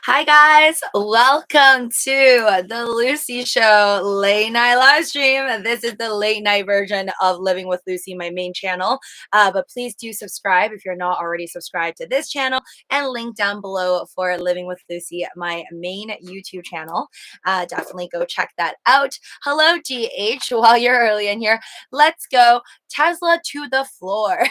Hi guys, welcome to the Lucy Show late night live stream. This is the late night version of Living with Lucy, my main channel. But please do subscribe if you're not already subscribed to this channel, and link down below for Living with Lucy, my main YouTube channel. Definitely go check that out. Hello, GH. While you're early in here, let's go Tesla to the floor.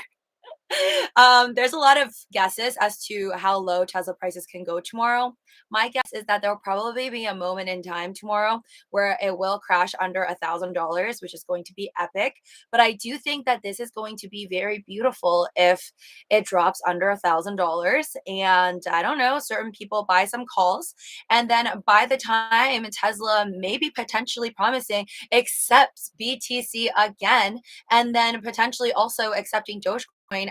There's a lot of guesses as to how low Tesla prices can go tomorrow. My guess is that there'll probably be a moment in time tomorrow where it will crash under $1,000, which is going to be epic. But I do think that this is going to be very beautiful if it drops under $1,000. And I don't know, certain people buy some calls. And then by the time Tesla maybe potentially promising accepts BTC again, and then potentially also accepting Doge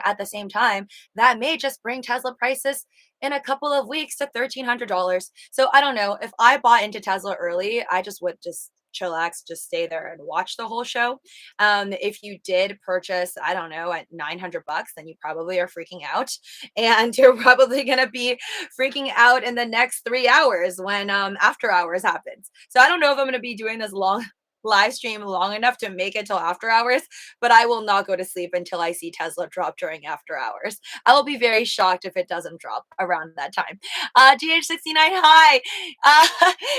at the same time, that may just bring Tesla prices in a couple of weeks to $1,300. So I don't know, if I bought into Tesla early, I just would just chillax, just stay there and watch the whole show. If you did purchase, I don't know, at 900 bucks, then you probably are freaking out, and you're probably going to be freaking out in the next 3 hours when after hours happens. So I don't know if I'm going to be doing this long live stream long enough to make it till after hours, but I will not go to sleep until I see Tesla drop during after hours. I will be very shocked if it doesn't drop around that time. GH69, hi.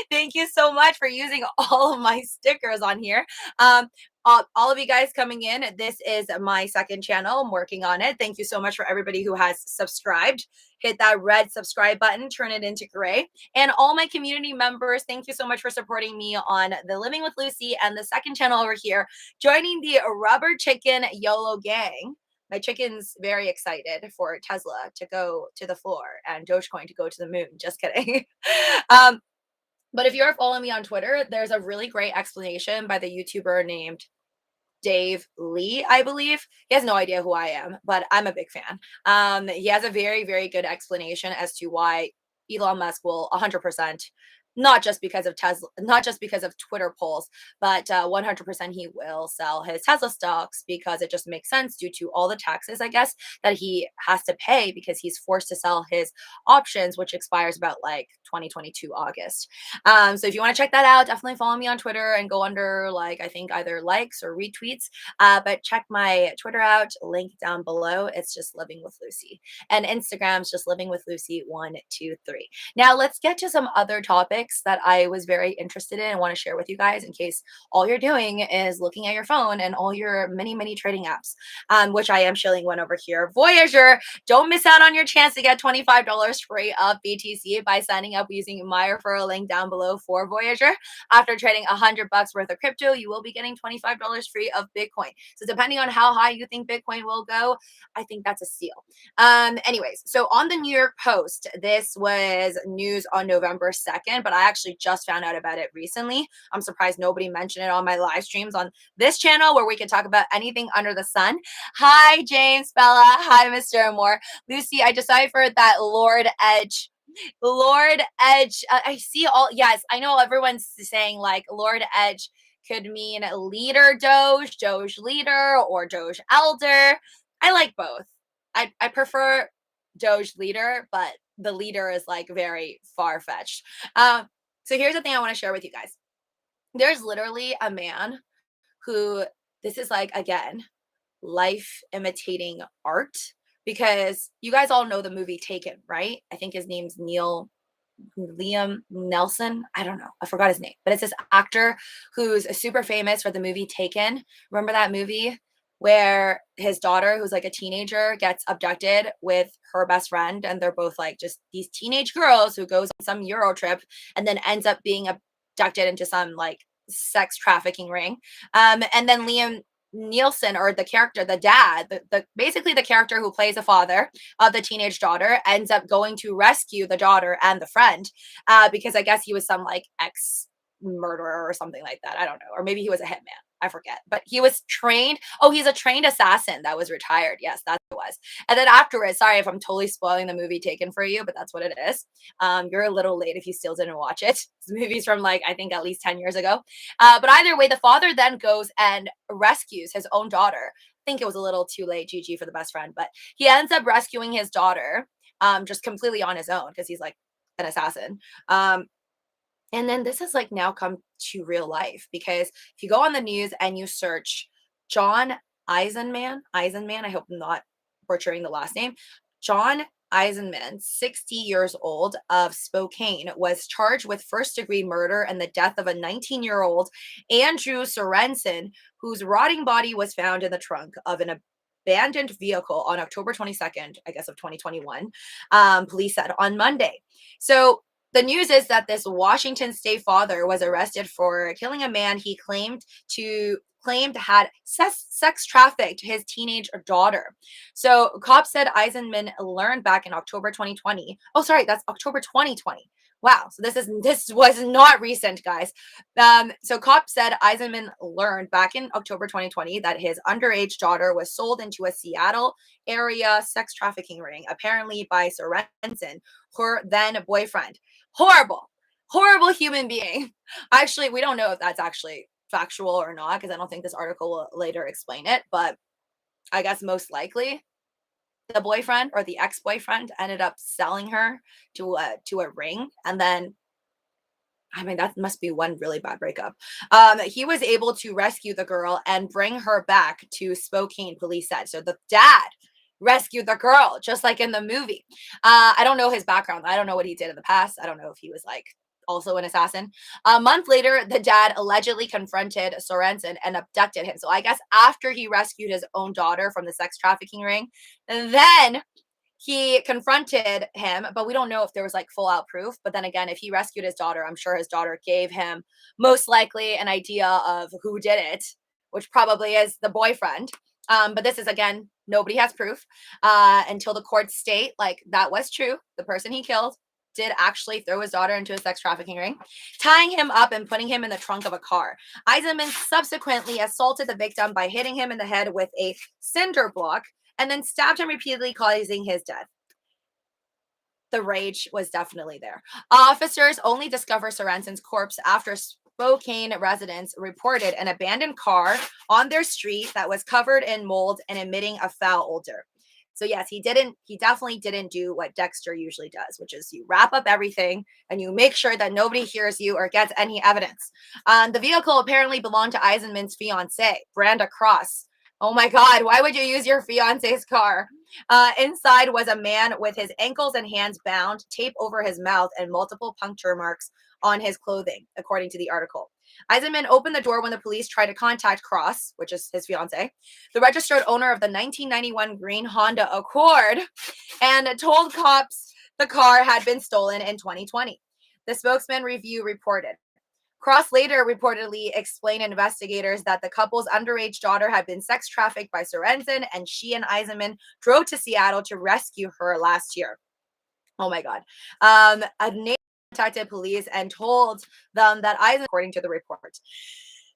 Thank you so much for using all of my stickers on here. All of you guys coming in, this is my second channel. I'm working on it. Thank you so much for everybody who has subscribed. Hit that red subscribe button, turn it into gray. And all my community members, thank you so much for supporting me on the Living with Lucy and the second channel over here, joining the Rubber Chicken YOLO gang. My chicken's very excited for Tesla to go to the floor and Dogecoin to go to the moon. Just kidding. But if you're following me on Twitter, there's a really great explanation by the YouTuber named Dave Lee, I believe. He has no idea who I am, but I'm a big fan. He has a very, very good explanation as to why Elon Musk will 100%, not just because of Tesla, not just because of Twitter polls, but 100% he will sell his Tesla stocks because it just makes sense due to all the taxes, I guess, that he has to pay because he's forced to sell his options, which expires about like 2022 August. So if you want to check that out, definitely follow me on Twitter and go under like, I think either likes or retweets. But check my Twitter out, link down below. It's just Living with Lucy. And Instagram's just Living with Lucy 123. Now let's get to some other topics that I was very interested in and want to share with you guys in case all you're doing is looking at your phone and all your many trading apps, which I am shilling one over here. Voyager, don't miss out on your chance to get $25 free of BTC by signing up using my referral link down below for Voyager. After trading 100 bucks worth of crypto, you will be getting $25 free of Bitcoin. So depending on how high you think Bitcoin will go, I think that's a steal. Anyways, so on the New York Post, this was news on November 2nd, but I actually just found out about it recently. I'm surprised nobody mentioned it on my live streams on this channel where we can talk about anything under the sun. Hi, James, Bella. Hi, Mr. Moore. Lucy, I decided for that Lorde Edge. Lorde Edge. I see all, yes, I know everyone's saying like Lorde Edge could mean leader Doge, Doge leader, or Doge elder. I like both. I prefer Doge leader, but the leader is like very far-fetched. So here's the thing I want to share with you guys. There's literally a man who, this is like, again, life imitating art, because you guys all know the movie Taken, right? I think his name's Liam Nelson. I don't know. I forgot his name, but it's this actor who's super famous for the movie Taken. Remember that movie where his daughter, who's like a teenager, gets abducted with her best friend, and they're both like just these teenage girls who goes on some Euro trip and then ends up being abducted into some like sex trafficking ring. And then Liam Nielsen, or the character, the dad, the basically the character who plays the father of the teenage daughter, ends up going to rescue the daughter and the friend, because I guess he was some like ex murderer or something like that. I don't know. Or maybe he was a hitman. I forget. But he was trained. Oh, he's a trained assassin that was retired. Yes, that was. And then afterwards, sorry if I'm totally spoiling the movie Taken for you, but that's what it is. You're a little late if you still didn't watch it. This movie's from like, I think at least 10 years ago. But either way, the father then goes and rescues his own daughter. I think it was a little too late, GG for the best friend, but he ends up rescuing his daughter just completely on his own, because he's like an assassin. And then this has like now come to real life because if you go on the news and you search John Eisenman, I hope I'm not butchering the last name, John Eisenman, 60 years old of Spokane, was charged with first degree murder and the death of a 19-year-old Andrew Sorensen, whose rotting body was found in the trunk of an abandoned vehicle on October 22nd, I guess, of 2021, police said on Monday. So the news is that this Washington state father was arrested for killing a man he claimed had sex trafficked his teenage daughter. So cops said Eisenman learned back in October 2020. Oh, sorry, that's October 2020. Wow. So this was not recent, guys. So cops said Eisenman learned back in October 2020 that his underage daughter was sold into a Seattle area sex trafficking ring, apparently by Sorensen, her then boyfriend. Horrible human being. Actually, we don't know if that's actually factual or not because I don't think this article will later explain it, but I guess most likely the boyfriend or the ex-boyfriend ended up selling her to a ring, and then I mean that must be one really bad breakup. He was able to rescue the girl and bring her back to Spokane, police said. So the dad rescued the girl just like in the movie. I don't know his background. I don't know what he did in the past. I don't know if he was like also an assassin. A month later, the dad allegedly confronted Sorensen and abducted him. So I guess after he rescued his own daughter from the sex trafficking ring, and then he confronted him, but we don't know if there was like full out proof. But then again, if he rescued his daughter, I'm sure his daughter gave him most likely an idea of who did it, which probably is the boyfriend. But this is again, nobody has proof until the courts state like that was true. The person he killed did actually throw his daughter into a sex trafficking ring, tying him up and putting him in the trunk of a car. Eisenman subsequently assaulted the victim by hitting him in the head with a cinder block and then stabbed him repeatedly, causing his death. The rage was definitely there. Officers only discovered Sorensen's corpse after Spokane residents reported an abandoned car on their street that was covered in mold and emitting a foul odor. So yes, he definitely didn't do what Dexter usually does, which is you wrap up everything and you make sure that nobody hears you or gets any evidence. The vehicle apparently belonged to Eisenman's fiance, Branda Cross. Oh my God, why would you use your fiance's car? Inside was a man with his ankles and hands bound, tape over his mouth, and multiple puncture marks on his clothing, according to the article. Eisenman opened the door when the police tried to contact Cross, which is his fiance, the registered owner of the 1991 green Honda Accord, and told cops the car had been stolen in 2020. The spokesman review reported. Cross later reportedly explained to investigators that the couple's underage daughter had been sex trafficked by Sorensen, and she and Eisenman drove to Seattle to rescue her last year. Oh my God. A neighbor contacted police and told them that Eisenman, according to the report.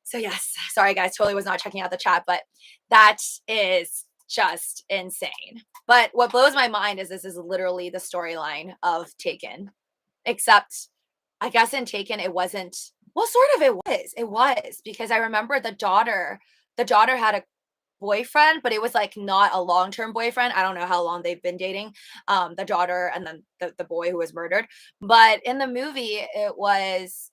So yes, sorry guys, totally was not checking out the chat, but that is just insane. But what blows my mind is this is literally the storyline of Taken, except I guess in Taken it wasn't. Well, sort of it was. It was because I remember the daughter had a boyfriend, but it was like not a long-term boyfriend. I don't know how long they've been dating. The daughter and then the boy who was murdered. But in the movie, it was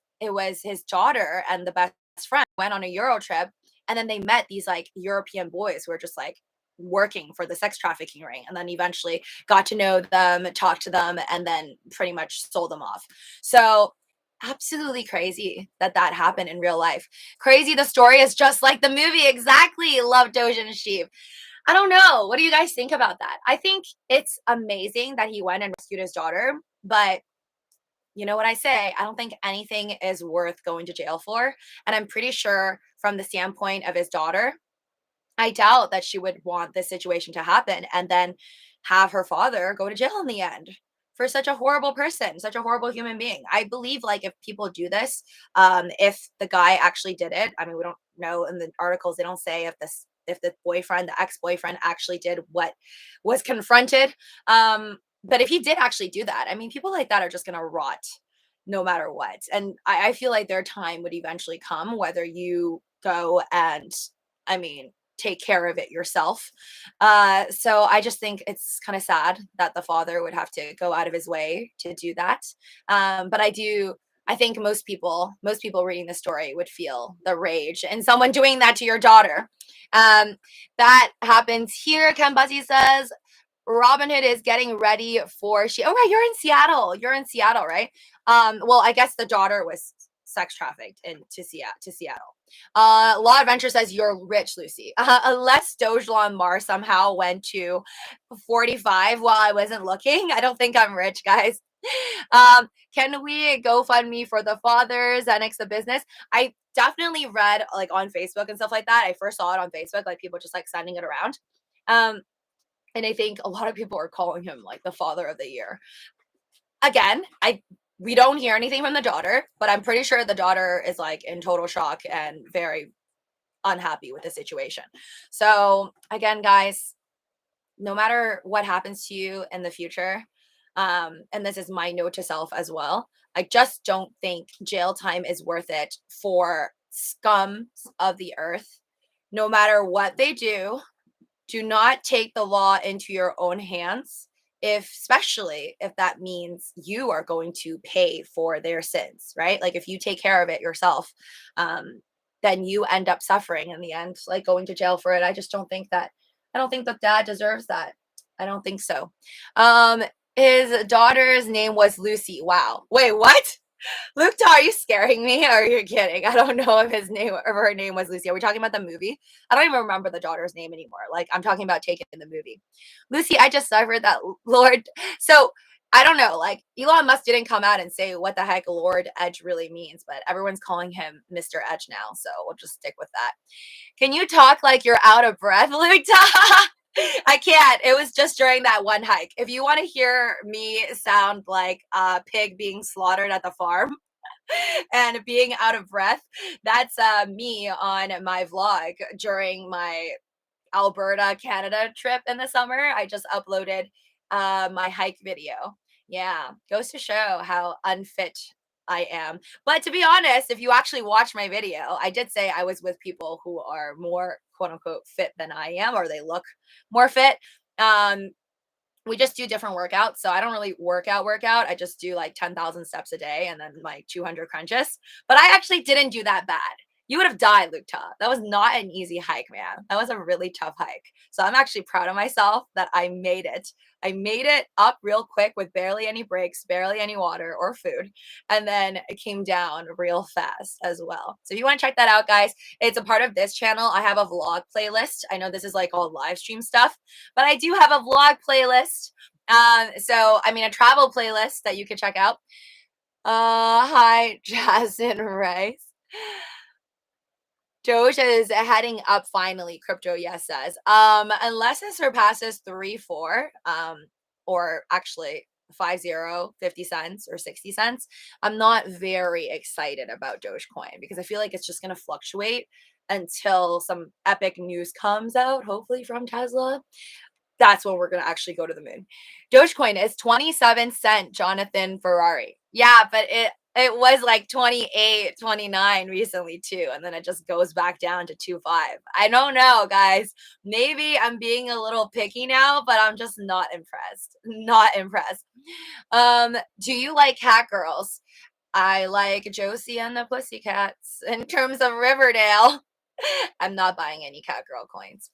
his daughter and the best friend went on a Euro trip, and then they met these like European boys who were just like working for the sex trafficking ring, and then eventually got to know them, talked to them, and then pretty much sold them off. So absolutely crazy that that happened in real life. Crazy the story is just like the movie. Exactly. Love Doge and Sheep. I don't know. What do you guys think about that? I think it's amazing that he went and rescued his daughter, but you know what I say? I don't think anything is worth going to jail for. And I'm pretty sure from the standpoint of his daughter, I doubt that she would want this situation to happen and then have her father go to jail in the end for such a horrible person, such a horrible human being. I believe like if people do this, if the guy actually did it, I mean, we don't know in the articles, they don't say if the boyfriend, the ex-boyfriend actually did what was confronted. But if he did actually do that, I mean, people like that are just gonna rot no matter what. And I feel like their time would eventually come, whether you go and I mean, take care of it yourself. So I just think it's kind of sad that the father would have to go out of his way to do that. But I think most people reading the story would feel the rage and someone doing that to your daughter. That happens here. Kambasi says Robinhood is getting ready for she. Oh right, you're in Seattle. You're in Seattle, right? Well, I guess the daughter was sex trafficked into Seattle. Law Adventure says you're rich, Lucy. Unless Doge Mar somehow went to 45 while I wasn't looking, I don't think I'm rich, guys. Can we GoFundMe for the fathers? Annex the business. I definitely read like on Facebook and stuff like that. I first saw it on Facebook, like people just like sending it around. And I think a lot of people are calling him like the father of the year. Again, we don't hear anything from the daughter, but I'm pretty sure the daughter is like in total shock and very unhappy with the situation. So again, guys, no matter what happens to you in the future, and this is my note to self as well, I just don't think jail time is worth it for scums of the earth. No matter what they do not take the law into your own hands, especially if that means you are going to pay for their sins, right? Like if you take care of it yourself, then you end up suffering in the end, like going to jail for it. I don't think that dad deserves that. I don't think so. His daughter's name was Lucy. Wow. Wait, what? Luke, are you scaring me or are you kidding? I don't know if his name or her name was Lucy. Are we talking about the movie? I don't even remember the daughter's name anymore. Like I'm talking about Taken in the movie. Lucy, I just discovered that Lord. So I don't know. Like Elon Musk didn't come out and say what the heck Lord Edge really means, but everyone's calling him Mr. Edge now. So we'll just stick with that. Can you talk like you're out of breath, Luke? I can't. It was just during that one hike. If you want to hear me sound like a pig being slaughtered at the farm and being out of breath, that's me on my vlog during my Alberta, Canada trip in the summer. I just uploaded my hike video. Yeah, goes to show how unfit I am. But to be honest, if you actually watch my video, I did say I was with people who are more quote unquote fit than I am, or they look more fit. We just do different workouts. So I don't really work out. I just do like 10,000 steps a day and then like 200 crunches. But I actually didn't do that bad. You would have died, Luke. That was not an easy hike, man. That was a really tough hike. So I'm actually proud of myself that I made it. I made it up real quick with barely any breaks, barely any water or food. And then it came down real fast as well. So if you want to check that out, guys, it's a part of this channel. I have a vlog playlist. I know this is like all live stream stuff, but I do have a vlog playlist. So I mean a travel playlist that you can check out. Hi, Jason Rice. Doge is heading up finally, Crypto Yes says. Unless it surpasses 3-4, or actually 50 cents or 60 cents, I'm not very excited about Dogecoin because I feel like it's just gonna fluctuate until some epic news comes out, hopefully from Tesla. That's when we're going to actually go to the moon. Dogecoin is 27 cent, Jonathan Ferrari. Yeah, but it was like 28, 29 recently too. And then it just goes back down to 2.5. I don't know, guys. Maybe I'm being a little picky now, but I'm just not impressed. Not impressed. Do you like cat girls? I like Josie and the Pussycats. In terms of Riverdale, I'm not buying any cat girl coins.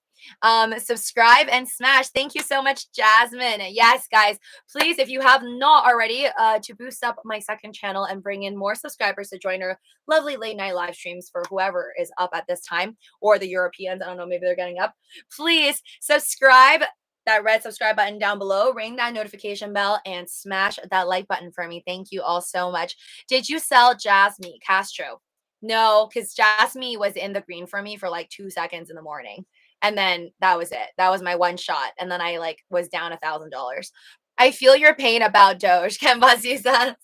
Subscribe and smash. Thank you so much, Jasmine. Yes, guys, please, if you have not already, to boost up my second channel and bring in more subscribers to join our lovely late night live streams for whoever is up at this time, or the Europeans, I don't know, maybe they're getting up. Please subscribe, that red subscribe button down below, ring that notification bell, and smash that like button for me. Thank you all so much. Did you sell Jasmine Castro? No, because Jasmine was in the green for me for like 2 seconds in the morning. And then that was it. That was my one shot. And then I like was down $1,000. I feel your pain about Doge. Ken Buzzy says.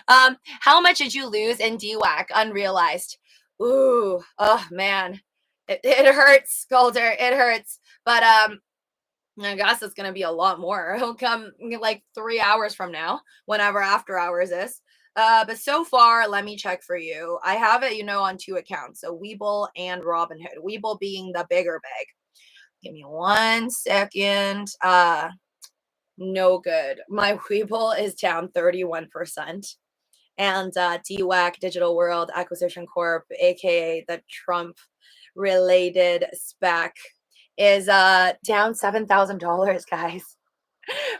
How much did you lose in DWAC unrealized? Ooh, oh man. It hurts, Golder. It hurts. But I guess it's gonna be a lot more. It'll come like 3 hours from now, whenever after hours is. But so far, let me check for you. I have it, on 2 accounts. So WEBULL and Robinhood. WEBULL being the bigger bag. Give me 1 second. No good. My WEBULL is down 31%. And DWAC, Digital World Acquisition Corp, aka the Trump related spec, is down $7,000, guys.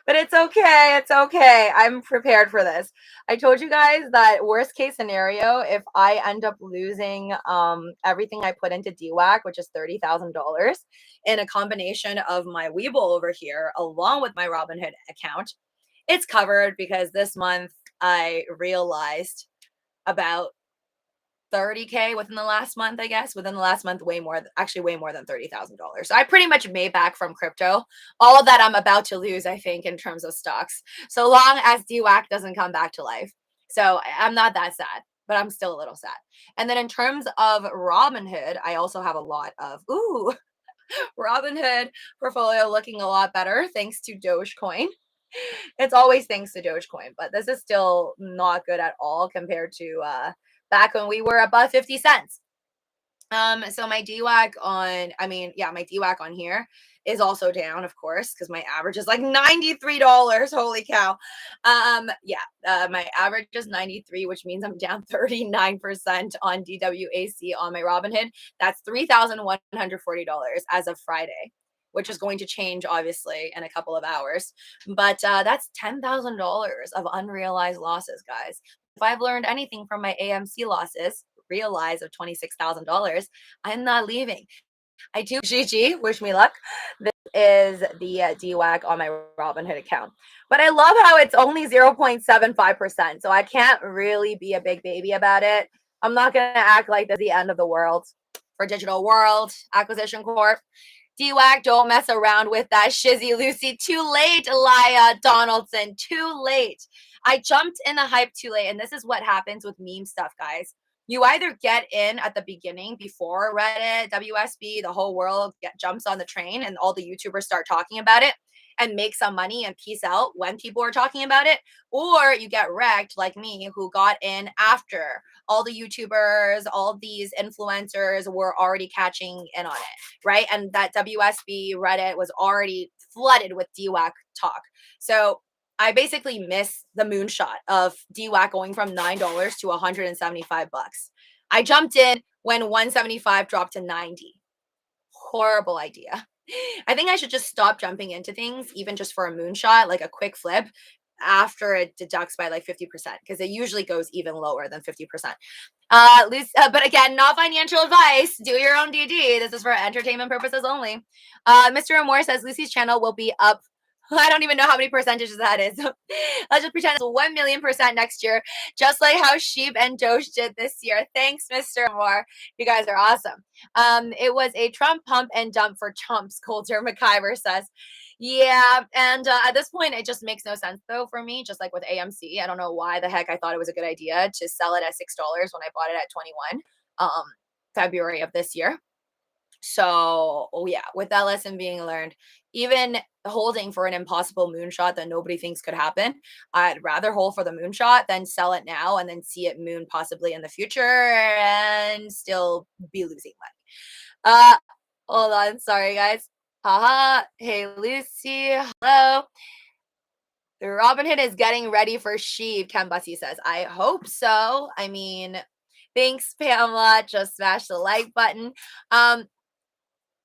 But it's okay. It's okay. I'm prepared for this. I told you guys that worst case scenario, if I end up losing everything I put into DWAC, which is $30,000, in a combination of my Webull over here, along with my Robinhood account, it's covered because this month I realized about 30K within the last month, I guess. Within the last month, way more than $30,000. So I pretty much made back from crypto all of that I'm about to lose, I think, in terms of stocks, so long as DWAC doesn't come back to life. So I'm not that sad, but I'm still a little sad. And then in terms of Robinhood, I also have a lot of Robinhood portfolio looking a lot better thanks to Dogecoin. It's always thanks to Dogecoin, but this is still not good at all compared to back when we were above 50 cents. So my DWAC my DWAC on here is also down, of course, because my average is like $93. Holy cow. My average is 93, which means I'm down 39% on DWAC on my Robinhood. That's $3,140 as of Friday, which is going to change obviously in a couple of hours. But that's $10,000 of unrealized losses, guys. If I've learned anything from my AMC losses, realize of $26,000, I'm not leaving. I do GG, wish me luck. This is the DWAC on my Robinhood account. But I love how it's only 0.75%. So I can't really be a big baby about it. I'm not going to act like this is the end of the world for Digital World Acquisition Corp. DWAC, don't mess around with that shizzy Lucy. Too late, Elia Donaldson. Too late. I jumped in the hype too late. And this is what happens with meme stuff, guys. You either get in at the beginning before Reddit, WSB, the whole world jumps on the train and all the YouTubers start talking about it and make some money and peace out when people are talking about it, or you get wrecked like me, who got in after all the YouTubers, all these influencers were already catching in on it, right? And that WSB Reddit was already flooded with DWAC talk. So I basically missed the moonshot of DWAC going from $9 to $175. I jumped in when 175 dropped to 90. Horrible idea. I think I should just stop jumping into things, even just for a moonshot, like a quick flip, after it deducts by like 50%, because it usually goes even lower than 50%. But again, not financial advice. Do your own DD. This is for entertainment purposes only. Mr. Amore says Lucy's channel will be up. I don't even know how many percentages that is. Let's just pretend it's 1,000,000% next year, just like how Sheep and Doge did this year. Thanks, Mr. Moore. You guys are awesome. It was a Trump pump and dump for chumps, Coulter McIver says. Yeah, and at this point, it just makes no sense, though, for me, just like with AMC. I don't know why the heck I thought it was a good idea to sell it at $6 when I bought it at 21 February of this year. So, with that lesson being learned, even holding for an impossible moonshot that nobody thinks could happen, I'd rather hold for the moonshot than sell it now and then see it moon possibly in the future and still be losing money. Hold on. Sorry, guys. Haha. Hey, Lucy. Hello. Robinhood is getting ready for Sheep, Kambasi says. I hope so. I mean, thanks, Pamela. Just smash the like button.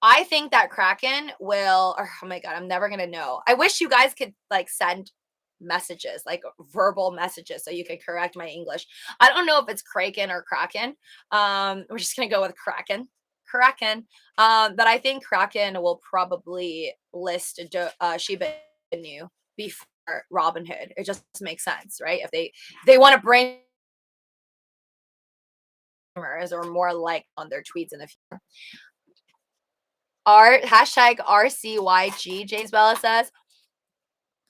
I think that Kraken will, oh my God, I'm never going to know. I wish you guys could like send messages, like verbal messages, so you could correct my English. I don't know if it's Kraken or Kraken. We're just going to go with Kraken. But I think Kraken will probably list Shiba Inu before Robinhood. It just makes sense, right? If they want to bring or more like on their tweets in the future. Hashtag RCYG, James Bella says.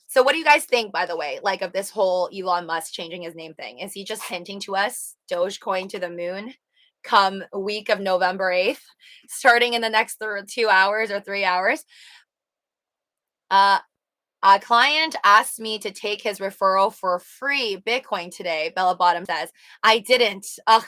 So what do you guys think, by the way, like of this whole Elon Musk changing his name thing? Is he just hinting to us Dogecoin to the moon come week of November 8th, starting in the next 2 hours or 3 hours? A client asked me to take his referral for free Bitcoin today. Bella Bottom says, I didn't. Ugh.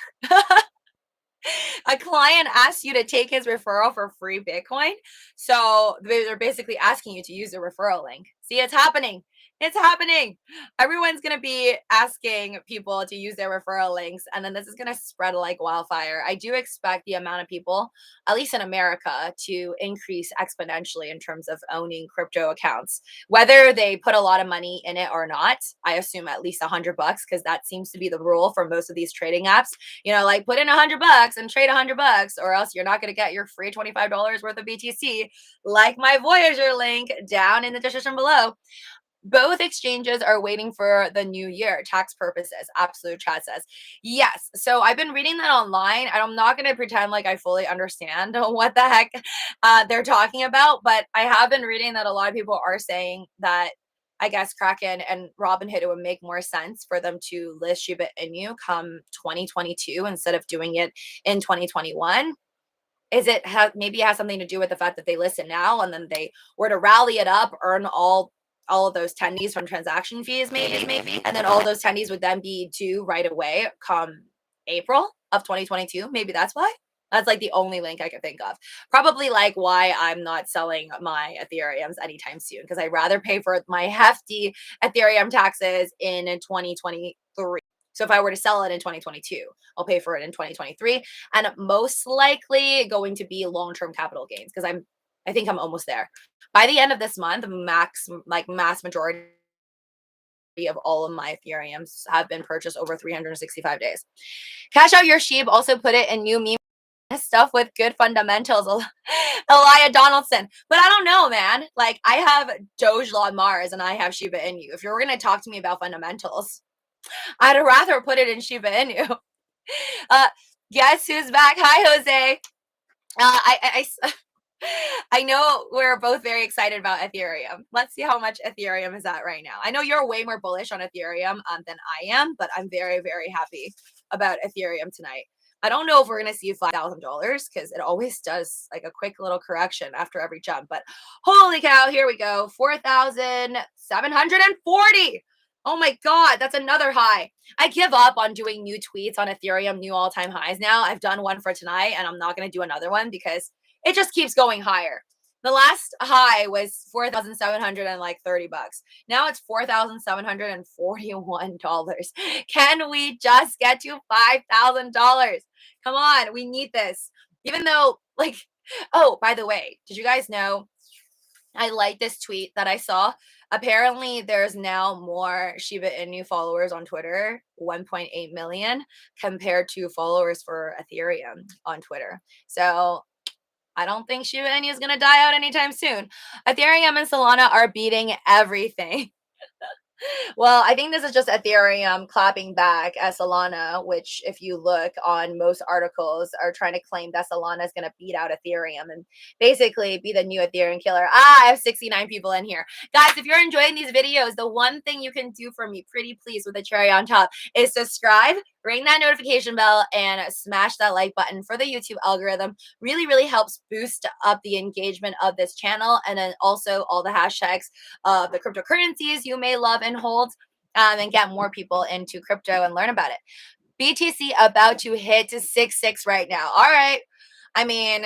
A client asked you to take his referral for free Bitcoin. So they're basically asking you to use the referral link. See, it's happening. It's happening. Everyone's going to be asking people to use their referral links, and then this is going to spread like wildfire. I do expect the amount of people, at least in America, to increase exponentially in terms of owning crypto accounts. Whether they put a lot of money in it or not, I assume at least $100 because that seems to be the rule for most of these trading apps. You know, like put in $100 and trade $100, or else you're not going to get your free $25 worth of BTC, like my Voyager link down in the description below. Both exchanges are waiting for the new year, tax purposes. Absolute Chat says. Yes. So I've been reading that online, and I'm not going to pretend like I fully understand what the heck they're talking about, but I have been reading that a lot of people are saying that I guess Kraken and Robinhood, it would make more sense for them to list Shiba Inu come 2022 instead of doing it in 2021. Is it maybe it has something to do with the fact that they list it now and then they were to rally it up, earn all of those tendies from transaction fees, maybe, and then all those tendies would then be due right away come April of 2022. Maybe that's why. That's like the only link I could think of. Probably like why I'm not selling my Ethereums anytime soon, because I'd rather pay for my hefty Ethereum taxes in 2023. So if I were to sell it in 2022, I'll pay for it in 2023, and most likely going to be long-term capital gains because I think I'm almost there. By the end of this month, mass majority of all of my Ethereums have been purchased over 365 days. Cash out your sheep. Also put it in new meme stuff with good fundamentals. Elia Donaldson. But I don't know, man. Like I have Doge on Mars and I have Shiba Inu. If you're going to talk to me about fundamentals, I'd rather put it in Shiba Inu. Guess who's back? Hi, Jose. I know we're both very excited about Ethereum. Let's see how much Ethereum is at right now. I know you're way more bullish on Ethereum than I am, but I'm very, very happy about Ethereum tonight. I don't know if we're going to see $5,000 because it always does like a quick little correction after every jump. But holy cow, here we go. 4,740. Oh my God, that's another high. I give up on doing new tweets on Ethereum, new all-time highs now. I've done one for tonight and I'm not going to do another one because it just keeps going higher. The last high was $4,730. Now it's $4,741. Can we just get to $5,000? Come on, we need this. Even though, like, oh, by the way, did you guys know I like this tweet that I saw? Apparently, there's now more Shiba Inu followers on Twitter, 1.8 million, compared to followers for Ethereum on Twitter. So I don't think Shiba Inu is going to die out anytime soon. Ethereum and Solana are beating everything. Well, I think this is just Ethereum clapping back at Solana, which if you look on most articles are trying to claim that Solana is going to beat out Ethereum and basically be the new Ethereum killer. I have 69 people in here. Guys, if you're enjoying these videos, the one thing you can do for me, pretty please, with a cherry on top, is subscribe, ring that notification bell, and smash that like button for the YouTube algorithm. Really, really helps boost up the engagement of this channel, and then also all the hashtags of the cryptocurrencies you may love and hold, and get more people into crypto and learn about it. BTC about to hit 6.6 right now. All right. I mean,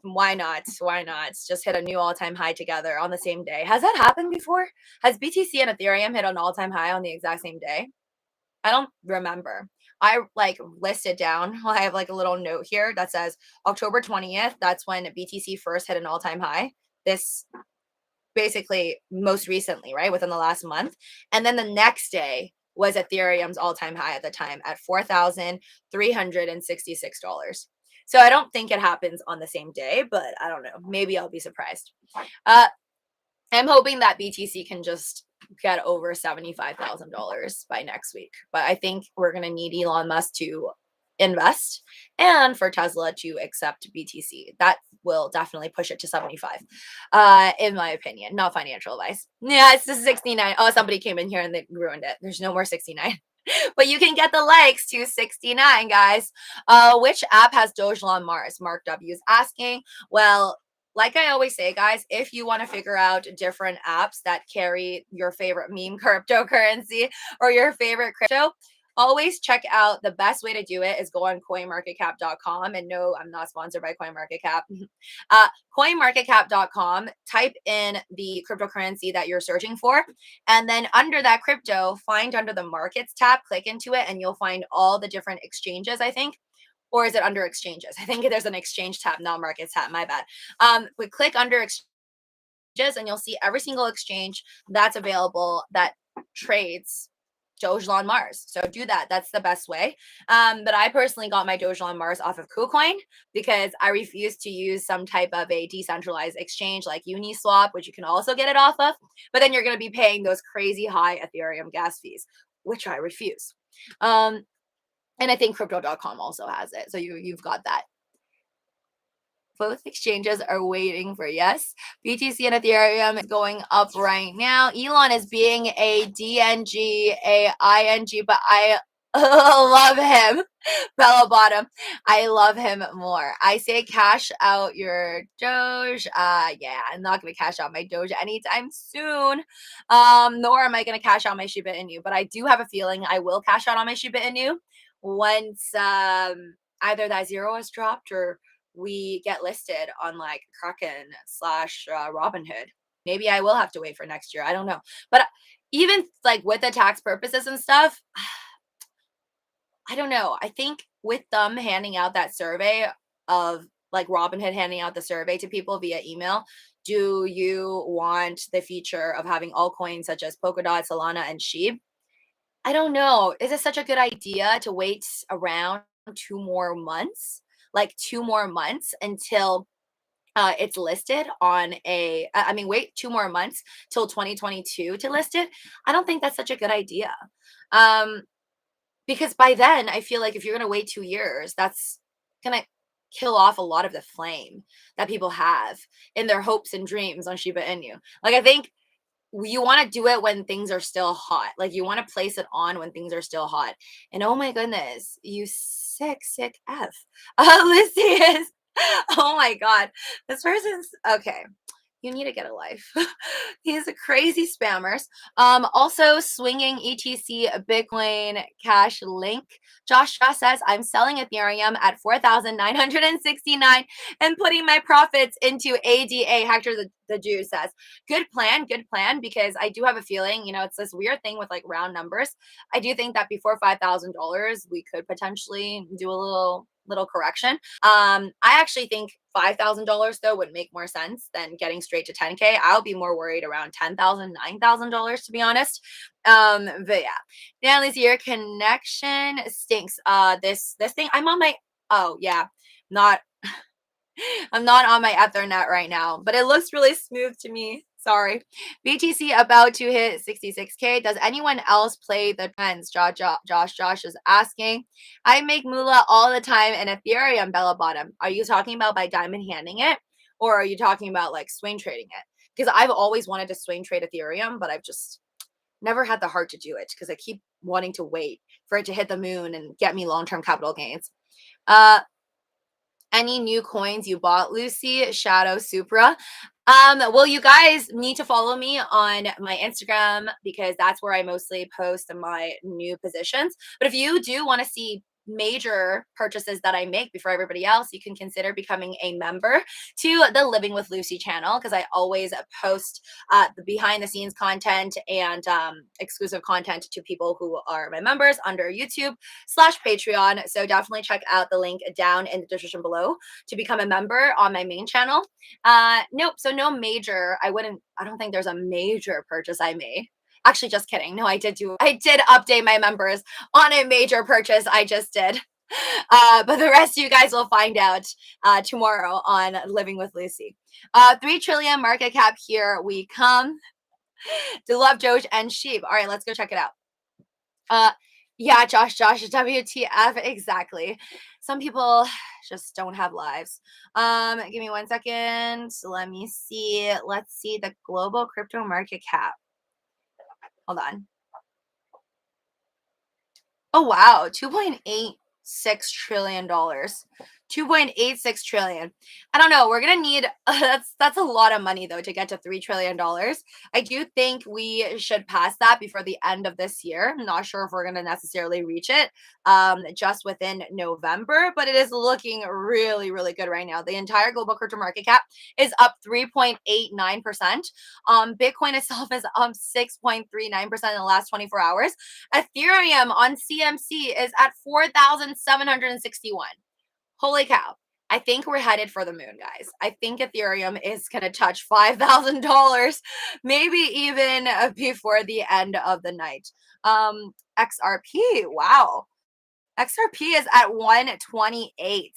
why not? Why not? Just hit a new all-time high together on the same day. Has that happened before? Has BTC and Ethereum hit an all-time high on the exact same day? I don't remember. I like listed down. I have like a little note here that says October 20th. That's when BTC first hit an all-time high. This basically most recently, right? Within the last month. And then the next day was Ethereum's all-time high at the time at $4,366. So I don't think it happens on the same day, but I don't know. Maybe I'll be surprised. I'm hoping that BTC can just get over $75,000 by next week. But I think we're going to need Elon Musk to invest and for Tesla to accept BTC. That will definitely push it to 75, in my opinion. Not financial advice. Yeah, it's just 69. Oh, somebody came in here and they ruined it. There's no more 69. But you can get the likes to 69, guys. Which app has Doge on Mars? Mark W is asking. Well, like I always say, guys, if you want to figure out different apps that carry your favorite meme cryptocurrency or your favorite crypto, always check out, the best way to do it is go on coinmarketcap.com. And no, I'm not sponsored by CoinMarketCap. Coinmarketcap.com, type in the cryptocurrency that you're searching for. And then under that crypto, find under the markets tab, click into it, and you'll find all the different exchanges, I think. Or is it under exchanges? I think there's an exchange tab, not markets tab, my bad. We click under exchanges and you'll see every single exchange that's available that trades Doge Mars. So do that. That's the best way. But I personally got my Doge Mars off of KuCoin because I refuse to use some type of a decentralized exchange like Uniswap, which you can also get it off of. But then you're going to be paying those crazy high Ethereum gas fees, which I refuse. And I think crypto.com also has it. So you've got that. Both exchanges are waiting for yes. BTC and Ethereum is going up right now. Elon is being a DNG, a ING, but I love him. Bella Bottom, I love him more. I say cash out your Doge. Yeah, I'm not gonna cash out my Doge anytime soon. Nor am I gonna cash out my Shiba Inu. But I do have a feeling I will cash out on my Shiba Inu once either that zero is dropped or we get listed on like Kraken / Robinhood. Maybe I will have to wait for next year. I don't know. But even like with the tax purposes and stuff, I don't know. I think with them handing out that survey of like Robinhood handing out the survey to people via email, do you want the feature of having altcoins such as Polkadot, Solana, and Shiba? I don't know. Is it such a good idea to wait around 2 more months? Like 2 more months until it's listed on a, I mean, wait 2 more months till 2022 to list it. I don't think that's such a good idea. Because by then, I feel like if you're going to wait 2 years, that's going to kill off a lot of the flame that people have in their hopes and dreams on Shiba Inu. Like, I think you want to do it when things are still hot. Like, you want to place it on when things are still hot. And oh my goodness, you sick F. Lucy is, oh my God, this person's okay. You need to get a life. He's a crazy spammers. Also swinging ETC Bitcoin Cash link. Josh says, I'm selling Ethereum at 4,969 and putting my profits into ADA. Hector the Jew says, good plan, because I do have a feeling, you know, it's this weird thing with like round numbers. I do think that before $5,000, we could potentially do a little correction. I actually think $5,000 though would make more sense than getting straight to 10K. I'll be more worried around $10,000, $9,000 to be honest. But yeah, Natalie's here. Connection stinks. This thing. I'm on my. Oh yeah, not. I'm not on my Ethernet right now, but it looks really smooth to me. Sorry. BTC about to hit 66K. Does anyone else play the trends? Josh is asking. I make moolah all the time in Ethereum, Bella Bottom. Are you talking about by diamond handing it? Or are you talking about like swing trading it? Because I've always wanted to swing trade Ethereum, but I've just never had the heart to do it because I keep wanting to wait for it to hit the moon and get me long-term capital gains. Any new coins you bought, Lucy? Shadow Supra. Well, you guys need to follow me on my Instagram because that's where I mostly post my new positions. But if you do want to see major purchases that I make before everybody else, you can consider becoming a member to the Living with Lucy channel because I always post the behind the scenes content and exclusive content to people who are my members under YouTube/Patreon. So definitely check out the link down in the description below to become a member on my main channel. Nope. So no major, I don't think there's a major purchase I made. Actually, just kidding. No, I did update my members on a major purchase I just did. But the rest of you guys will find out tomorrow on Living with Lucy. 3 trillion market cap, here we come. To love Doge and Sheep. All right, let's go check it out. Yeah, Josh, WTF, exactly. Some people just don't have lives. Give me 1 second. So let me see. Let's see the global crypto market cap. Hold on. Oh, wow. $2.86 trillion. 2.86 trillion. I don't know. We're gonna need that's a lot of money though to get to $3 trillion. I do think we should pass that before the end of this year. I'm not sure if we're gonna necessarily reach it just within November, but it is looking really, really good right now. The entire global crypto market cap is up 3.89%. Bitcoin itself is up 6.39% in the last 24 hours. Ethereum on CMC is at 4,761. Holy cow. I think we're headed for the moon, guys. I think Ethereum is going to touch $5,000, maybe even before the end of the night. XRP, wow. XRP is at 128.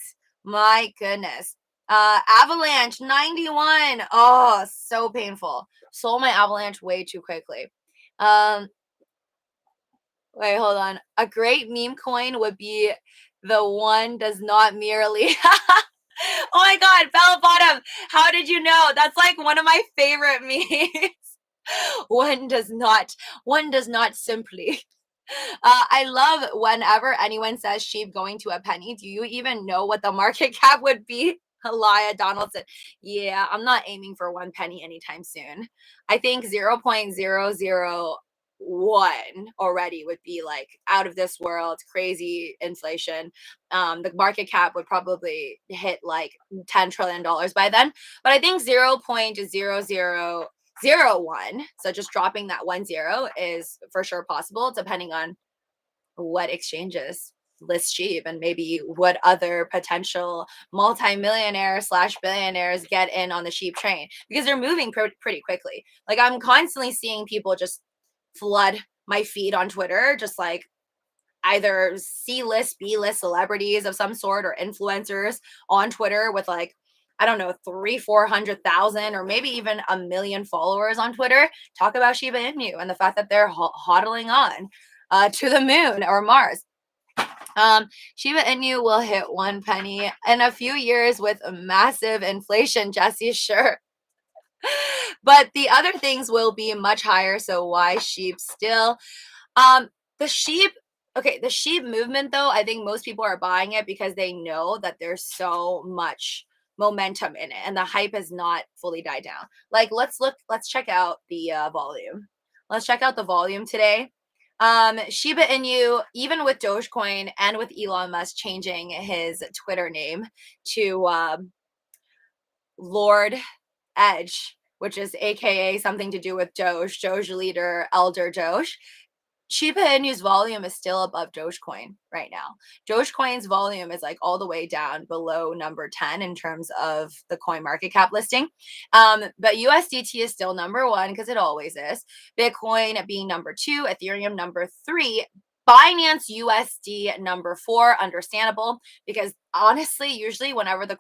My goodness. Avalanche 91. Oh, so painful. Sold my Avalanche way too quickly. Wait, hold on. A great meme coin would be the one does not merely. Oh my God, Bell Bottom. How did you know? That's like one of my favorite memes. One does not simply. I love whenever anyone says sheep going to a penny. Do you even know what the market cap would be? Elia Donaldson. Yeah, I'm not aiming for 1 penny anytime soon. I think 0.001 already would be like out of this world, crazy inflation. The market cap would probably hit like $10 trillion by then. But I think 0.0001, so just dropping that 10 is for sure possible, depending on what exchanges list sheep and maybe what other potential multimillionaire slash billionaires get in on the sheep train, because they're moving pretty quickly. Like I'm constantly seeing people just flood my feed on Twitter, just like either C-list, B-list celebrities of some sort or influencers on Twitter with like, I don't know, 400,000 or maybe even 1 million followers on Twitter talk about Shiba Inu and the fact that they're hodling on to the moon or Mars. Shiba Inu will hit 1 penny in a few years with massive inflation, Jesse, sure. But the other things will be much higher. So why sheep still? The sheep, okay, the sheep movement though, I think most people are buying it because they know that there's so much momentum in it and the hype has not fully died down. Like let's check out the volume. Let's check out the volume today. Shiba Inu, even with Dogecoin and with Elon Musk changing his Twitter name to Lorde Edge, which is AKA something to do with Doge leader, Elder Doge. Shiba Inu's volume is still above Dogecoin right now. Dogecoin's volume is like all the way down below number 10 in terms of the coin market cap listing. But USDT is still number 1 because it always is. Bitcoin being number 2, Ethereum number 3, Binance USD number 4, understandable, because honestly, usually whenever the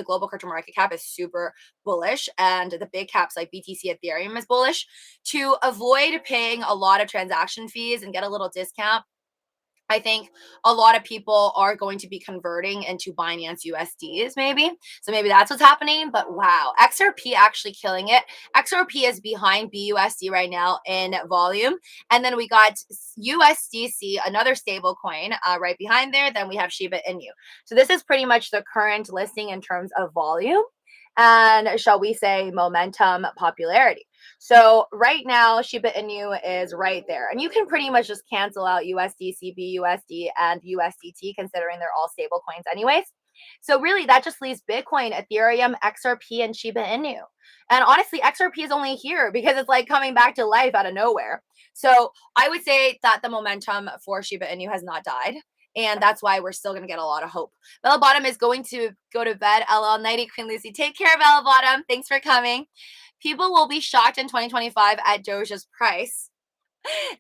global crypto market cap is super bullish and the big caps like BTC, Ethereum is bullish, to avoid paying a lot of transaction fees and get a little discount, I think a lot of people are going to be converting into Binance USDs, maybe. So maybe that's what's happening. But wow, XRP actually killing it. XRP is behind BUSD right now in volume. And then we got USDC, another stable coin, right behind there. Then we have Shiba Inu. So this is pretty much the current listing in terms of volume and, shall we say, momentum popularity. So right now, Shiba Inu is right there. And you can pretty much just cancel out USDC, BUSD, and USDT, considering they're all stable coins anyways. So really, that just leaves Bitcoin, Ethereum, XRP, and Shiba Inu. And honestly, XRP is only here because it's like coming back to life out of nowhere. So I would say that the momentum for Shiba Inu has not died. And that's why we're still going to get a lot of hope. Bella Bottom is going to go to bed. LL Nighty, Queen Lucy. Take care, Bella Bottom. Thanks for coming. People will be shocked in 2025 at Doge's price.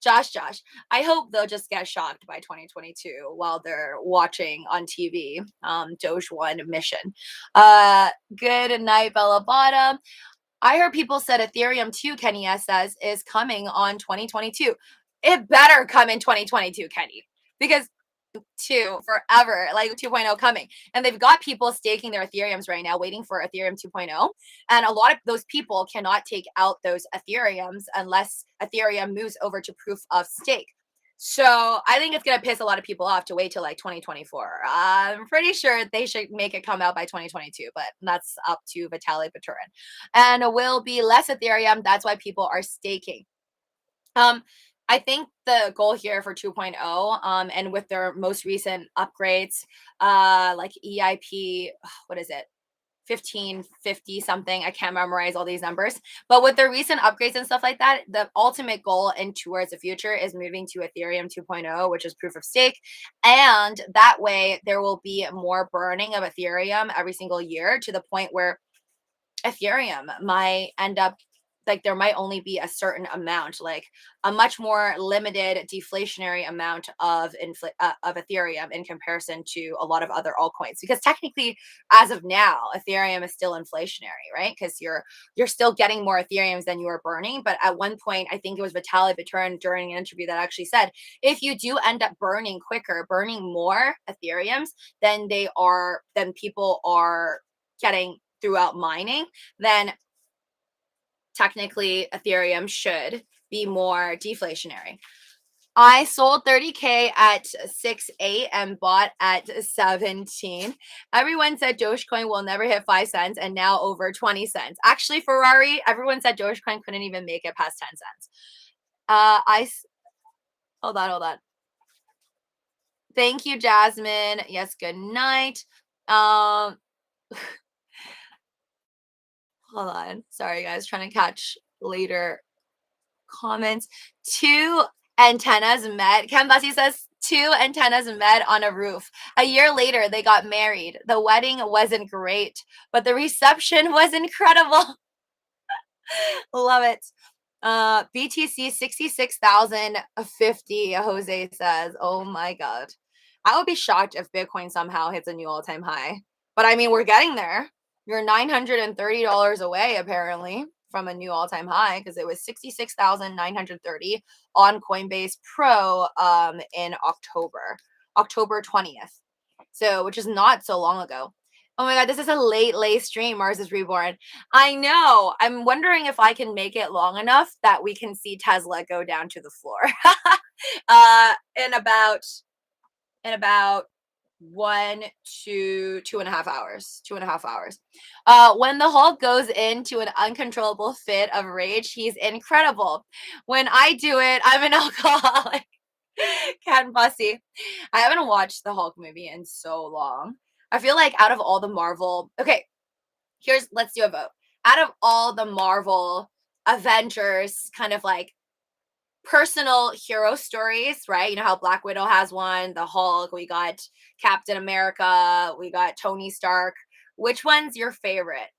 Josh, I hope they'll just get shocked by 2022 while they're watching on TV. Doge 1 mission. Good night, Bella Bottom. I heard people said Ethereum 2, Kenny S says, is coming on 2022. It better come in 2022, Kenny, because 2 forever, like 2.0 coming. And they've got people staking their Ethereums right now, waiting for Ethereum 2.0. And a lot of those people cannot take out those Ethereums unless Ethereum moves over to proof of stake. So I think it's going to piss a lot of people off to wait till like 2024. I'm pretty sure they should make it come out by 2022, but that's up to Vitalik Buterin. And it will be less Ethereum. That's why people are staking. I think the goal here for 2.0, and with their most recent upgrades, like EIP, what is it? 1550 something. I can't memorize all these numbers. But with the recent upgrades and stuff like that, the ultimate goal and towards the future is moving to Ethereum 2.0, which is proof of stake. And that way there will be more burning of Ethereum every single year to the point where Ethereum might end up like there might only be a certain amount, like a much more limited deflationary amount of of Ethereum in comparison to a lot of other altcoins. Because technically, as of now, Ethereum is still inflationary, right? Because you're still getting more Ethereums than you are burning. But at one point, I think it was Vitalik Buterin during an interview that actually said, if you do end up burning quicker, burning more Ethereums than people are getting throughout mining, then technically Ethereum should be more deflationary. I sold 30K at 6.8 and bought at 17. Everyone said Dogecoin will never hit 5 cents and now over 20 cents. Actually, Ferrari, everyone said Dogecoin couldn't even make it past 10 cents. Hold on. Thank you, Jasmine. Yes, good night. Hold on. Sorry, guys. Trying to catch later comments. 2 antennas met. Ken Bussy says 2 antennas met on a roof. A year later, they got married. The wedding wasn't great, but the reception was incredible. Love it. BTC 66,050. Jose says, oh my God. I would be shocked if Bitcoin somehow hits a new all-time high. But I mean, we're getting there. You're $930 away, apparently, from a new all-time high, because it was 66,930 on Coinbase Pro in October 20th. So, which is not so long ago. Oh my God, this is a late stream. Mars is reborn. I know. I'm wondering if I can make it long enough that we can see Tesla go down to the floor. In about 1 to 2.5 hours. 2.5 hours. When the Hulk goes into an uncontrollable fit of rage, he's incredible. When I do it, I'm an alcoholic. Cat Bussy. I haven't watched the Hulk movie in so long. I feel like out of all the Marvel, okay, let's do a vote. Out of all the Marvel Avengers kind of like personal hero stories, right? You know how Black Widow has one, the Hulk, we got Captain America, we got Tony Stark. Which one's your favorite?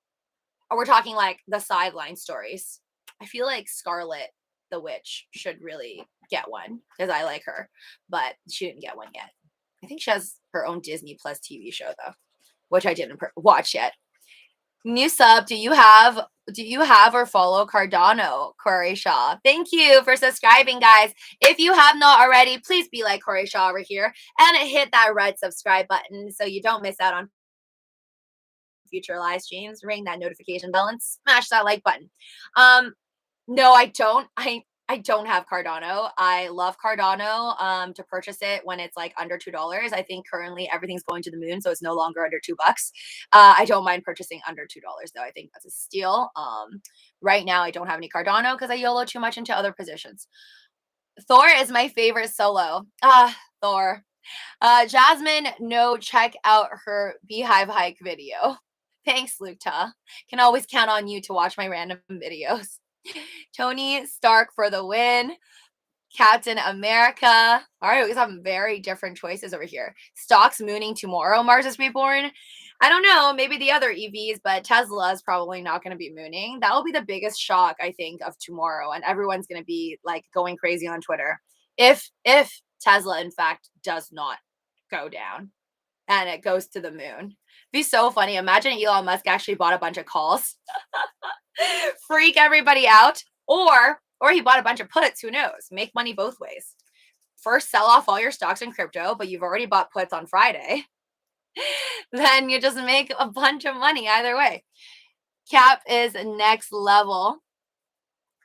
Or we're talking like the sideline stories. I feel like Scarlet the Witch should really get one because I like her, but she didn't get one yet. I think she has her own Disney Plus TV show though, which I didn't watch yet. New sub, do you have or follow Cardano, Corey Shaw? Thank you for subscribing, guys. If you have not already, please be like Corey Shaw over here and hit that red subscribe button so you don't miss out on future live streams. Ring that notification bell and smash that like button. No, I don't. I don't have Cardano. I love Cardano to purchase it when it's like under $2. I think currently everything's going to the moon, so it's no longer under $2. I don't mind purchasing under $2 though. I think that's a steal. Right now I don't have any Cardano because I YOLO too much into other positions. Thor is my favorite solo. Thor. Jasmine, no, check out her beehive hike video. Thanks, Lukta. Can always count on you to watch my random videos. Tony Stark for the win. Captain America. All right, we have very different choices over here. Stocks mooning tomorrow. Mars is reborn. I don't know, maybe the other EVs, but Tesla is probably not going to be mooning. That will be the biggest shock, I think, of tomorrow, and everyone's going to be like going crazy on Twitter if Tesla, in fact, does not go down and it goes to the moon. It'd be so funny. Imagine Elon Musk actually bought a bunch of calls. Freak everybody out, or he bought a bunch of puts. Who knows? Make money both ways. First, sell off all your stocks in crypto, but you've already bought puts on Friday. Then you just make a bunch of money either way. Cap is next level.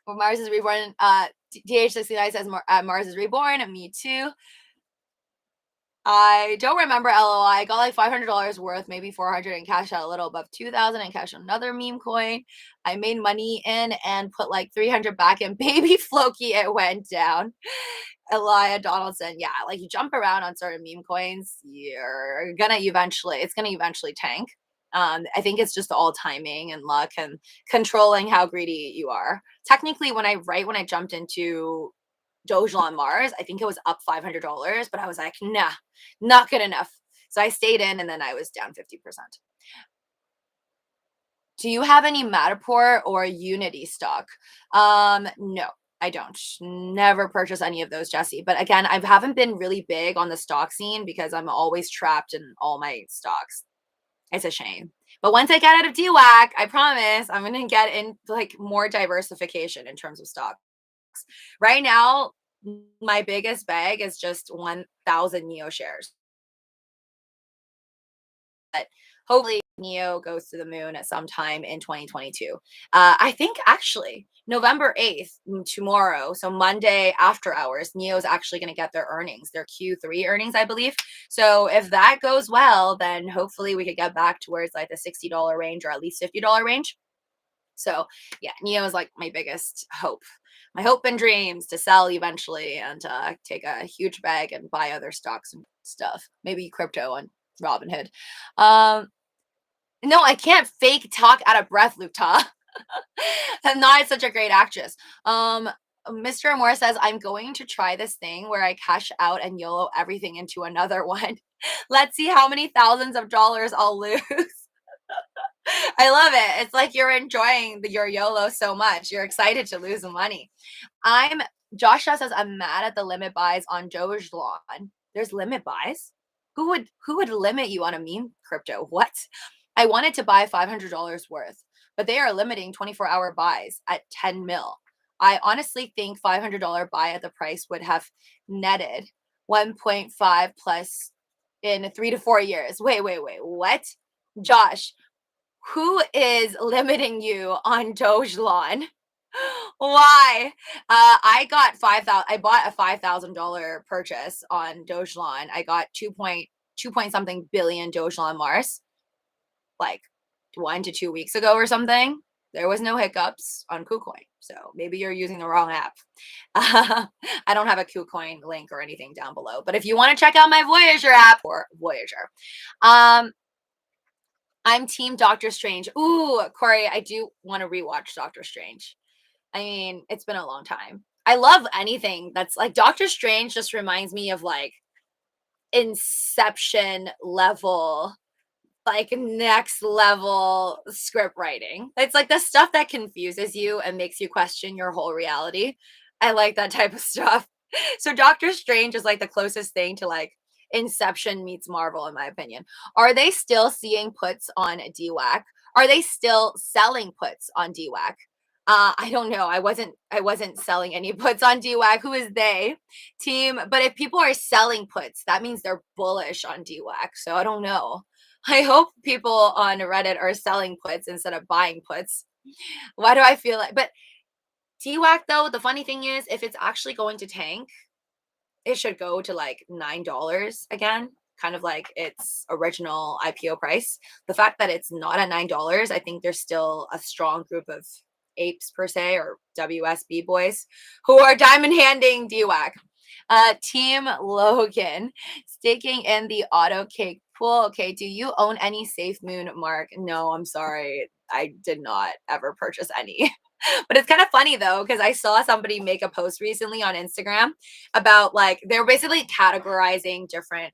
Well, Mars is reborn. DH69 says Mars is reborn. Me too. I don't remember LOI. I got like $500 worth, maybe 400, and cashed out a little above 2,000 and cashed another meme coin. I made money in and put like 300 back in baby Floki. It went down. Elia Donaldson, yeah, like you jump around on certain meme coins, it's gonna eventually tank. I think it's just all timing and luck and controlling how greedy you are. Technically, when I jumped into Doge on Mars, I think it was up $500, but I was like, nah, not good enough. So I stayed in, and then I was down 50%. Do you have any Matterport or Unity stock? No, I don't. Never purchase any of those, Jesse. But again, I haven't been really big on the stock scene because I'm always trapped in all my stocks. It's a shame. But once I get out of DWAC, I promise I'm going to get in like more diversification in terms of stocks. Right now, my biggest bag is just 1,000 NEO shares. But hopefully NEO goes to the moon at some time in 2022. I think actually November 8th, tomorrow, so Monday after hours, NEO is actually going to get their earnings, their Q3 earnings, I believe. So if that goes well, then hopefully we could get back towards like the $60 range or at least $50 range. So yeah, NEO is like my biggest hope. My hope and dreams to sell eventually and take a huge bag and buy other stocks and stuff. Maybe crypto on Robinhood. No, I can't fake talk out of breath, Lupta. I'm not such a great actress. Mr. Moore says, I'm going to try this thing where I cash out and YOLO everything into another one. Let's see how many thousands of dollars I'll lose. I love it. It's like you're enjoying your YOLO so much. You're excited to lose the money. Josh says, I'm mad at the limit buys on Doge lawn. There's limit buys? Who would limit you on a meme crypto? What? I wanted to buy $500 worth, but they are limiting 24-hour buys at 10 mil. I honestly think $500 buy at the price would have netted 1.5 plus in 3 to 4 years. Wait, what? Josh, who is limiting you on Doge lawn? Why? I got 5,000. I bought a $5,000 purchase on Doge lawn. I got 2 point something billion Doge lawn Mars, like 1 to 2 weeks ago or something. There was no hiccups on KuCoin. So maybe you're using the wrong app. I don't have a KuCoin link or anything down below. But if you want to check out my Voyager app or Voyager, I'm team Doctor Strange. Ooh, Corey, I do want to rewatch Doctor Strange. I mean, it's been a long time. I love anything that's like Doctor Strange just reminds me of like Inception level, like next level script writing. It's like the stuff that confuses you and makes you question your whole reality. I like that type of stuff. So Doctor Strange is like the closest thing to like Inception meets Marvel, in my opinion. Are they still seeing puts on DWAC? Are they still selling puts on DWAC? I don't know. I wasn't selling any puts on DWAC. Who is they? Team. But if people are selling puts, that means they're bullish on DWAC. So I don't know. I hope people on Reddit are selling puts instead of buying puts. Why do I feel like? But DWAC though, the funny thing is, if it's actually going to tank, it should go to like $9 again, kind of like its original IPO price. The fact that it's not at $9, I think there's still a strong group of apes per se, or WSB boys, who are diamond handing DWAC. Team Logan, staking in the auto cake pool. Okay, do you own any Safe Moon, Mark? No, I'm sorry. I did not ever purchase any. But it's kind of funny though, because I saw somebody make a post recently on Instagram about like they're basically categorizing different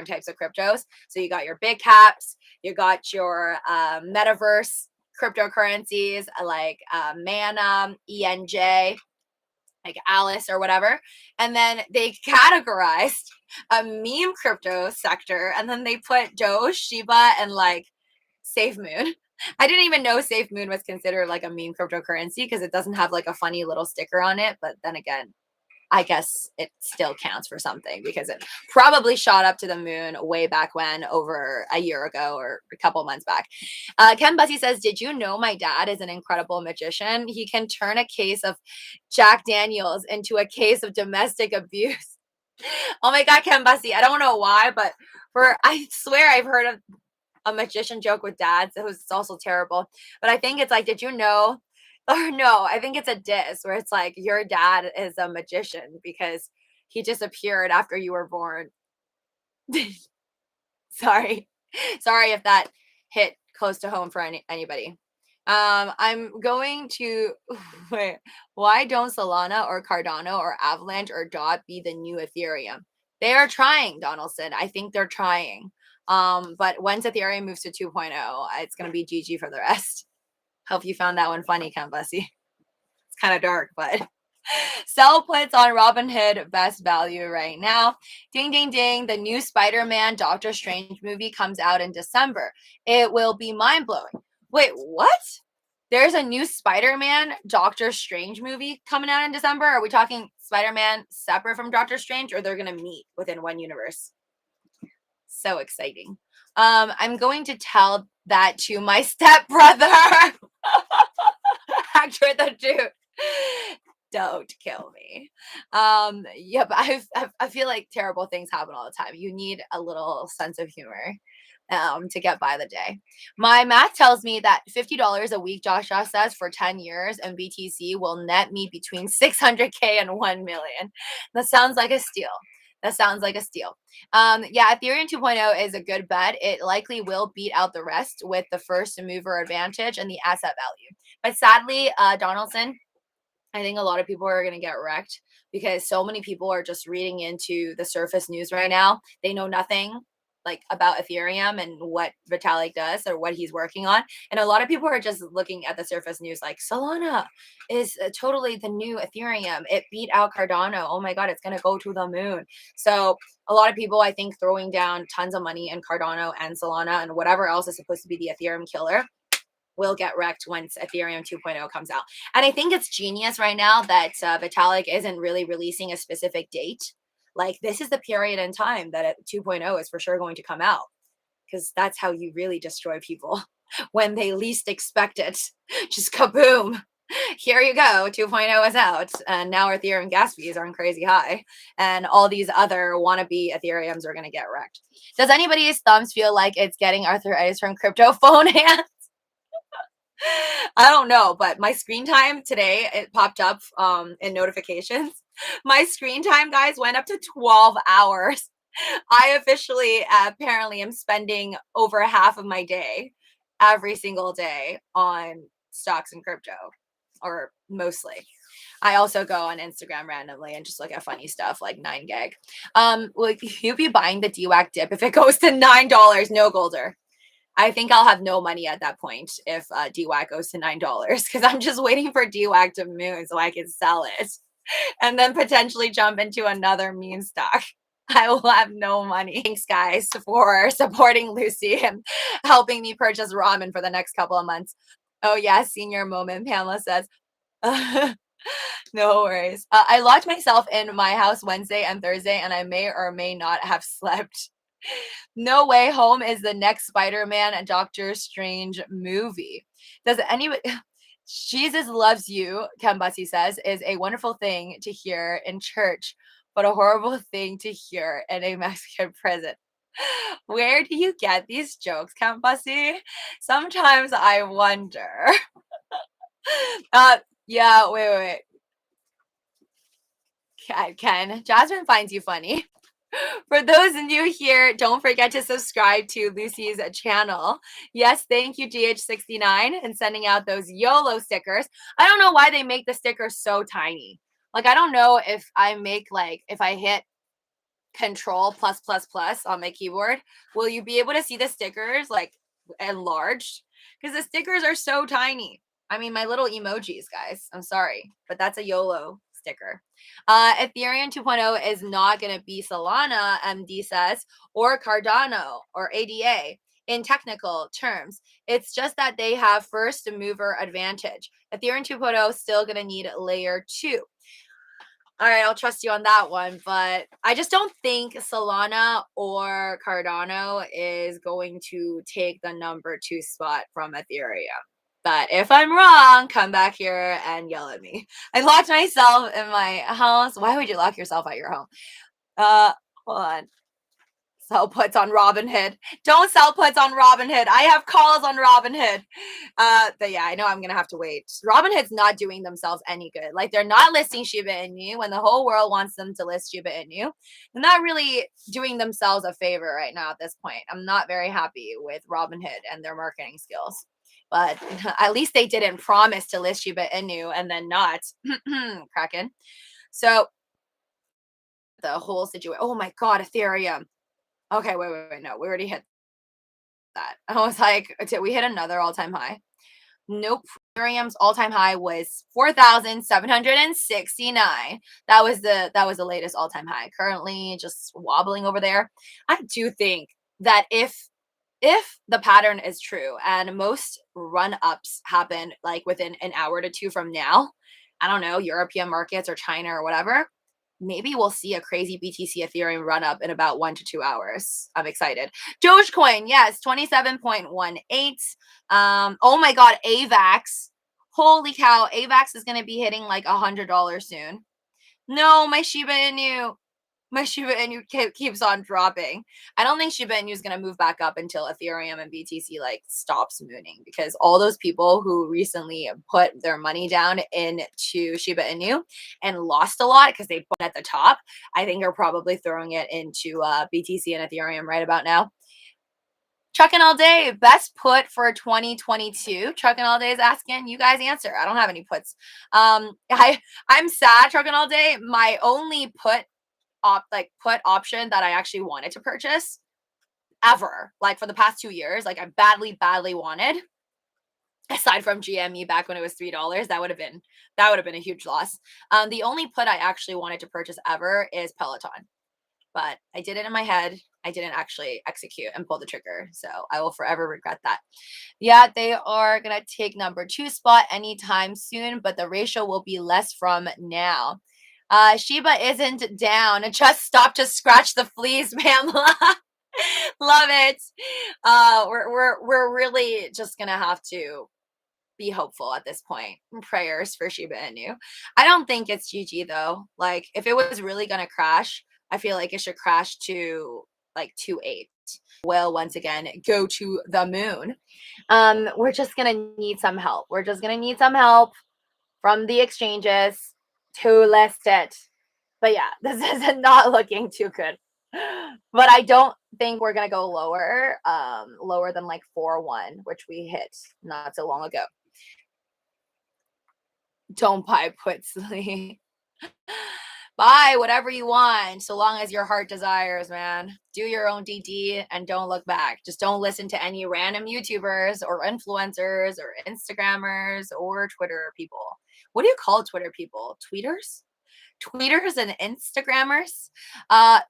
types of cryptos. So you got your big caps, you got your metaverse cryptocurrencies like Mana, ENJ, like Alice or whatever. And then they categorized a meme crypto sector, and then they put Doge, Shiba, and like Safe Moon. I didn't even know Safe Moon was considered like a meme cryptocurrency because it doesn't have like a funny little sticker on it. But then again, I guess it still counts for something because it probably shot up to the moon way back when, over a year ago or a couple months back. Ken Bussey says, did you know my dad is an incredible magician? He can turn a case of Jack Daniels into a case of domestic abuse. Oh my God, Ken Bussey. I don't know why, but I swear I've heard of a magician joke with dads. It's also terrible. But I think it's like, did you know? Or no, I think it's a diss where it's like, your dad is a magician because he disappeared after you were born. Sorry. Sorry if that hit close to home for anybody. I'm going to wait. Why don't Solana or Cardano or Avalanche or DOT be the new Ethereum? They are trying, Donaldson. I think they're trying. But once Ethereum moves to 2.0, it's gonna be GG for the rest. Hope you found that one funny, Ken Bussey. It's kind of dark, but sell puts on Robinhood best value right now. Ding, ding, ding. The new Spider-Man Doctor Strange movie comes out in December. It will be mind-blowing. Wait, what? There's a new Spider-Man Doctor Strange movie coming out in December? Are we talking Spider-Man separate from Doctor Strange, or they're going to meet within one universe? So exciting. I'm going to tell that to my stepbrother. Actor the dude. Don't kill me. Yeah, but I feel like terrible things happen all the time. You need a little sense of humor to get by the day. My math tells me that $50 a week, Joshua says, for 10 years and BTC will net me between 600K and 1 million. That sounds like a steal. That sounds like a steal. Yeah, Ethereum 2.0 is a good bet. It likely will beat out the rest with the first mover advantage and the asset value. But sadly, Donaldson, I think a lot of people are going to get wrecked because so many people are just reading into the surface news right now. They know nothing like about Ethereum and what Vitalik does or what he's working on. And a lot of people are just looking at the surface news like Solana is totally the new Ethereum. It beat out Cardano. Oh my God, it's going to go to the moon. So a lot of people, I think, throwing down tons of money in Cardano and Solana and whatever else is supposed to be the Ethereum killer will get wrecked once Ethereum 2.0 comes out. And I think it's genius right now that Vitalik isn't really releasing a specific date. Like, this is the period in time that 2.0 is for sure going to come out, because that's how you really destroy people when they least expect it. Just kaboom. Here you go. 2.0 is out. And now Ethereum gas fees are on crazy high. And all these other wannabe Ethereums are going to get wrecked. Does anybody's thumbs feel like it's getting arthritis from crypto phone hands? I don't know, but my screen time today, it popped up in notifications. My screen time, guys, went up to 12 hours. I officially apparently am spending over half of my day every single day on stocks and crypto, or mostly. I also go on Instagram randomly and just look at funny stuff like 9gag. Will you be buying the DWAC dip if it goes to $9? No, Golder. I think I'll have no money at that point if DWAC goes to $9, because I'm just waiting for DWAC to moon so I can sell it and then potentially jump into another meme stock. I will have no money. Thanks, guys, for supporting Lucy and helping me purchase ramen for the next couple of months. Oh, yeah, senior moment, Pamela says. No worries. I locked myself in my house Wednesday and Thursday, and I may or may not have slept. No Way Home is the next Spider-Man and Doctor Strange movie. Does anybody... Jesus loves you, Ken Bussey says, is a wonderful thing to hear in church, but a horrible thing to hear in a Mexican prison. Where do you get these jokes, Ken Bussey? Sometimes I wonder. Yeah, wait. Ken, Jasmine finds you funny. For those new here, don't forget to subscribe to Lucy's channel. Yes, thank you, GH69, and sending out those YOLO stickers. I don't know why they make the stickers so tiny. Like, I don't know if I make, like, if I hit Control +++ on my keyboard, will you be able to see the stickers, like, enlarged? Because the stickers are so tiny. I mean, my little emojis, guys. I'm sorry, but that's a YOLO sticker. Ethereum 2.0 is not going to be Solana, MD says, or Cardano or ADA in technical terms. It's just that they have first mover advantage. Ethereum 2.0 is still going to need layer 2. All right, I'll trust you on that one, but I just don't think Solana or Cardano is going to take the number 2 spot from Ethereum. But if I'm wrong, come back here and yell at me. I locked myself in my house. Why would you lock yourself at your home? Hold on. Sell puts on Robinhood. Don't sell puts on Robinhood. I have calls on Robinhood. But yeah, I know I'm gonna have to wait. Robinhood's not doing themselves any good. Like, they're not listing Shiba Inu when the whole world wants them to list Shiba Inu. They're not really doing themselves a favor right now at this point. I'm not very happy with Robinhood and their marketing skills. But at least they didn't promise to list Shiba Inu and then not. Kraken. So the whole situation. Oh my God, Ethereum. Okay, wait. No, we already hit that. I was like, did we hit another all-time high? Nope. Ethereum's all-time high was 4,769. That was the latest all-time high. Currently just wobbling over there. I do think that if the pattern is true and most run-ups happen like within an hour to two from now, I don't know, European markets or China or whatever, maybe we'll see a crazy BTC Ethereum run up in about 1 to 2 hours. I'm excited. Dogecoin, yes, 27.18. Oh my God, AVAX. Holy cow, AVAX is going to be hitting like $100 soon. No, my Shiba Inu. My Shiba Inu keeps on dropping. I don't think Shiba Inu is going to move back up until Ethereum and BTC like stops mooning, because all those people who recently put their money down into Shiba Inu and lost a lot because they put at the top, I think are probably throwing it into BTC and Ethereum right about now. Trucking all day, best put for 2022. Trucking all day is asking. You guys answer. I don't have any puts. I'm sad. Trucking all day. My only put option that I actually wanted to purchase ever, like for the past 2 years, like I badly wanted, aside from GME back when it was $3, that would have been a huge loss. The only put I actually wanted to purchase ever is Peloton, but I did it in my head. I didn't actually execute and pull the trigger, so I will forever regret that. Yeah, they are gonna take number 2 spot anytime soon, but the ratio will be less from now. Shiba isn't down. Just stop to scratch the fleas, Pamela. Love it. We're really just gonna have to be hopeful at this point. Prayers for Shiba Inu. I don't think it's GG though. Like, if it was really gonna crash, I feel like it should crash to like 2.8. Will once again go to the moon. We're just gonna need some help. We're just gonna need some help from the exchanges to list it. But yeah, this is not looking too good. But I don't think we're gonna go lower, lower than like 4.1, which we hit not so long ago. Don't buy puts, Lee. Buy whatever you want, so long as your heart desires, man. Do your own DD and don't look back. Just don't listen to any random YouTubers or influencers or Instagrammers or Twitter people. What do you call Twitter people? Tweeters? Tweeters and Instagrammers.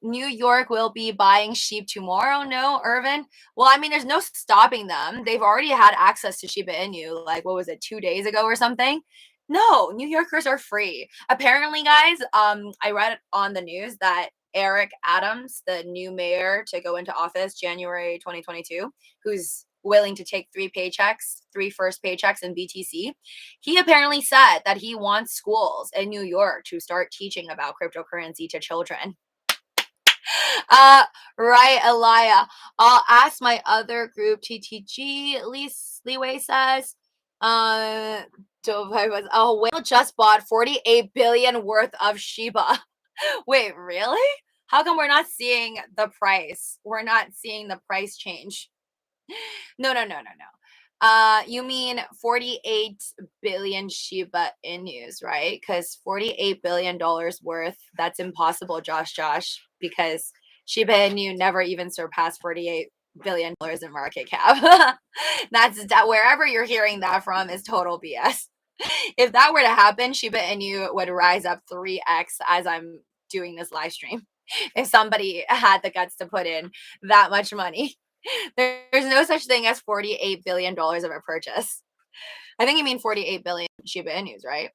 New York will be buying sheep tomorrow. No, Irvin. Well, I mean, there's no stopping them. They've already had access to Shiba Inu, like, what was it, 2 days ago or something? No, New Yorkers are free. Apparently, guys, I read on the news that Eric Adams, the new mayor to go into office January 2022, who's willing to take 3 first paychecks in BTC, he apparently said that he wants schools in New York to start teaching about cryptocurrency to children. Right, Elia. I'll ask my other group, TTG, Leeway says. Whale just bought 48 billion worth of Shiba. Wait, really? How come we're not seeing the price? We're not seeing the price change. No. You mean 48 billion Shiba Inus, right? Because $48 billion worth, that's impossible, Josh, because Shiba Inu never even surpassed $48 billion in market cap. That wherever you're hearing that from is total BS. If that were to happen, Shiba Inu would rise up 3x as I'm doing this live stream. If somebody had the guts to put in that much money. There's no such thing as $48 billion of a purchase. I think you mean 48 billion Shiba Inus, right?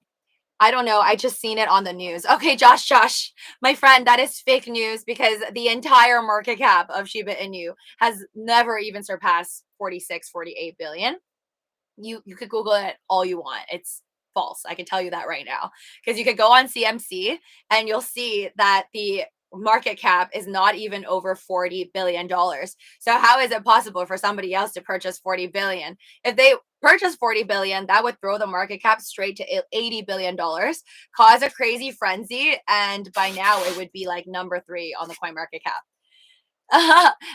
I don't know. I just seen it on the news. Okay, Josh, my friend, that is fake news because the entire market cap of Shiba Inu has never even surpassed 46, 48 billion. You could Google it all you want. It's false. I can tell you that right now. Because you could go on CMC and you'll see that the market cap is not even over $40 billion. So how is it possible for somebody else to purchase 40 billion? If they purchase 40 billion, that would throw the market cap straight to $80 billion, cause a crazy frenzy, and by now it would be like number 3 on the coin market cap.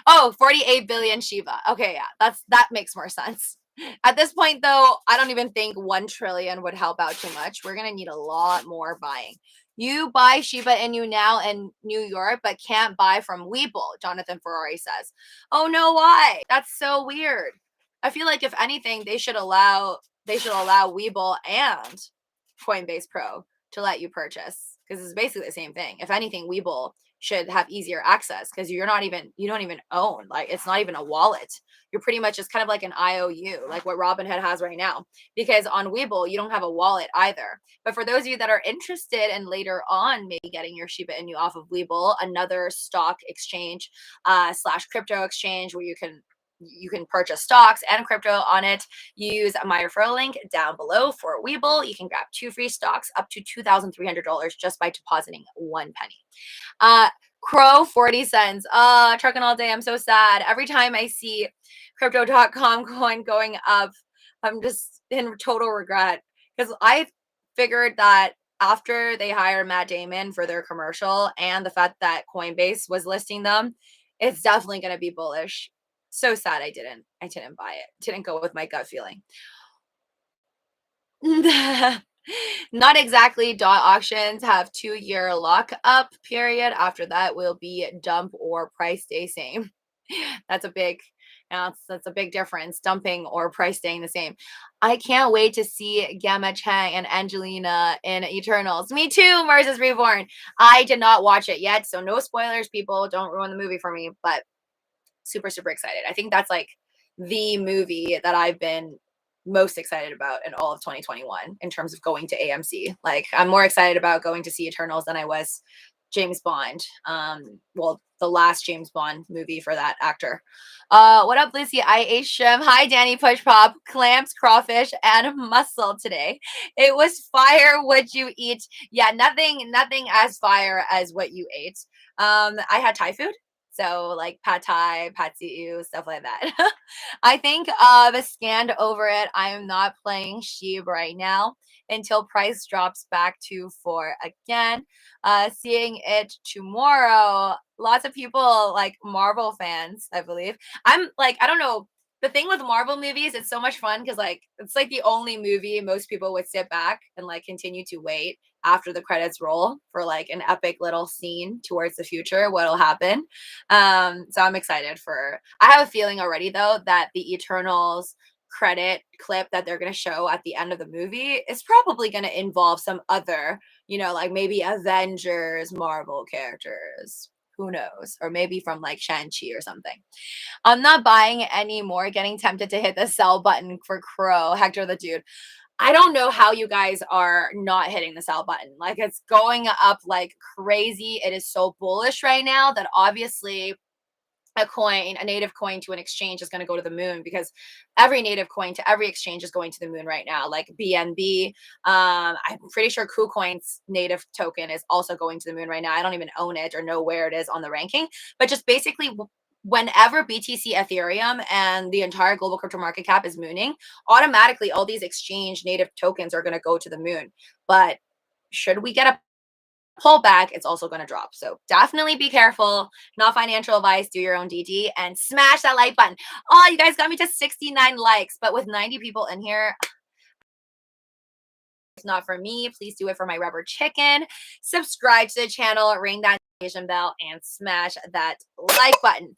Oh, 48 billion Shiba. Okay, yeah, that makes more sense. At this point, though, I don't even think 1 trillion would help out too much. We're going to need a lot more buying. You buy Shiba Inu now in New York, but can't buy from WEBULL, Jonathan Ferrari says. Oh, no, why? That's so weird. I feel like if anything, they should allow WEBULL and Coinbase Pro to let you purchase, because it's basically the same thing. If anything, WEBULL should have easier access because you don't even own, like, it's not even a wallet. You're pretty much just kind of like an IOU, like what Robinhood has right now, because on WEBULL you don't have a wallet either. But for those of you that are interested in later on maybe getting your Shiba Inu off of WEBULL, another stock exchange slash crypto exchange where you can purchase stocks and crypto on it, use my referral link down below for WEBULL. You can grab 2 free stocks up to $2,300 just by depositing 1 penny. Crow 40 cents. Trucking all day. I'm so sad. Every time I see crypto.com coin going up, I'm just in total regret, because I figured that after they hired Matt Damon for their commercial and the fact that Coinbase was listing them, it's definitely going to be bullish. So sad I didn't buy it. Didn't go with my gut feeling. Not exactly. Dot auctions have 2-year lockup period. After that will be dump or price stay same. That's a big difference, dumping or price staying the same. I can't wait to see Gamma Chang and Angelina in Eternals. Me too, Mars is Reborn. I did not watch it yet, so no spoilers, people. Don't ruin the movie for me, but super, super excited. I think that's like the movie that I've been most excited about in all of 2021 in terms of going to AMC. Like, I'm more excited about going to see Eternals than I was James Bond. Well, the last James Bond movie for that actor. What up, Lucy? I ate shrimp. Hi, Danny Push Pop. Clams, crawfish, and mussel today. It was fire. What you eat? Yeah, nothing as fire as what you ate. I had Thai food. So like pad thai, pad see ew, stuff like that. I think scanned over it. I am not playing Shiba right now until price drops back to 4 again. Seeing it tomorrow. Lots of people, like Marvel fans, I believe. I'm like, I don't know. The thing with Marvel movies, it's so much fun because like it's like the only movie most people would sit back and like continue to wait after the credits roll for like an epic little scene towards the future, what'll happen. So I'm excited for, I have a feeling already though that the Eternals credit clip that they're going to show at the end of the movie is probably going to involve some other, like maybe Avengers, Marvel characters. Who knows? Or maybe from like Shang-Chi or something. I'm not buying anymore. Getting tempted to hit the sell button for Crow. Hector the Dude. I don't know how you guys are not hitting the sell button. Like, it's going up like crazy. It is so bullish right now that obviously a native coin to an exchange is going to go to the moon, because every native coin to every exchange is going to the moon right now. Like BNB, I'm pretty sure KuCoin's native token is also going to the moon right now. I don't even own it or know where it is on the ranking, but just basically whenever BTC, Ethereum, and the entire global crypto market cap is mooning, automatically all these exchange native tokens are going to go to the moon. But should we get a pullback, it's also going to drop. So definitely be careful. Not financial advice. Do your own DD and smash that like button. Oh, you guys got me to 69 likes, but with 90 people in here, it's not for me. Please do it for my rubber chicken. Subscribe to the channel, ring that notification bell, and smash that like button.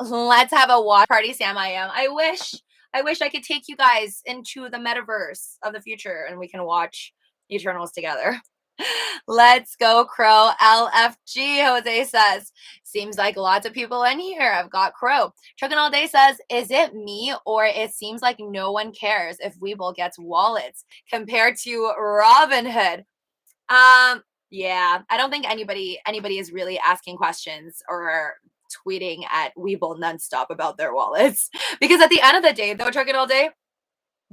Let's have a watch party, Sam. I wish I could take you guys into the metaverse of the future and we can watch Eternals together. Let's go, Crow. LFG, Jose says, seems like lots of people in here. I've got Crow. Truckin' All Day says, is it me or it seems like no one cares if Webull gets wallets compared to Robinhood? Yeah, I don't think anybody is really asking questions or tweeting at Webull nonstop about their wallets. Because at the end of the day, though, Truckin' All Day,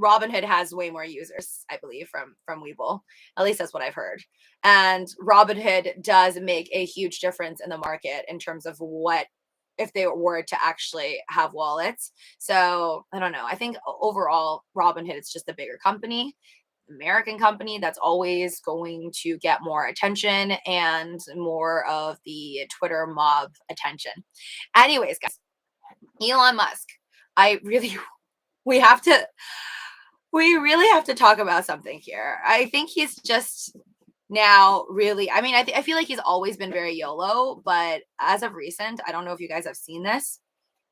Robinhood has way more users, I believe, from Webull. At least that's what I've heard. And Robinhood does make a huge difference in the market in terms of what if they were to actually have wallets. So I don't know. I think overall Robinhood is just a bigger company, American company that's always going to get more attention and more of the Twitter mob attention. Anyways, guys, Elon Musk. I really we have to we really have to talk about something here. I think he's just now really, I mean, I feel like he's always been very YOLO, but as of recent, I don't know if you guys have seen this,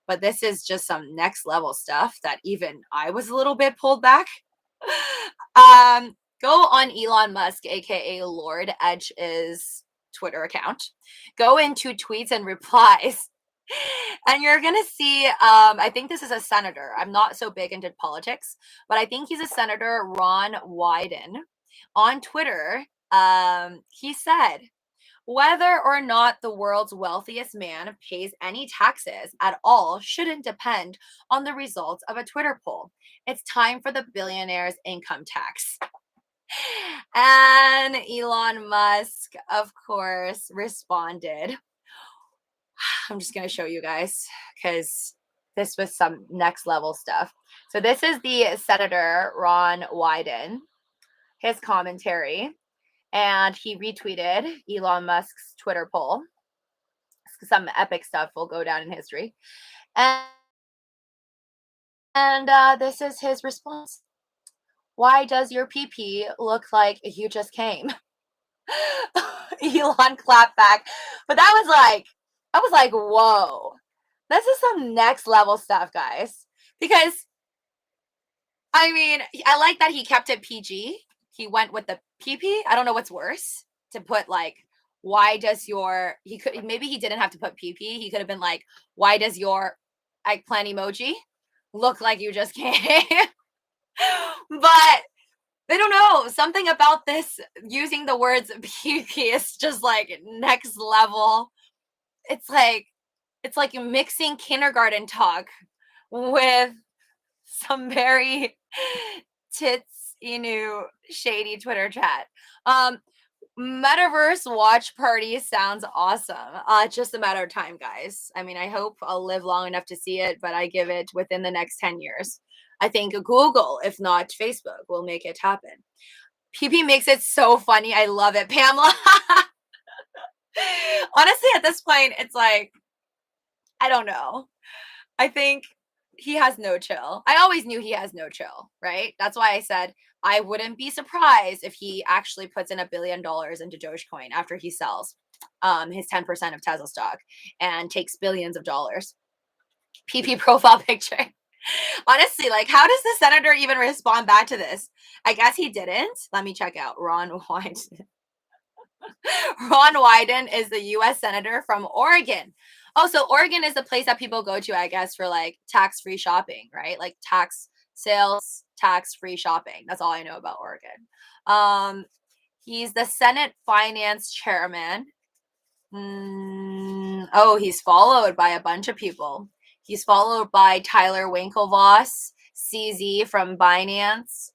but this is just some next level stuff that even I was a little bit pulled back. Go on Elon Musk, aka Lorde Edge's Twitter account. Go into tweets and replies. And you're gonna see, I think this is a senator. I'm not so big into politics, but I think he's a senator, Ron Wyden. On Twitter, he said, whether or not the world's wealthiest man pays any taxes at all shouldn't depend on the results of a Twitter poll. It's time for the billionaire's income tax. And Elon Musk, of course, responded. I'm just going to show you guys because this was some next level stuff. So this is the Senator Ron Wyden, his commentary, and he retweeted Elon Musk's Twitter poll. Some epic stuff will go down in history. And this is his response. Why does your PP look like you just came? Elon clapped back. But that was like, whoa. This is some next level stuff, guys. Because, I mean, I like that he kept it PG. He went with the PP. I don't know what's worse. To put like, why does your, maybe he didn't have to put PP. He could have been like, why does your eggplant emoji look like you just came? But I don't know. Something about this using the words PP is just like next level. It's like mixing kindergarten talk with some very shady Twitter chat. Metaverse watch party sounds awesome. Just a matter of time, guys. I mean, I hope I'll live long enough to see it, but I give it within the next 10 years. I think Google, if not Facebook, will make it happen. PP makes it so funny. I love it. Pamela. Honestly, at this point, it's like, I don't know. I think he has no chill. I always knew he has no chill, right? That's why I said I wouldn't be surprised if he actually puts in $1 billion into Dogecoin after he sells his 10% of Tesla stock and takes billions of dollars. PP profile picture. Honestly, like, how does the senator even respond back to this? I guess he didn't. Let me check out Ron Wyden. Ron Wyden is the U.S. senator from Oregon. Oh, so Oregon is the place that people go to, I guess, for like tax-free shopping, right? Like tax sales, tax-free shopping. That's all I know about Oregon. He's the Senate Finance Chairman. Oh, he's followed by a bunch of people. He's followed by Tyler Winklevoss, CZ from Binance.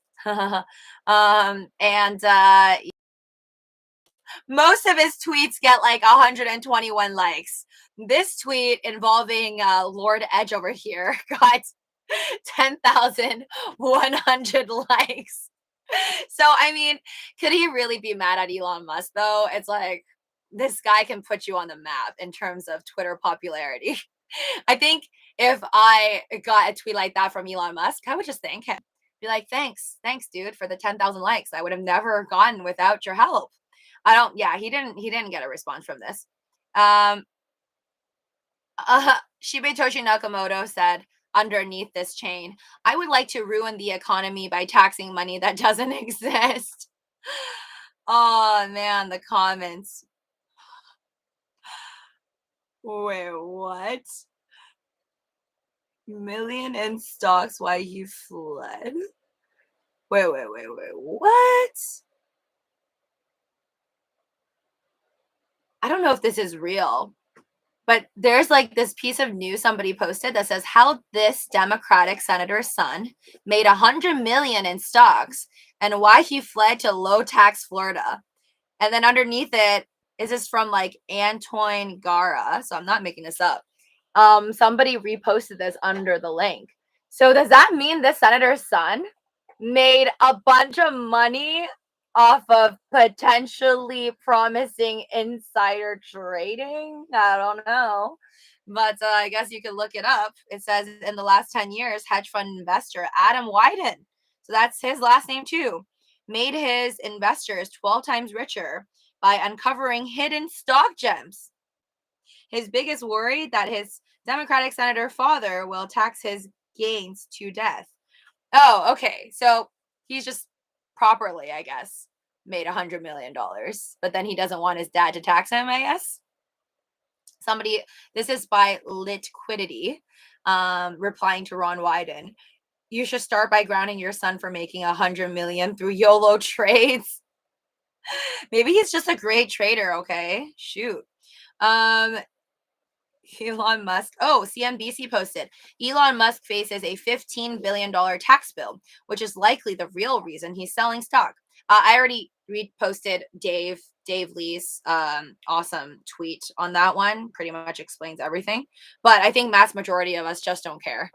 Most of his tweets get like 121 likes. This tweet involving Lorde Edge over here got 10,100 likes. So, I mean, could he really be mad at Elon Musk, though? It's like, this guy can put you on the map in terms of Twitter popularity. I think if I got a tweet like that from Elon Musk, I would just thank him. Be like, thanks, dude, for the 10,000 likes. I would have never gone without your help. He didn't get a response from this. Shiba Toshi Nakamoto said, underneath this chain, I would like to ruin the economy by taxing money that doesn't exist. Oh man, the comments. Wait, what? Million in stocks why he fled? Wait, what? I don't know if this is real, but there's like this piece of news somebody posted that says how this Democratic senator's son made 100 million in stocks and why he fled to low tax Florida. And then underneath it, is this from like Antoine Gara? So I'm not making this up. Somebody reposted this under the link. So does that mean the senator's son made a bunch of money off of potentially promising insider trading? I don't know. But I guess you could look it up. It says in the last 10 years, hedge fund investor Adam Wyden, so that's his last name too, made his investors 12 times richer by uncovering hidden stock gems. His biggest worry that his Democratic senator father will tax his gains to death. Oh, okay. So he's just properly, I guess, made $100 million, but then he doesn't want his dad to tax him, I guess. Somebody, this is by Litquidity, replying to Ron Wyden. You should start by grounding your son for making 100 million through YOLO trades. Maybe he's just a great trader. Okay, shoot. Um, Elon Musk. Oh, CNBC posted. Elon Musk faces a $15 billion tax bill, which is likely the real reason he's selling stock. I already reposted Dave Lee's awesome tweet on that one. Pretty much explains everything. But I think mass majority of us just don't care.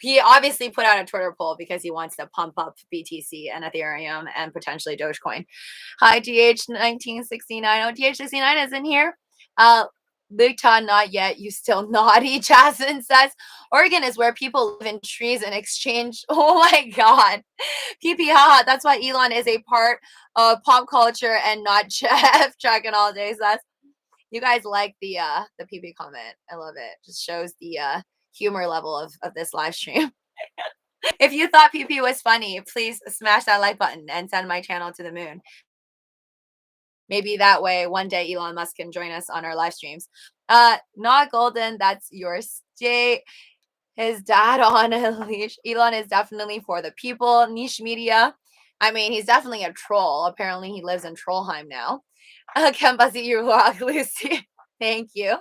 He obviously put out a Twitter poll because he wants to pump up BTC and Ethereum and potentially Dogecoin. Hi, DH1969. Oh, DH69 is in here. Luta, not yet. You still naughty. Jasmine says Oregon is where people live in trees in exchange. Oh my god. PP haha. That's why Elon is a part of pop culture and not Jeff. Tracking all day. So that's, you guys like the PP comment. I love it. Just shows the humor level of this live stream. If you thought PP was funny, please smash that like button and send my channel to the moon. Maybe that way one day Elon Musk can join us on our live streams. Not golden, that's your state. His dad on a leash. Elon is definitely for the people. Niche media. I mean, he's definitely a troll. Apparently, he lives in Trollheim now. Kembasi, you rock, Lucy. Thank you.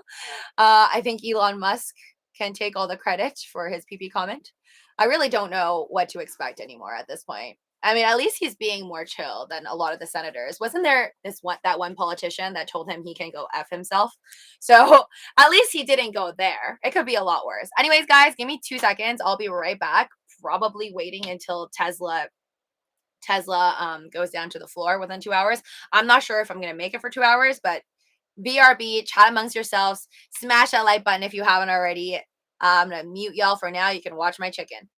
I think Elon Musk can take all the credit for his PP comment. I really don't know what to expect anymore at this point. I mean, at least he's being more chill than a lot of the senators. Wasn't there that one politician that told him he can go F himself? So at least he didn't go there. It could be a lot worse. Anyways, guys, give me 2 seconds. I'll be right back. Probably waiting until Tesla goes down to the floor within 2 hours. I'm not sure if I'm gonna make it for 2 hours, but BRB, chat amongst yourselves. Smash that like button if you haven't already. I'm gonna mute y'all for now. You can watch my chicken.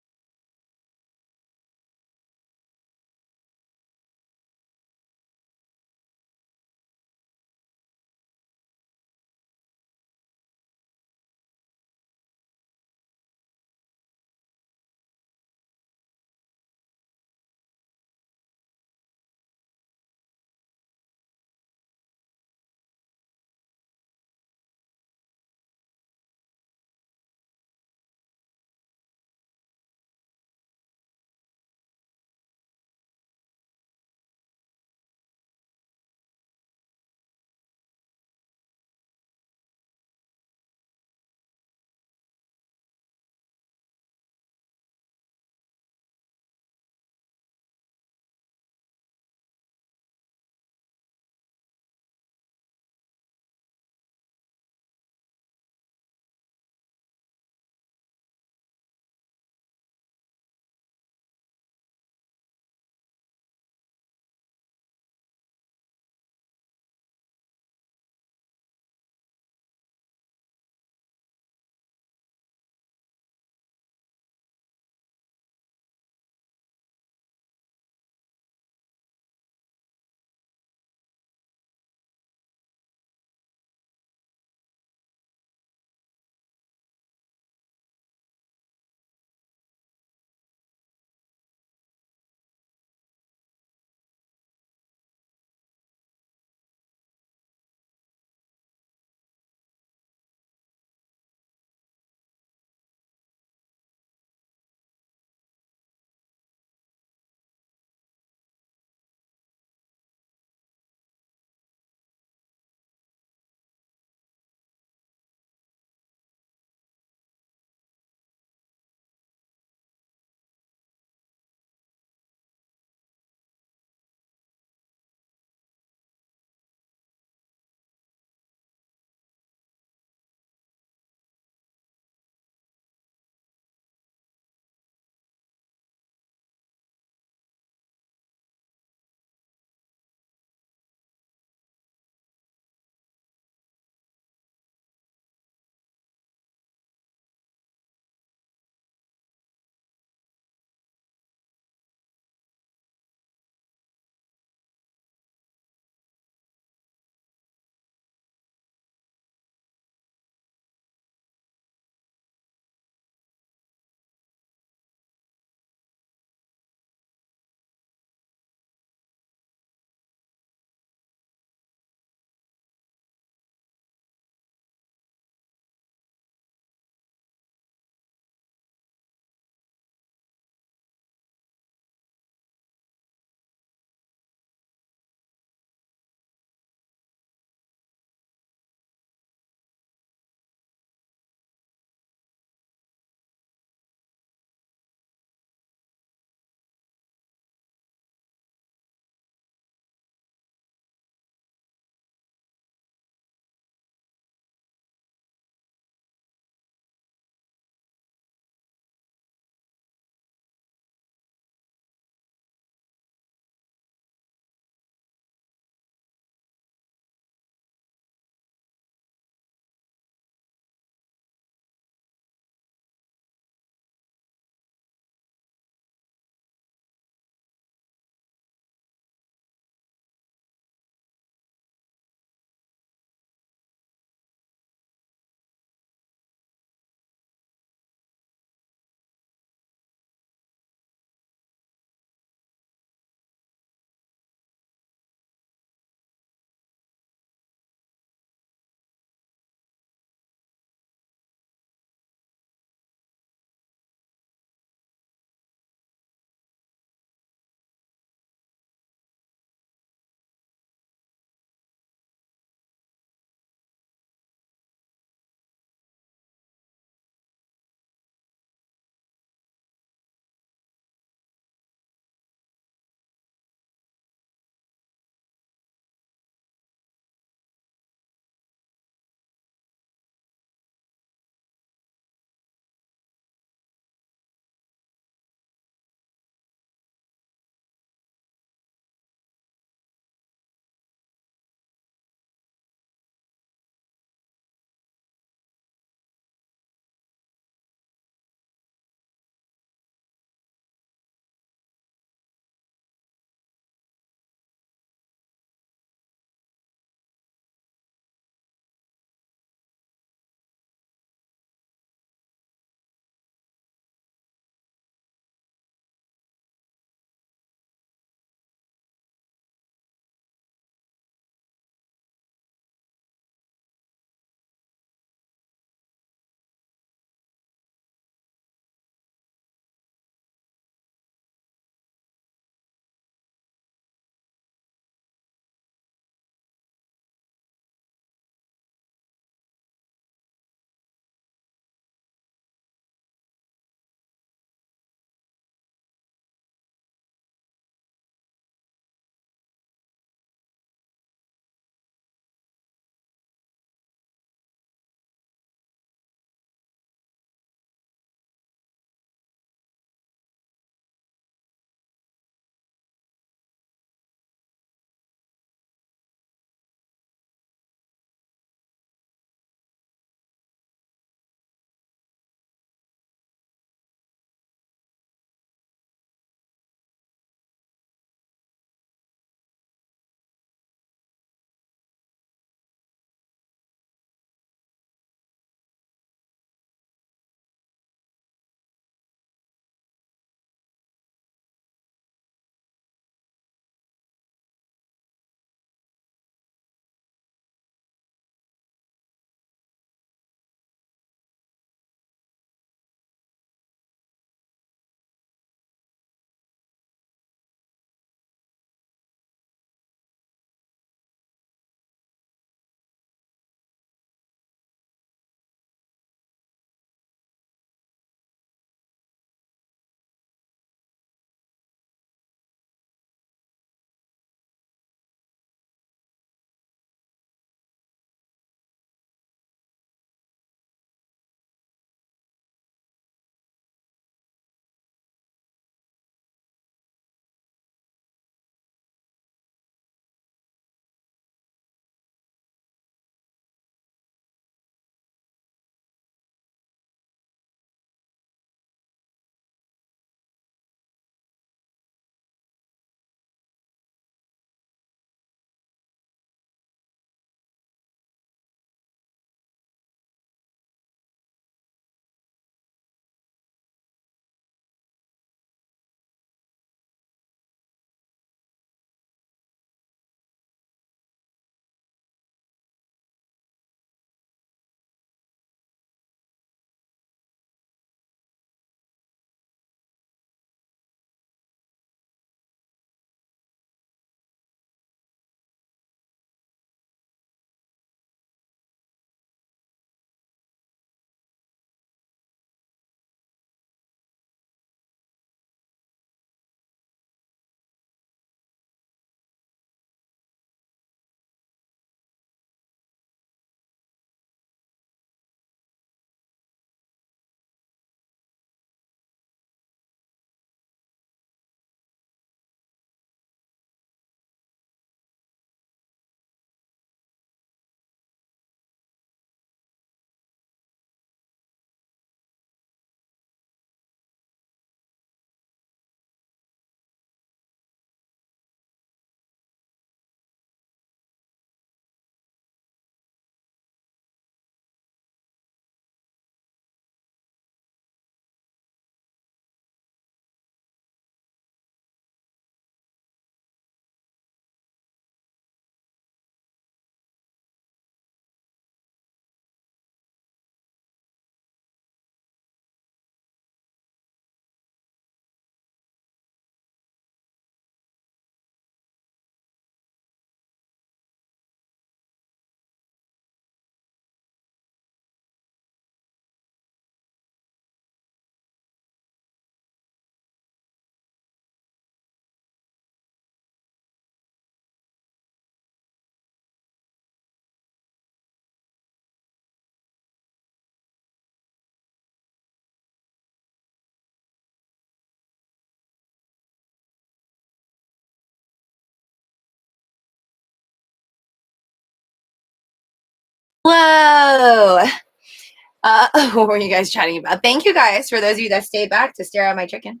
What were you guys chatting about? Thank you guys for those of you that stayed back to stare at my chicken.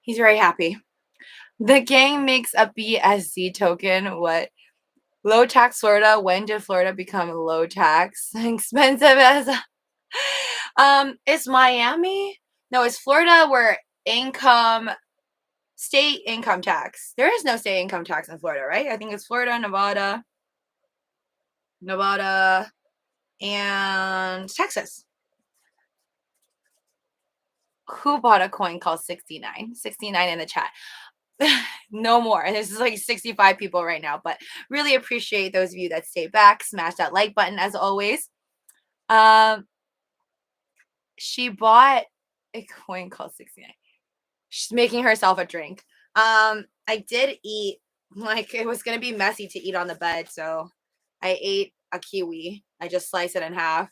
He's very happy. The gang makes a BSC token. What? Low tax Florida. When did Florida become low tax? Expensive as is Miami? No, it's Florida where state income tax. There is no state income tax in Florida, right? I think it's Florida, Nevada, and Texas. Who bought a coin called 69? 69 in the chat. No more. This is like 65 people right now, but really appreciate those of you that stay back. Smash that like button as always. She bought a coin called 69. She's making herself a drink. I did eat, like it was gonna be messy to eat on the bed, so I ate a kiwi. I just slice it in half,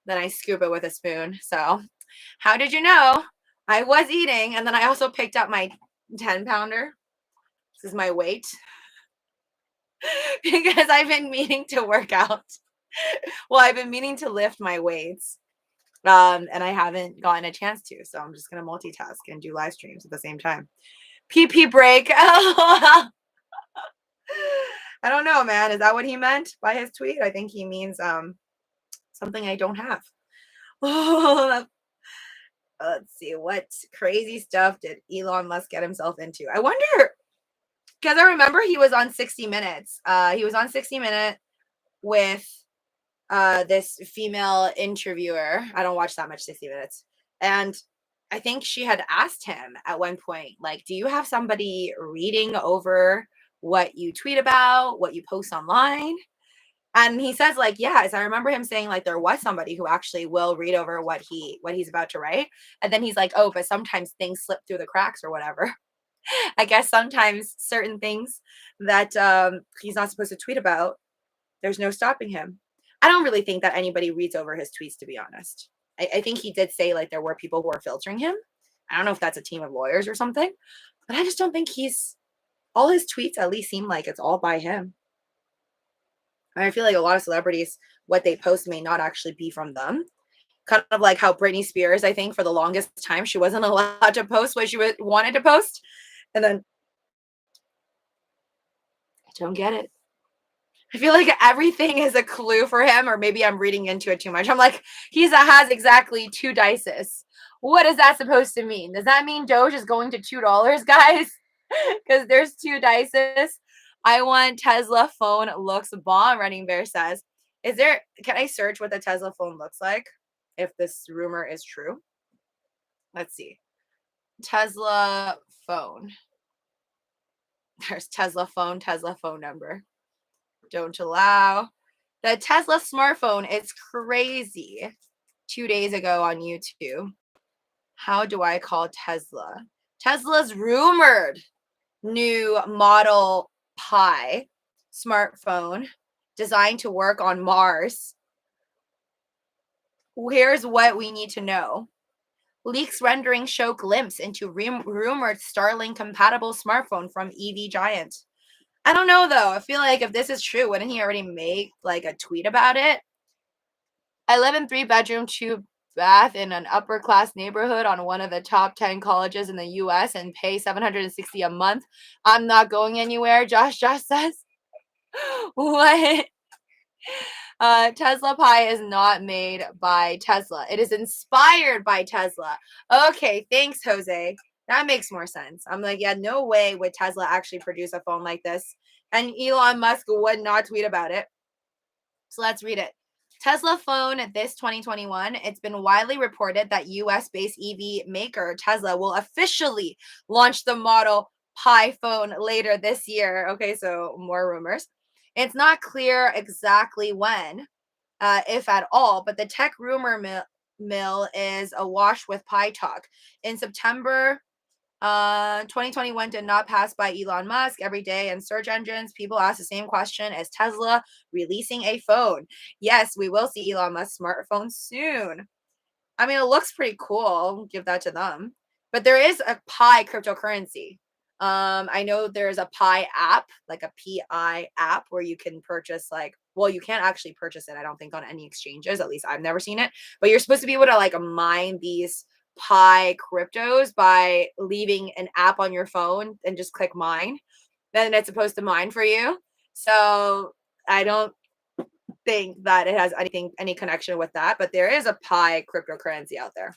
then I scoop it with a spoon. So how did you know? I was eating, and then I also picked up my 10-pounder. This is my weight. Because I've been meaning to work out. Well, I've been meaning to lift my weights. And I haven't gotten a chance to, so I'm just gonna multitask and do live streams at the same time. PP break. I don't know, man. Is that what he meant by his tweet? I think he means something I don't have. Let's see, what crazy stuff did Elon Musk get himself into? I wonder, because I remember he was on 60 Minutes. He was on 60 Minutes with this female interviewer. I don't watch that much 60 Minutes. And I think she had asked him at one point, like, do you have somebody reading over what you tweet about, what you post online? And he says, like, yes, I remember him saying, like, there was somebody who actually will read over what he's about to write. And then he's like, oh, but sometimes things slip through the cracks or whatever. I guess sometimes certain things that he's not supposed to tweet about, there's no stopping him. I don't really think that anybody reads over his tweets, to be honest. I think he did say, like, there were people who are filtering him. I don't know if that's a team of lawyers or something, but I just don't think all his tweets at least seem like it's all by him. I feel like a lot of celebrities, what they post may not actually be from them. Kind of like how Britney Spears, I think for the longest time, she wasn't allowed to post what she wanted to post. And then I don't get it. I feel like everything is a clue for him, or maybe I'm reading into it too much. I'm like, has exactly 2 dices. What is that supposed to mean? Does that mean Doge is going to $2, guys? Because there's 2 dices. I want Tesla phone looks bomb, Running Bear says. Can I search what the Tesla phone looks like? If this rumor is true. Let's see. Tesla phone. There's Tesla phone number. Don't allow. The Tesla smartphone is crazy. 2 days ago on YouTube. How do I call Tesla? Tesla's rumored new Model Pi smartphone designed to work on Mars. Here's what we need to know. Leaks rendering show glimpse into rumored Starlink compatible smartphone from EV giant. I don't know though. I feel like if this is true, wouldn't he already make like a tweet about it? I live in 3-bedroom, 2-bath in an upper class neighborhood on one of the top 10 colleges in the US and pay $760 a month. I'm not going anywhere. Josh says. What? Tesla Pi is not made by Tesla. It is inspired by Tesla. Okay, thanks, Jose. That makes more sense. I'm like, yeah, no way would Tesla actually produce a phone like this. And Elon Musk would not tweet about it. So let's read it. Tesla phone this 2021. It's been widely reported that US-based EV maker Tesla will officially launch the Model Pi phone later this year. Okay, so more rumors. It's not clear exactly when, if at all, but the tech rumor mill is awash with Pi talk. In September 2021 did not pass by Elon Musk. Every day in search engines, people ask the same question: is Tesla releasing a phone? Yes, we will see Elon Musk's smartphone soon. I mean, it looks pretty cool. I'll give that to them. But there is a Pi cryptocurrency. I know there's a Pi app, like a PI app, where you can purchase like, well, you can't actually purchase it, I don't think, on any exchanges. At least I've never seen it. But you're supposed to be able to like mine these Pi cryptos by leaving an app on your phone and just click mine. Then it's supposed to mine for you. So I don't think that it has any connection with that, but there is a Pi cryptocurrency out there.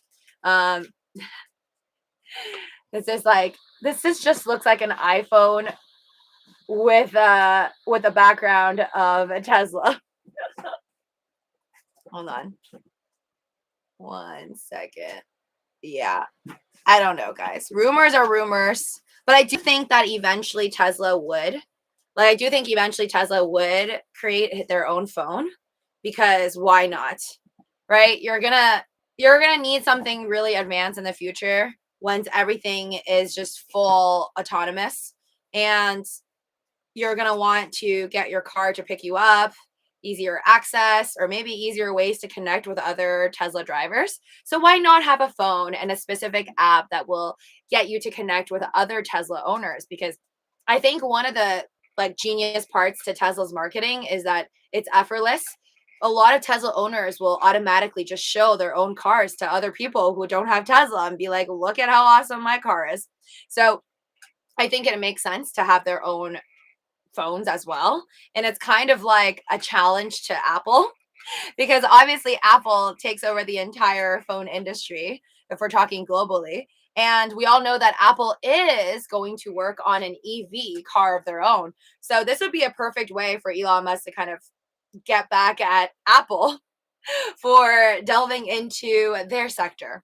This just looks like an iPhone with a background of a Tesla. Hold on 1 second. Yeah, I don't know, guys. Rumors are rumors, but I do think that eventually Tesla would. Like, I do think eventually Tesla would create their own phone, because why not? Right? You're gonna need something really advanced in the future once everything is just full autonomous, and you're gonna want to get your car to pick you up, easier access, or maybe easier ways to connect with other Tesla drivers. So why not have a phone and a specific app that will get you to connect with other Tesla owners? Because I think one of the like genius parts to Tesla's marketing is that it's effortless. A lot of Tesla owners will automatically just show their own cars to other people who don't have Tesla and be like, look at how awesome my car is. So I think it makes sense to have their own phones as well. And it's kind of like a challenge to Apple, because obviously Apple takes over the entire phone industry if we're talking globally. And we all know that Apple is going to work on an EV car of their own. So this would be a perfect way for Elon Musk to kind of get back at Apple for delving into their sector.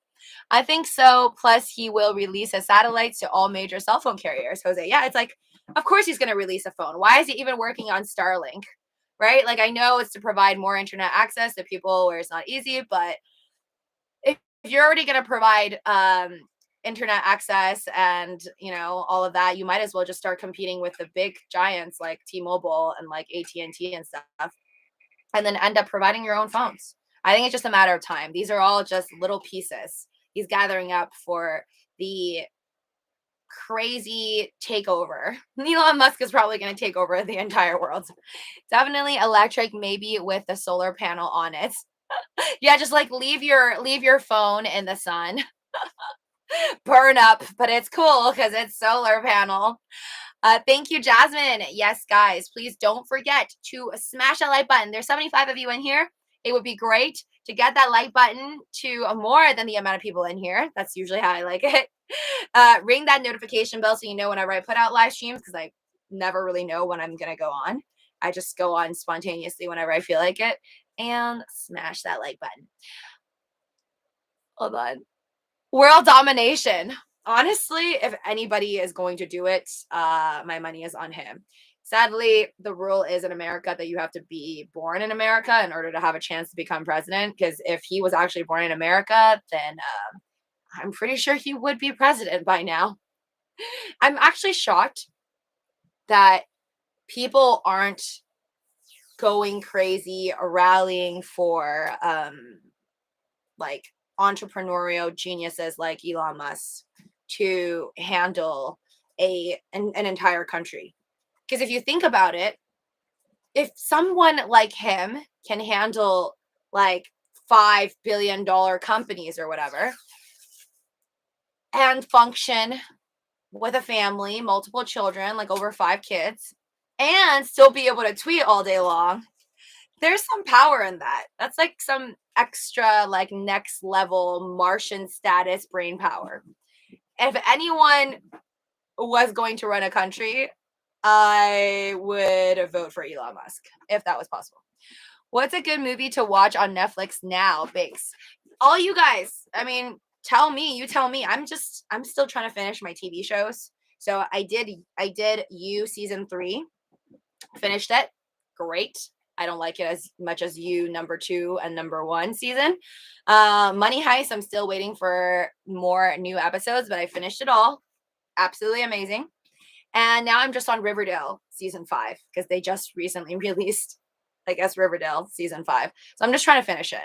I think so. Plus, he will release his satellites to all major cell phone carriers. Jose, yeah, it's like, of course he's going to release a phone. Why is he even working on Starlink? Right? Like, I know it's to provide more internet access to people where it's not easy, but if you're already going to provide internet access and, you know, all of that, you might as well just start competing with the big giants like T-Mobile and like AT&T and stuff, and then end up providing your own phones. I think it's just a matter of time. These are all just little pieces he's gathering up for the crazy takeover. Elon Musk is probably going to take over the entire world. Definitely electric, maybe with a solar panel on it. Yeah, just like leave your phone in the sun. Burn up, but it's cool because it's solar panel. Thank you, Jasmine. Yes, guys, please don't forget to smash that like button. There's 75 of you in here. It would be great to get that like button to more than the amount of people in here. That's usually how I like it. Ring that notification bell so you know whenever I put out live streams, because I never really know when I'm going to go on. I just go on spontaneously whenever I feel like it. And smash that like button. Hold on. World domination. Honestly, if anybody is going to do it, my money is on him. Sadly, the rule is in America that you have to be born in America in order to have a chance to become president. Because if he was actually born in America, then I'm pretty sure he would be president by now. I'm actually shocked that people aren't going crazy or rallying for like entrepreneurial geniuses like Elon Musk to handle an entire country. Because if you think about it, if someone like him can handle like $5 billion companies or whatever and function with a family, multiple children, like over 5 kids, and still be able to tweet all day long, there's some power in that. That's like some extra, like next level Martian status brain power. If anyone was going to run a country, I would vote for Elon Musk if that was possible. What's a good movie to watch on Netflix now, Biggs? All you guys, I mean, tell me. You tell me. I'm still trying to finish my TV shows. So I did You season 3. Finished it. Great. I don't like it as much as You number 2 and number 1 season. Money Heist, I'm still waiting for more new episodes, but I finished it all. Absolutely amazing. And now I'm just on Riverdale season 5 because they just recently released, I guess, Riverdale season 5. So I'm just trying to finish it.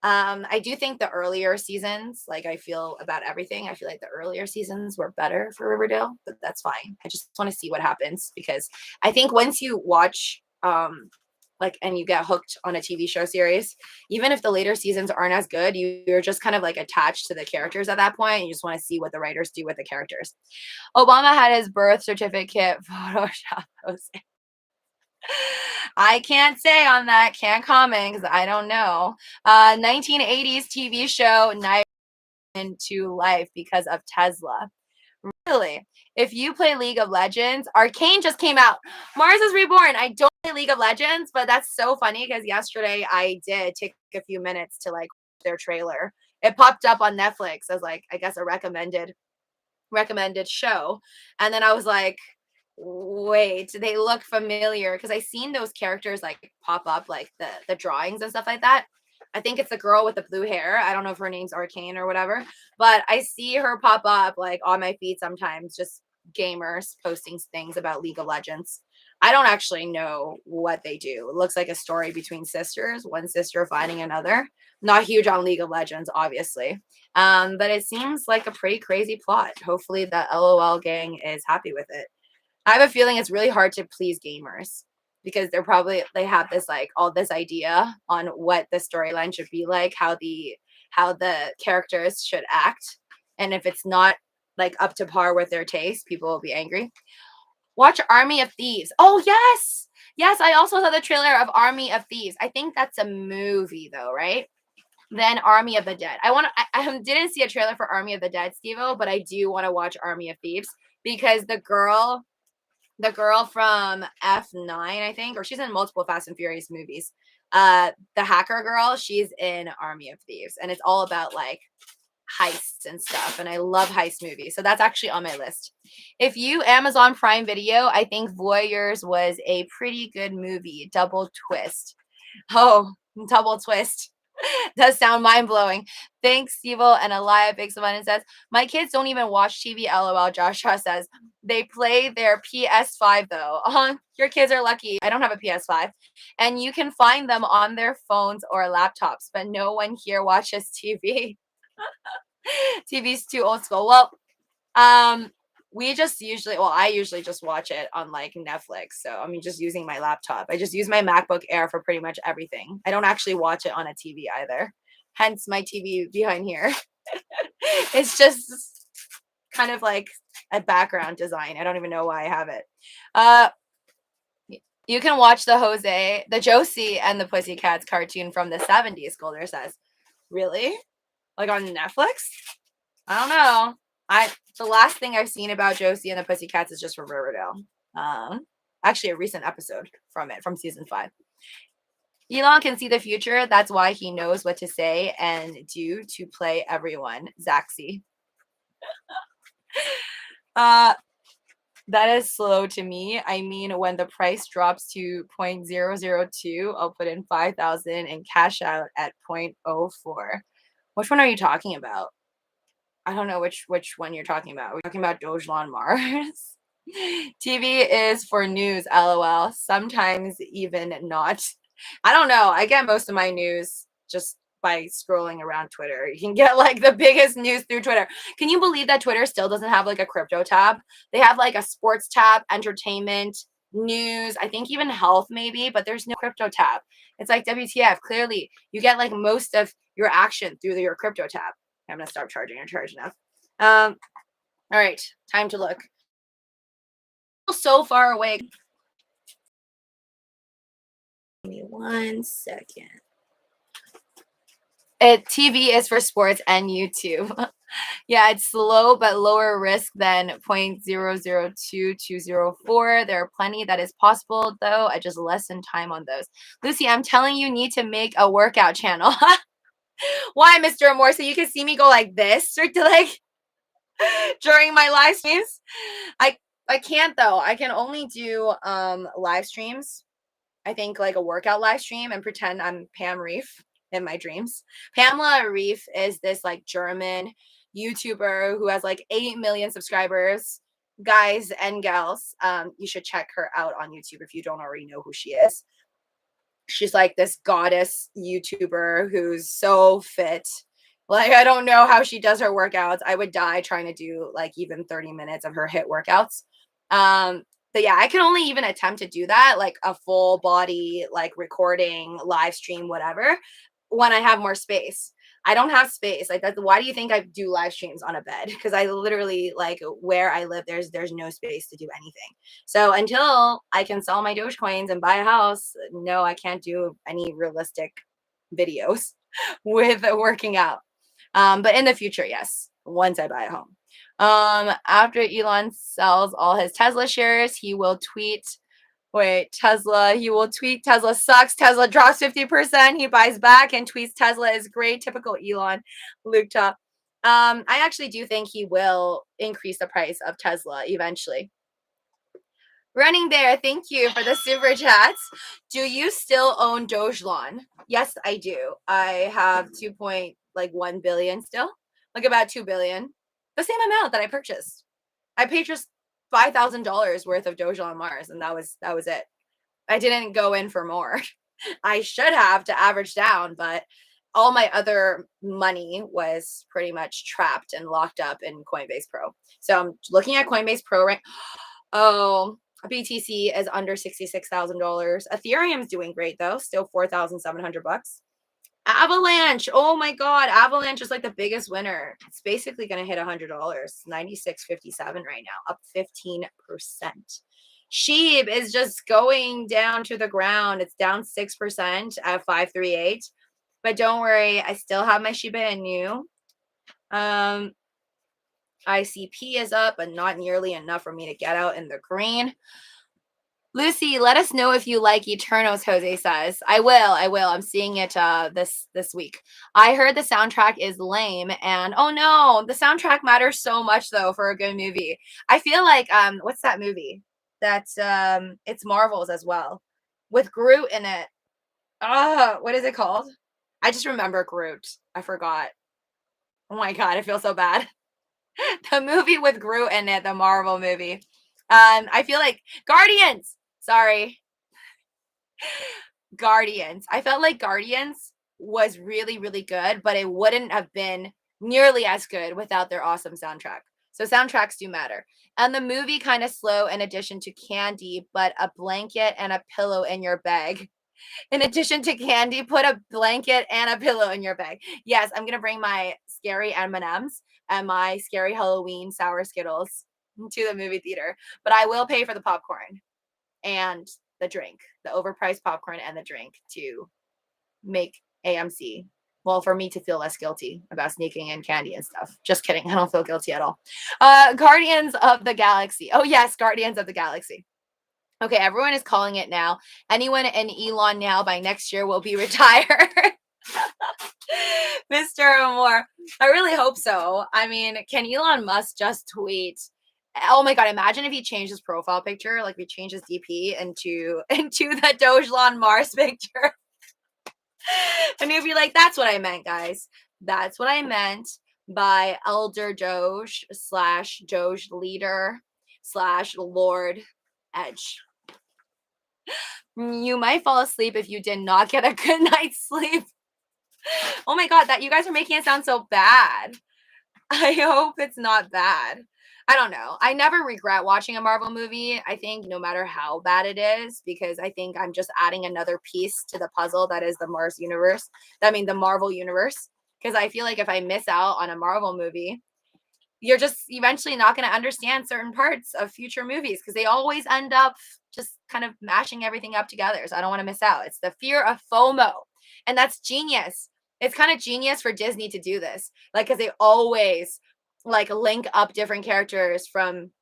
I do think the earlier seasons, like I feel about everything, I feel like the earlier seasons were better for Riverdale, but that's fine. I just want to see what happens because I think once you watch like and you get hooked on a TV show series, even if the later seasons aren't as good, you're just kind of like attached to the characters at that point. You just want to see what the writers do with the characters. Obama had his birth certificate Photoshop. I can't say on that, can't comment because I don't know. 1980s TV show Night into Life because of Tesla. Really? If you play League of Legends, Arcane just came out. Mars is Reborn. I don't play League of Legends, but that's so funny because yesterday I did take a few minutes to like their trailer. It popped up on Netflix as like I guess a recommended show, and then I was like, wait, they look familiar because I seen those characters like pop up like the drawings and stuff like that. I think it's the girl with the blue hair. I don't know if her name's Arcane or whatever, but I see her pop up like on my feed sometimes, just gamers posting things about League of Legends. I don't actually know what they do. It looks like a story between sisters, one sister fighting another. Not huge on League of Legends, obviously. But it seems like a pretty crazy plot. Hopefully the LOL gang is happy with it. I have a feeling it's really hard to please gamers because they have this like all this idea on what the storyline should be like, how the characters should act, and if it's not like up to par with their taste, people will be angry. Watch Army of Thieves. Oh yes, yes. I also saw the trailer of Army of Thieves. I think that's a movie though, right? Then Army of the Dead. I didn't see a trailer for Army of the Dead, Stevo, but I do want to watch Army of Thieves because the girl from F9, I think, or she's in multiple Fast and Furious movies. The hacker girl, she's in Army of Thieves, and it's all about like heists and stuff. And I love heist movies, so that's actually on my list. If you Amazon Prime Video, I think Voyeurs was a pretty good movie. Double twist. Oh, double twist. Does sound mind blowing. Thanks, Evil and Elia Big Savannah says, my kids don't even watch TV. LOL. Joshua says they play their PS5 though. Your kids are lucky. I don't have a PS5, and you can find them on their phones or laptops, but no one here watches TV. TV's too old school. Well, I usually just watch it on like Netflix. So I'm just using my laptop. I just use my MacBook Air for pretty much everything. I don't actually watch it on a TV either. Hence my TV behind here. It's just kind of like a background design. I don't even know why I have it. You can watch the Josie and the Pussycats cartoon from the 70s, Golder says. Really? Like on Netflix? I don't know. The last thing I've seen about Josie and the Pussycats is just from Riverdale. Actually a recent episode from season 5. Elon can see the future. That's why he knows what to say and do to play everyone. Zaxi. That is slow to me. I mean, when the price drops to 0.002, I'll put in 5,000 and cash out at 0.04. Which one are you talking about? I don't know which one you're talking about. We're talking about Doge on Mars. TV is for news, LOL. Sometimes even not. I don't know. I get most of my news just by scrolling around Twitter. You can get like the biggest news through Twitter. Can you believe that Twitter still doesn't have like a crypto tab? They have like a sports tab, entertainment, news, I think even health maybe, but there's no crypto tab. It's like WTF. Clearly, you get like most of your action through your crypto tab. I'm gonna stop charging. I charge enough. All right, time to look. So far away. Give me 1 second. TV is for sports and YouTube. Yeah, it's slow but lower risk than 0.002204. There are plenty that is possible though. I just lessen time on those. Lucy, I'm telling you, need to make a workout channel. Why, Mr. Amor? So you can see me go like this or to like during my live streams. I can't though. I can only do live streams. I think like a workout live stream and pretend I'm Pam Reif in my dreams. Pamela Reif is this like German YouTuber who has like 8 million subscribers. Guys and gals, you should check her out on YouTube if you don't already know who she is. She's like this goddess YouTuber who's so fit. Like, I don't know how she does her workouts. I would die trying to do like even 30 minutes of her HIIT workouts. But yeah, I can only even attempt to do that, like a full body, like recording, live stream, whatever, when I have more space. I don't have space. Like, that's why do you think I do live streams on a bed? Because I literally, like, where I live, there's no space to do anything. So until I can sell my Dogecoins and buy a house, no, I can't do any realistic videos with working out. But in the future, yes, once I buy a home. After Elon sells all his Tesla shares, he will tweet. He will tweet Tesla sucks. Tesla drops 50%. He buys back and tweets Tesla is great. Typical Elon. Luke Top. I actually do think he will increase the price of Tesla eventually. Running Bear, thank you for the super chats. Do you still own Dogelon? Yes, I do. I have 2.1 billion still, like about 2 billion, the same amount that I purchased. I paid just $5,000 worth of Doge on Mars, and that was it. I didn't go in for more. I should have to average down, but all my other money was pretty much trapped and locked up in Coinbase Pro. So I'm looking at Coinbase Pro right. Oh, BTC is under $66,000. Ethereum is doing great though, still $4,700. Avalanche, oh my god, Avalanche is like the biggest winner. It's basically going to hit $100, 96.57 right now, up 15%. Sheep is just going down to the ground. It's down 6% at 538. But don't worry, I still have my Shiba Inu. ICP is up, but not nearly enough for me to get out in the green. Lucy, let us know if you like Eternos, Jose says. I will. I'm seeing it this week. I heard the soundtrack is lame, and oh no, the soundtrack matters so much though for a good movie. I feel like what's that movie? That's it's Marvel's as well. With Groot in it. What is it called? I just remember Groot. I forgot. Oh my god, I feel so bad. The movie with Groot in it, the Marvel movie. I feel like Guardians. Sorry. Guardians. I felt like Guardians was really, really good, but it wouldn't have been nearly as good without their awesome soundtrack. So soundtracks do matter. And the movie kind of slow in addition to candy, but a blanket and a pillow in your bag. In addition to candy, put a blanket and a pillow in your bag. Yes, I'm going to bring my scary M&Ms and my scary Halloween sour Skittles to the movie theater. But I will pay for the popcorn and the drink, the overpriced popcorn and the drink to make AMC. Well, for me to feel less guilty about sneaking in candy and stuff. Just kidding. I don't feel guilty at all. Guardians of the Galaxy. Oh, yes, Guardians of the Galaxy. Okay, everyone is calling it now. Anyone in Elon now by next year will be retired. Mr. Moore. I really hope so. I mean, can Elon Musk just tweet? Oh my god, imagine if he changed his profile picture, like we changed his DP into the Dogelon Mars picture. And he'd be like, that's what I meant, guys. That's what I meant by Elder Doge / Doge leader / Lord Edge. You might fall asleep if you did not get a good night's sleep. Oh my god, that you guys are making it sound so bad. I hope it's not bad. I don't know. I never regret watching a Marvel movie. I think no matter how bad it is, because I think I'm just adding another piece to the puzzle that is the Mars universe. I mean, the Marvel universe. Because I feel like if I miss out on a Marvel movie, you're just eventually not going to understand certain parts of future movies because they always end up just kind of mashing everything up together. So I don't want to miss out. It's the fear of FOMO. And that's genius. It's kind of genius for Disney to do this. Like, because they always like link up different characters from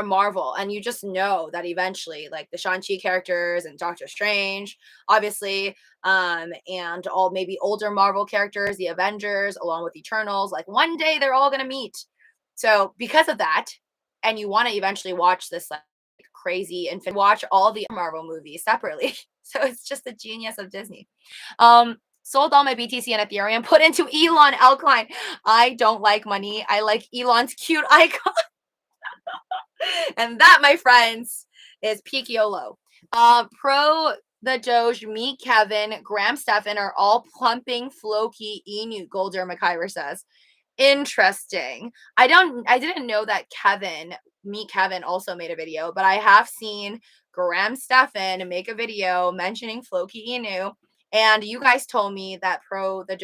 Marvel, and you just know that eventually like the Shang-Chi characters and Doctor Strange obviously, and all maybe older Marvel characters, the Avengers along with Eternals, like one day they're all gonna meet. So because of that, and you want to eventually watch this like crazy and watch all the Marvel movies separately. So it's just the genius of Disney. Sold all my BTC and Ethereum, put into Elon altcoin. I don't like money. I like Elon's cute icon. And that, my friends, is peak YOLO. Pro the Doge, me, Kevin, Graham, Stefan are all pumping Floki, Enu, Golder, McIver says. Interesting. I didn't know that Kevin also made a video, but I have seen Graham Stefan make a video mentioning Floki Inu, and you guys told me that the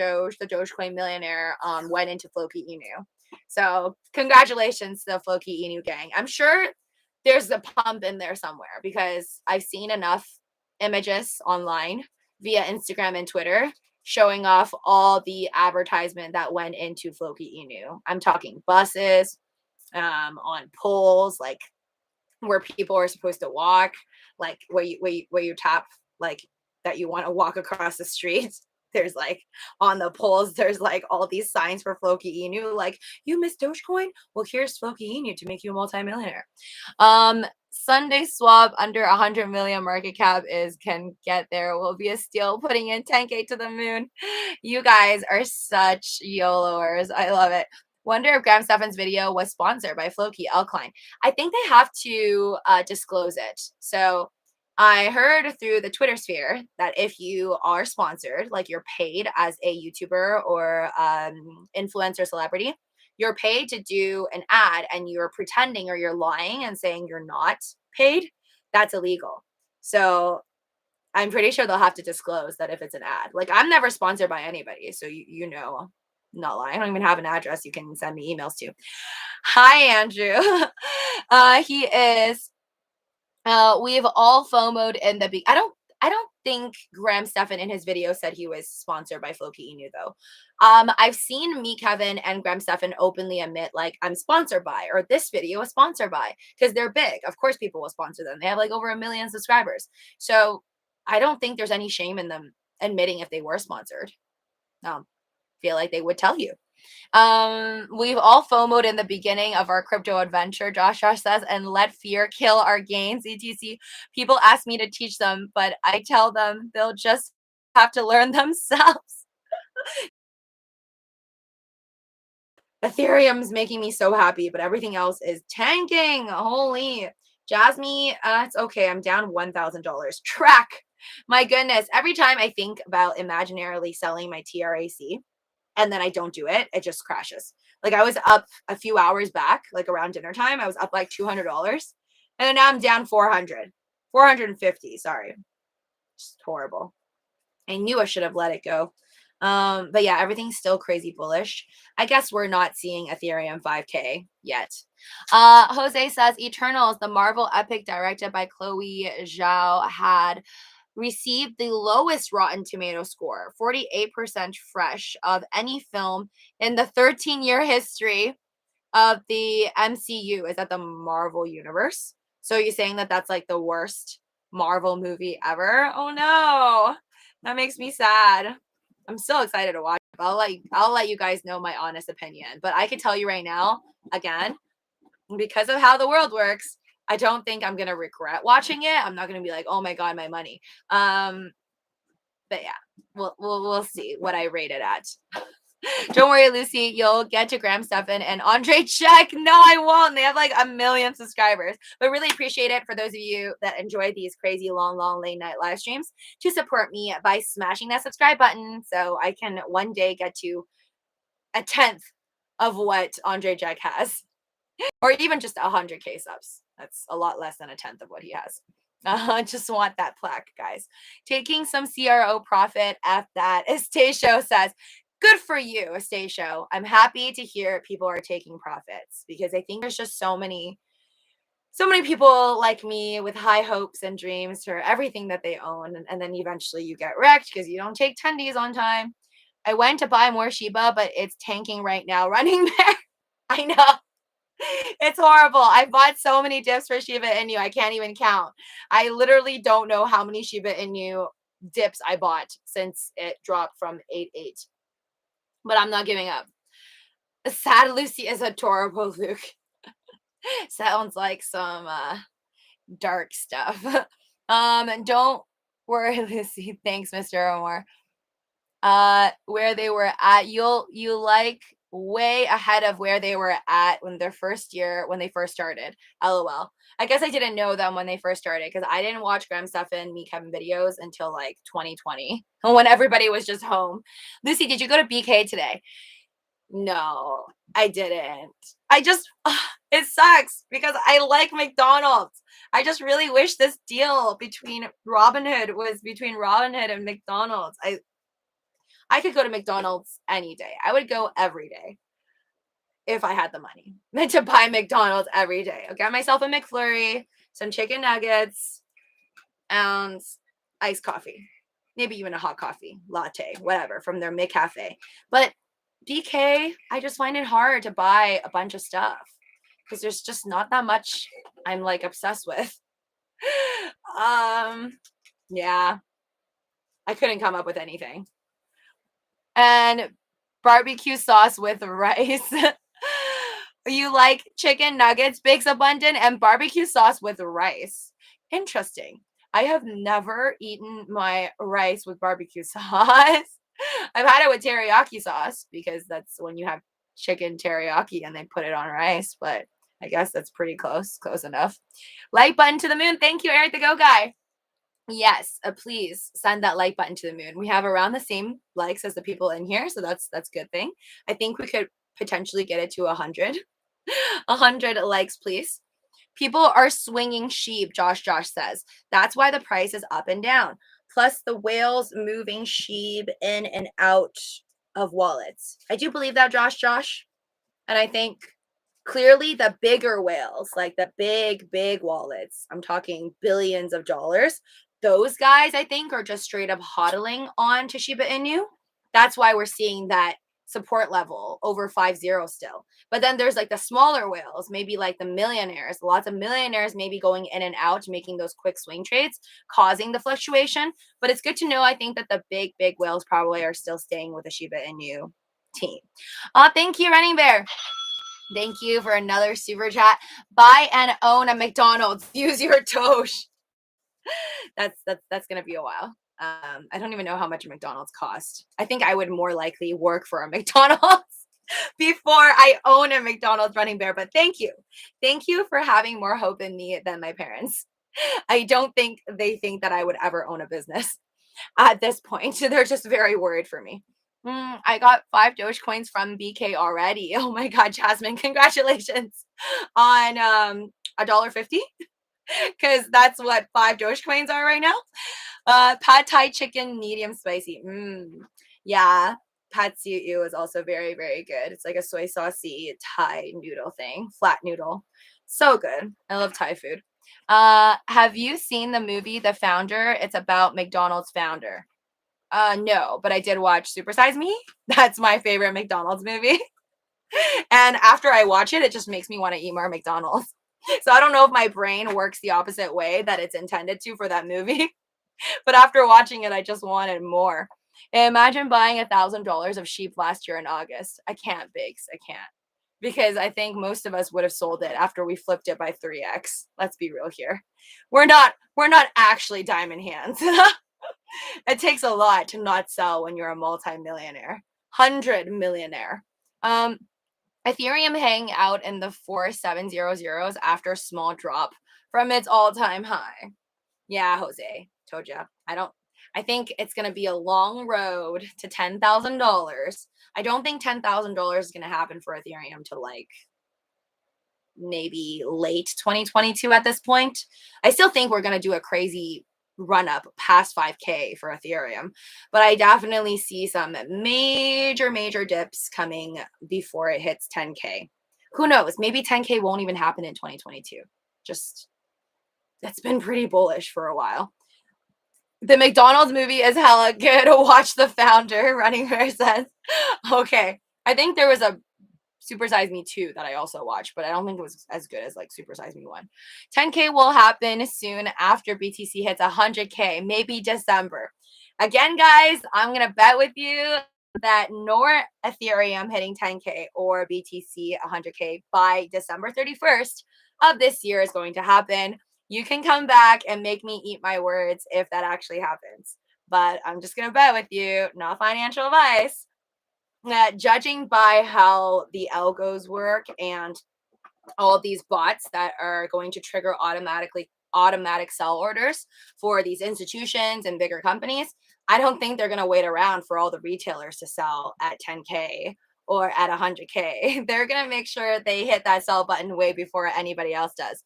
Dogecoin millionaire went into Floki Inu. So congratulations to the Floki Inu gang. I'm sure there's a pump in there somewhere because I've seen enough images online via Instagram and Twitter showing off all the advertisement that went into Floki Inu. I'm talking buses, on poles, like where people are supposed to walk, like where you tap, like that you want to walk across the street. There's like on the poles, there's like all these signs for Floki Inu, like you missed Dogecoin. Well, here's Floki Inu to make you a multimillionaire. Sunday swap under 100 million market cap can get there. Will be a steal putting in 10K to the moon. You guys are such YOLOers. I love it. Wonder if Graham Stefan's video was sponsored by Floki altcoin. I think they have to disclose it. So I heard through the Twitter sphere that if you are sponsored, like you're paid as a YouTuber or influencer celebrity, you're paid to do an ad and you're pretending or you're lying and saying you're not paid, that's illegal. So I'm pretty sure they'll have to disclose that if it's an ad. Like I'm never sponsored by anybody, so you know, I'm not lying. I don't even have an address you can send me emails to. Hi, Andrew. He is. We've all FOMO'd in the I don't think Graham Stefan in his video said he was sponsored by Floki Inu though. I've seen me, Kevin, and Graham Stefan openly admit like I'm sponsored by, or this video is sponsored by, because they're big. Of course people will sponsor them. They have like over 1 million subscribers. So I don't think there's any shame in them admitting if they were sponsored. Feel like they would tell you. We've all FOMO'd in the beginning of our crypto adventure, Josh says, and let fear kill our gains, etc. People ask me to teach them, but I tell them they'll just have to learn themselves. Ethereum's making me so happy, but everything else is tanking. Holy. Jasmine, it's okay. I'm down $1,000. Track. My goodness. Every time I think about imaginarily selling my TRAC, and then I don't do it, it just crashes. Like I was up a few hours back, like around dinner time, I was up like $200, and then now I'm down 450. Sorry, just horrible. I knew I should have let it go. But yeah, everything's still crazy bullish. I guess we're not seeing Ethereum 5K yet. Jose says Eternals, the Marvel epic directed by Chloe Zhao, had received the lowest Rotten Tomato score, 48% fresh, of any film in the 13-year history of the MCU. Is that the Marvel universe? So you're saying that that's like the worst Marvel movie ever? Oh no, that makes me sad. I'm so excited to watch it. I'll let you guys know my honest opinion. But I can tell you right now, again, because of how the world works, I don't think I'm gonna regret watching it. I'm not gonna be like, oh my god, my money. But yeah, we'll see what I rate it at. Don't worry, Lucy, you'll get to Graham Stefan and Andre Check. No, I won't. They have like 1 million subscribers. But really appreciate it for those of you that enjoy these crazy long late night live streams to support me by smashing that subscribe button so I can one day get to 1/10 of what Andre Jack has. Or even just 100K subs. That's a lot less than 1/10 of what he has. I just want that plaque, guys. Taking some CRO profit at that. Estacio says, good for you, Estacio. I'm happy to hear people are taking profits because I think there's just so many people like me with high hopes and dreams for everything that they own. And then eventually you get wrecked because you don't take tendies on time. I went to buy more Shiba, but it's tanking right now, running there. I know. It's horrible. I bought so many dips for Shiba Inu. I can't even count. I literally don't know how many Shiba Inu dips I bought since it dropped from 8.8. But I'm not giving up. Sad Lucy is adorable, Luke. Sounds like some dark stuff. Don't worry, Lucy. Thanks, Mr. Omar. Where they were at, you like way ahead of where they were at when their first year, when they first started. LOL. I guess I didn't know them when they first started because I didn't watch Graham Stephan, Me Kevin videos until like 2020 when everybody was just home. Lucy, did you go to BK today? No, I didn't. I just, it sucks because I like McDonald's. I just really wish this deal between Robinhood was between Robinhood and McDonald's. I could go to McDonald's any day. I would go every day if I had the money to buy McDonald's every day. I'll get myself a McFlurry, some chicken nuggets, and iced coffee. Maybe even a hot coffee, latte, whatever, from their McCafe. But BK, I just find it hard to buy a bunch of stuff because there's just not that much I'm like obsessed with. Yeah, I couldn't come up with anything. And barbecue sauce with rice. You like chicken nuggets, bakes abundant, and barbecue sauce with rice. Interesting. I have never eaten my rice with barbecue sauce. I've had it with teriyaki sauce because that's when you have chicken teriyaki and they put it on rice, but I guess that's pretty close enough. Like button to the moon. Thank you, Eric the Go Guy. Yes, please send that like button to the moon. We have around the same likes as the people in here, so that's a good thing. I think we could potentially get it to 100. 100 likes, please. People are swinging sheep, Josh says. That's why the price is up and down. Plus the whales moving sheep in and out of wallets. I do believe that, Josh. And I think clearly the bigger whales, like the big wallets, I'm talking billions of dollars, those guys I think are just straight up hodling on to Shiba Inu. That's why we're seeing that support level over 5-0 still. But then there's like the smaller whales, maybe like the millionaires, lots of millionaires maybe going in and out, making those quick swing trades, causing the fluctuation. But it's good to know, I think, that the big whales probably are still staying with the Shiba Inu team. Thank you, Running Bear. Thank you for another super chat. Buy and own a McDonald's. Use your Doge. That's gonna be a while. I don't even know how much a McDonald's cost. I think I would more likely work for a McDonald's before I own a McDonald's, Running Bear. But thank you for having more hope in me than my parents. I don't think they think that I would ever own a business at this point. They're just very worried for me. I got 5 Doge coins from BK already. Oh my God, Jasmine, congratulations on $1.50 because that's what 5 Doge coins are right now. Pad Thai chicken, medium spicy. Yeah, Pad Siu is also very, very good. It's like a soy saucy Thai noodle thing, flat noodle. So good. I love Thai food. Have you seen the movie The Founder? It's about McDonald's founder. No, but I did watch Super Size Me. That's my favorite McDonald's movie. And after I watch it, it just makes me want to eat more McDonald's. So I don't know if my brain works the opposite way that it's intended to for that movie. But after watching it, I just wanted more. Imagine buying $1,000 of sheep last year in August. I can't, Biggs. I can't. Because I think most of us would have sold it after we flipped it by 3x. Let's be real here. We're not actually diamond hands. It takes a lot to not sell when you're a multi-millionaire. 100 millionaire. Ethereum hang out in the 4700s after small drop from its all-time high. Yeah, Jose, told you. I think it's going to be a long road to $10,000. I don't think $10,000 is going to happen for Ethereum to like maybe late 2022 at this point. I still think we're going to do a crazy run up past 5K for Ethereum, but I definitely see some major dips coming before it hits 10K. Who knows? Maybe 10K won't even happen in 2022. Just, that's been pretty bullish for a while. The McDonald's movie is hella good. Watch The Founder, Running Bear says. Okay. I think there was a Super Size Me 2 that I also watched, but I don't think it was as good as like Super Size Me 1. 10K will happen soon after BTC hits 100K, maybe December. Again, guys, I'm going to bet with you that nor Ethereum hitting 10K or BTC 100K by December 31st of this year is going to happen. You can come back and make me eat my words if that actually happens. But I'm just going to bet with you, not financial advice. Judging by how the algos work and all of these bots that are going to trigger automatic sell orders for these institutions and bigger companies, I don't think they're going to wait around for all the retailers to sell at 10K or at 100K. They're going to make sure they hit that sell button way before anybody else does.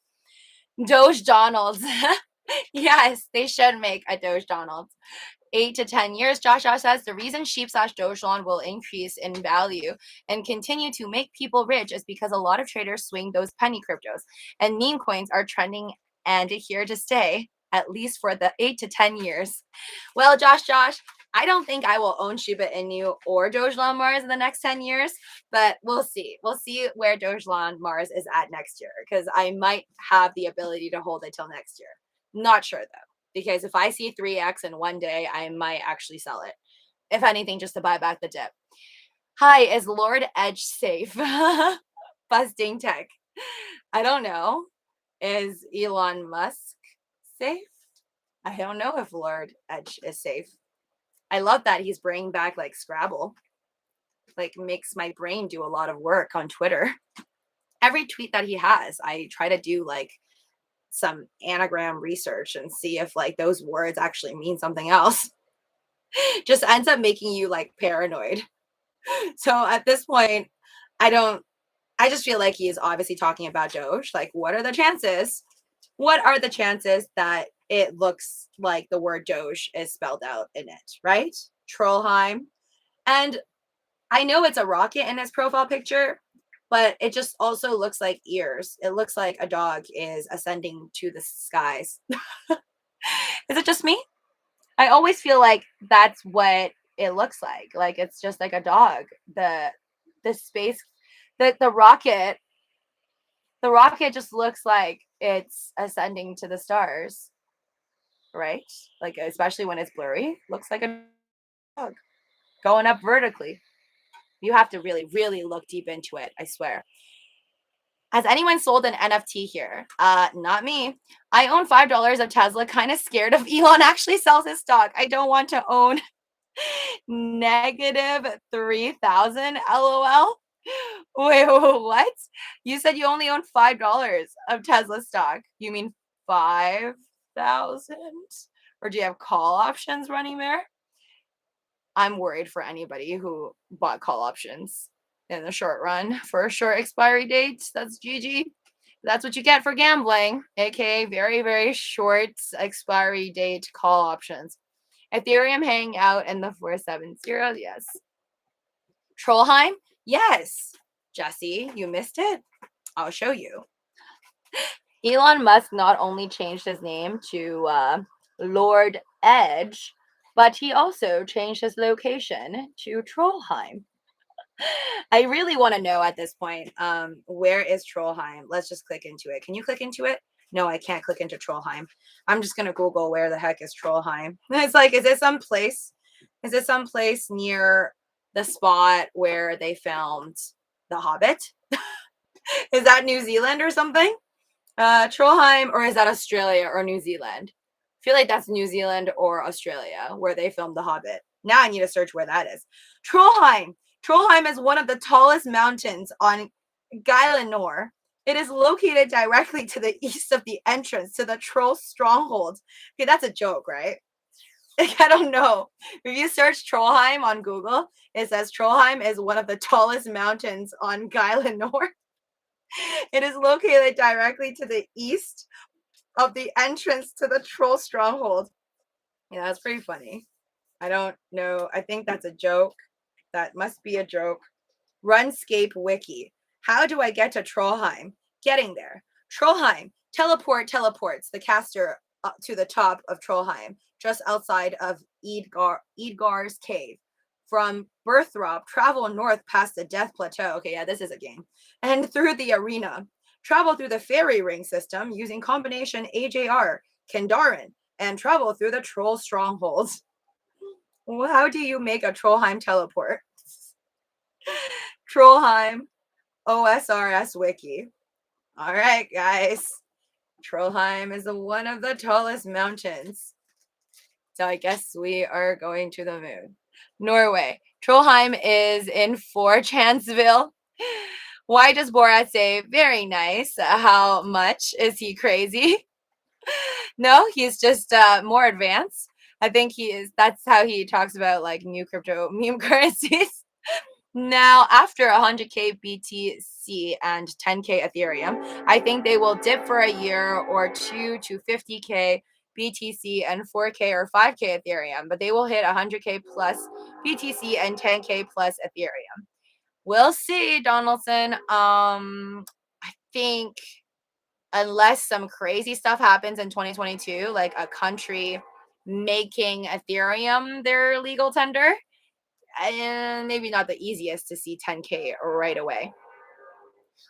Doge Donalds. Yes, they should make a Doge Donalds. 8 to 10 years, Josh says the reason Sheep/Dogelon will increase in value and continue to make people rich is because a lot of traders swing those penny cryptos, and meme coins are trending and here to stay, at least for the 8 to 10 years. Well, Josh, I don't think I will own Shiba Inu or Dogelon Mars in the next 10 years, but we'll see. We'll see where Dogelon Mars is at next year, because I might have the ability to hold it till next year. Not sure though, because if I see 3x in one day, I might actually sell it. If anything, just to buy back the dip. Hi, is Lord Edge safe? Busting tech. I don't know. Is Elon Musk safe? I don't know if Lord Edge is safe. I love that he's bringing back like Scrabble. Like makes my brain do a lot of work on Twitter. Every tweet that he has, I try to do like some anagram research and see if like those words actually mean something else. Just ends up making you like paranoid. So at this point, I just feel like he is obviously talking about Doge. Like, what are the chances? What are the chances that it looks like the word Doge is spelled out in it, right? Trollheim. And I know it's a rocket in his profile picture, but it just also looks like ears. It looks like a dog is ascending to the skies. Is it just me? I always feel like that's what it looks like. Like it's just like a dog. The space, the rocket just looks like it's ascending to the stars, right? Like especially when it's blurry, looks like a dog going up vertically. You have to really, really look deep into it, I swear. Has anyone sold an NFT here? Not me. I own $5 of Tesla, kind of scared if Elon actually sells his stock. I don't want to own negative 3,000, LOL. Wait, what? You said you only own $5 of Tesla stock. You mean 5,000? Or do you have call options running there? I'm worried for anybody who bought call options in the short run for a short expiry date. That's GG. That's what you get for gambling, aka very, very short expiry date call options. Ethereum hanging out in the 470. Yes. Trollheim? Yes. Jesse, you missed it? I'll show you. Elon Musk not only changed his name to Lord Edge, but he also changed his location to Trollheim. I really want to know at this point, where is Trollheim? Let's just click into it. Can you click into it? No, I can't click into Trollheim. I'm just going to Google where the heck is Trollheim. It's like, is it some place? Is it some place near the spot where they filmed The Hobbit? Is that New Zealand or something? Trollheim, or is that Australia or New Zealand? I feel like that's New Zealand or Australia where they filmed The Hobbit. Now I need to search where that is. Trollheim. Trollheim is one of the tallest mountains on Geilenor. It is located directly to the east of the entrance to the Troll stronghold. Okay, that's a joke, right? Like, I don't know. If you search Trollheim on Google, it says Trollheim is one of the tallest mountains on Geilenor. It is located directly to the east of the entrance to the Troll stronghold. Yeah, that's pretty funny. I don't know. I think that's a joke. That must be a joke. Runscape Wiki. How do I get to Trollheim? Getting there. Trollheim. Teleports the caster up to the top of Trollheim, just outside of Eadgar's cave. From Birthrop, travel north past the Death Plateau. Okay, yeah, this is a game. And through the arena. Travel through the fairy ring system using combination AJR, Kendarin, and travel through the Troll strongholds. Well, how do you make a Trollheim teleport? Trollheim OSRS Wiki. All right, guys. Trollheim is one of the tallest mountains. So I guess we are going to the moon. Norway. Trollheim is in 4chansville. Why does Borat say very nice? How much? Is he crazy? No, he's just more advanced. I think he is. That's how he talks about like new crypto meme currencies. Now, after 100K BTC and 10K Ethereum, I think they will dip for a year or two to 50K BTC and 4K or 5K Ethereum, but they will hit 100K plus BTC and 10K plus Ethereum. We'll see, Donaldson. I think unless some crazy stuff happens in 2022, like a country making Ethereum their legal tender, and maybe not the easiest to see 10K right away.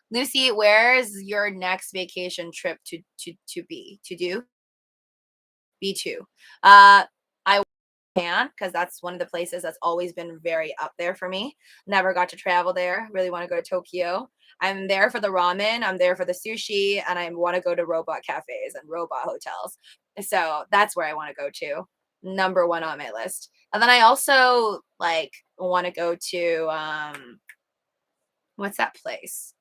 Lucy, where's your next vacation trip to do? B2. I can, because that's one of the places that's always been very up there for me. Never got to travel there. Really want to go to Tokyo. I'm there for the ramen, I'm there for the sushi, and I want to go to robot cafes and robot hotels. So that's where I want to go to. Number one on my list. And then I also like want to go to what's that place?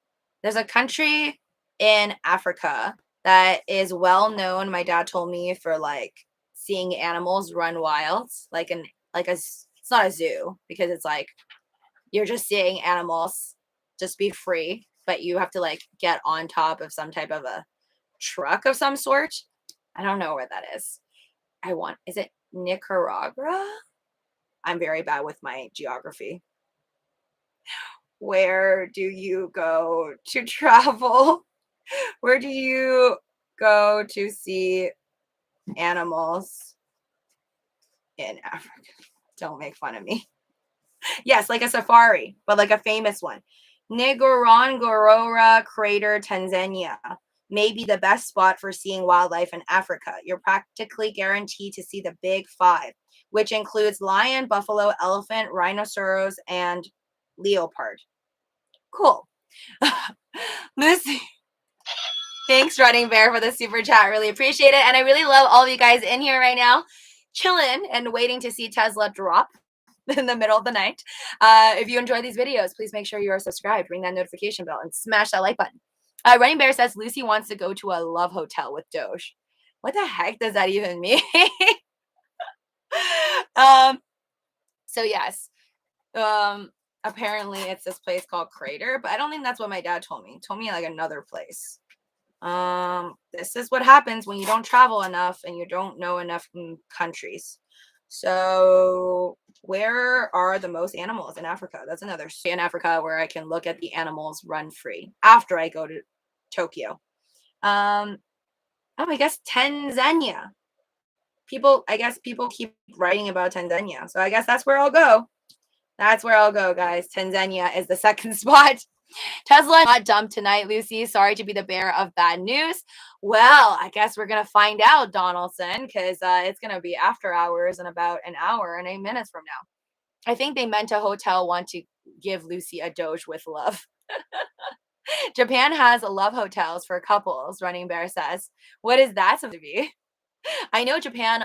There's a country in Africa that is well known. My dad told me for like seeing animals run wild, it's not a zoo because it's like you're just seeing animals just be free, but you have to like get on top of some type of a truck of some sort. I don't know where that is. Is it Nicaragua? I'm very bad with my geography. Where do you go to travel? Where do you go to see animals in Africa? Don't make fun of me. Yes, like a safari, but like a famous one. Ngorongoro Crater, Tanzania. May be the best spot for seeing wildlife in Africa. You're practically guaranteed to see the big five, which includes lion, buffalo, elephant, rhinoceros, and leopard. Cool. Lucy, thanks, Running Bear, for the super chat. Really appreciate it. And I really love all of you guys in here right now, chilling and waiting to see Tesla drop in the middle of the night. If you enjoy these videos, please make sure you are subscribed, ring that notification bell, and smash that like button. Running Bear says Lucy wants to go to a love hotel with Doge. What the heck does that even mean? So yes. Apparently it's this place called Crater, but I don't think that's what my dad told me. He told me like another place. This is what happens when you don't travel enough and you don't know enough countries. So where are the most animals in Africa? That's another in Africa where I can look at the animals run free after I go to Tokyo. I guess Tanzania. I guess people keep writing about Tanzania. So I guess that's where I'll go. That's where I'll go, guys. Tanzania is the second spot. Tesla not dumped tonight, Lucy. Sorry to be the bearer of bad news. Well, I guess we're going to find out, Donaldson, because it's going to be after hours in about an hour and 8 minutes from now. I think they meant a hotel want to give Lucy a Doge with love. Japan has love hotels for couples, Running Bear says. What is that supposed to be? I know Japan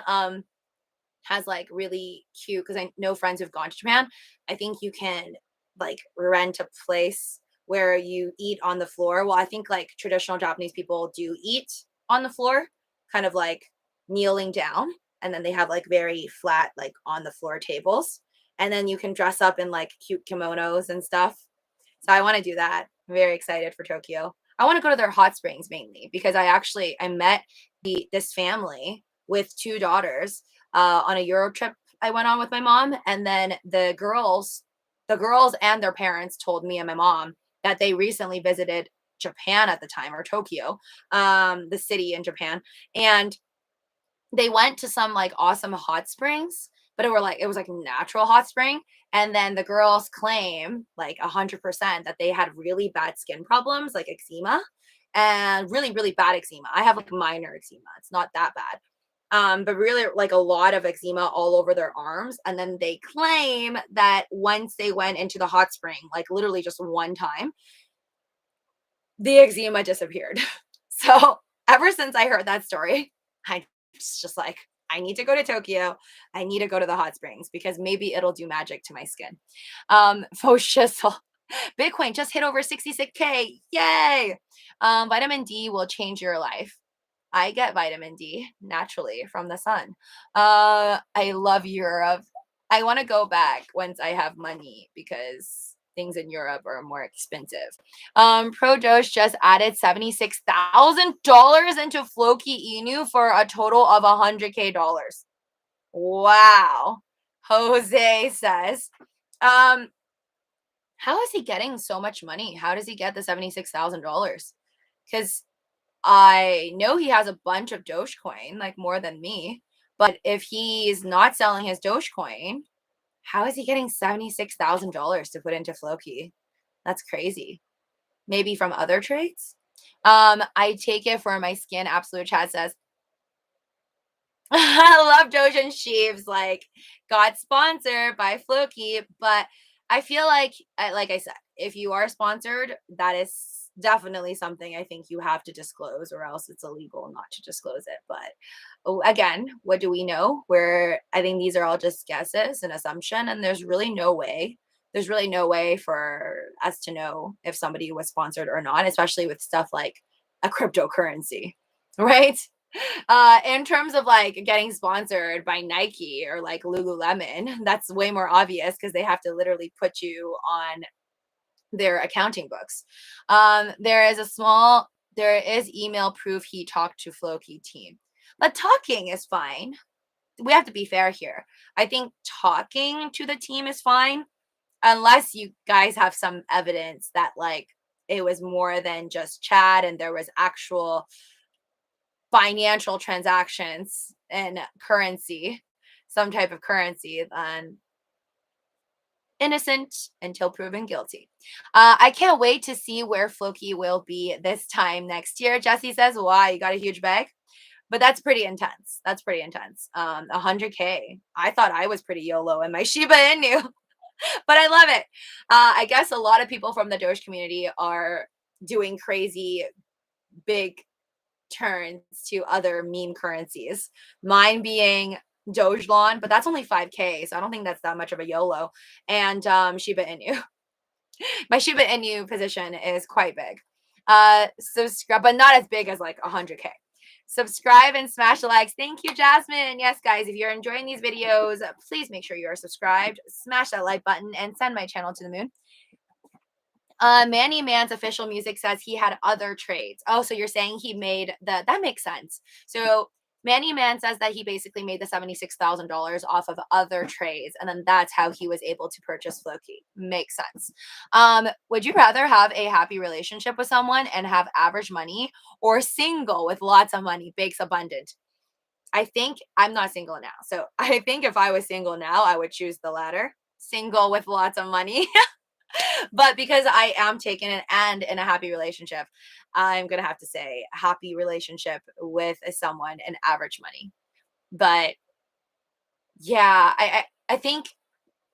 has like really cute, because I know friends who've gone to Japan. I think you can like rent a place where you eat on the floor. Well, I think like traditional Japanese people do eat on the floor, kind of like kneeling down, and then they have like very flat like on the floor tables, and then you can dress up in like cute kimonos and stuff. So I want to do that. I'm very excited for Tokyo. I want to go to their hot springs mainly because I met this family with 2 daughters on a Euro trip I went on with my mom, and then the girls and their parents told me and my mom that they recently visited Japan at the time, or Tokyo, the city in Japan, and they went to some like awesome hot springs, but it was like natural hot spring. And then the girls claim like 100% that they had really bad skin problems, like eczema, and really, really bad eczema. I have like minor eczema. It's not that bad. But really like a lot of eczema all over their arms. And then they claim that once they went into the hot spring, like literally just one time, the eczema disappeared. So ever since I heard that story, I just like, I need to go to Tokyo. I need to go to the hot springs because maybe it'll do magic to my skin. Faux shizzle. Bitcoin just hit over 66K. Yay. Vitamin D will change your life. I get vitamin D naturally from the sun. I love Europe. I want to go back once I have money because things in Europe are more expensive. Pro Doge just added $76,000 into Floki Inu for a total of $100K. Wow. Jose says, how is he getting so much money? How does he get the $76,000? Because I know he has a bunch of Dogecoin, like more than me. But if he's not selling his Dogecoin, how is he getting $76,000 to put into Floki? That's crazy. Maybe from other trades? I take it for my skin. Absolute Chat says, I love Doge and Sheaves, like, got sponsored by Floki, but I feel like I said, if you are sponsored, that is definitely something I think you have to disclose, or else it's illegal not to disclose it. But again, what do we know? I think these are all just guesses and assumption, and there's really no way. There's really no way for us to know if somebody was sponsored or not, especially with stuff like a cryptocurrency, right? In terms of like getting sponsored by Nike or like Lululemon, that's way more obvious because they have to literally put you on their accounting books. There is email proof he talked to Floki team. But talking is fine. We have to be fair here. I think talking to the team is fine, unless you guys have some evidence that like it was more than just chat and there was actual financial transactions and currency, some type of currency, then innocent until proven guilty. I can't wait to see where Floki will be this time next year. Jesse says, why? You got a huge bag? But that's pretty intense. That's pretty intense. 100K. I thought I was pretty YOLO in my Shiba Inu, but I love it. I guess a lot of people from the Doge community are doing crazy big turns to other meme currencies. Mine being Dogelon, but that's only 5K, so I don't think that's that much of a YOLO. And Shiba Inu. My Shiba Inu position is quite big. Subscribe, but not as big as like 100K. Subscribe and smash the likes. Thank you, Jasmine. Yes, guys, if you're enjoying these videos, please make sure you are subscribed. Smash that like button and send my channel to the moon. Manny Man's official music says he had other trades. Oh, so you're saying he made that makes sense. So Manny Man says that he basically made the $76,000 off of other trades, and then that's how he was able to purchase Floki. Makes sense. Would you rather have a happy relationship with someone and have average money, or single with lots of money, bakes abundant? I think I'm not single now. So I think if I was single now, I would choose the latter. Single with lots of money. But because I am taken and in a happy relationship, I'm going to have to say happy relationship with someone and average money. But yeah, I think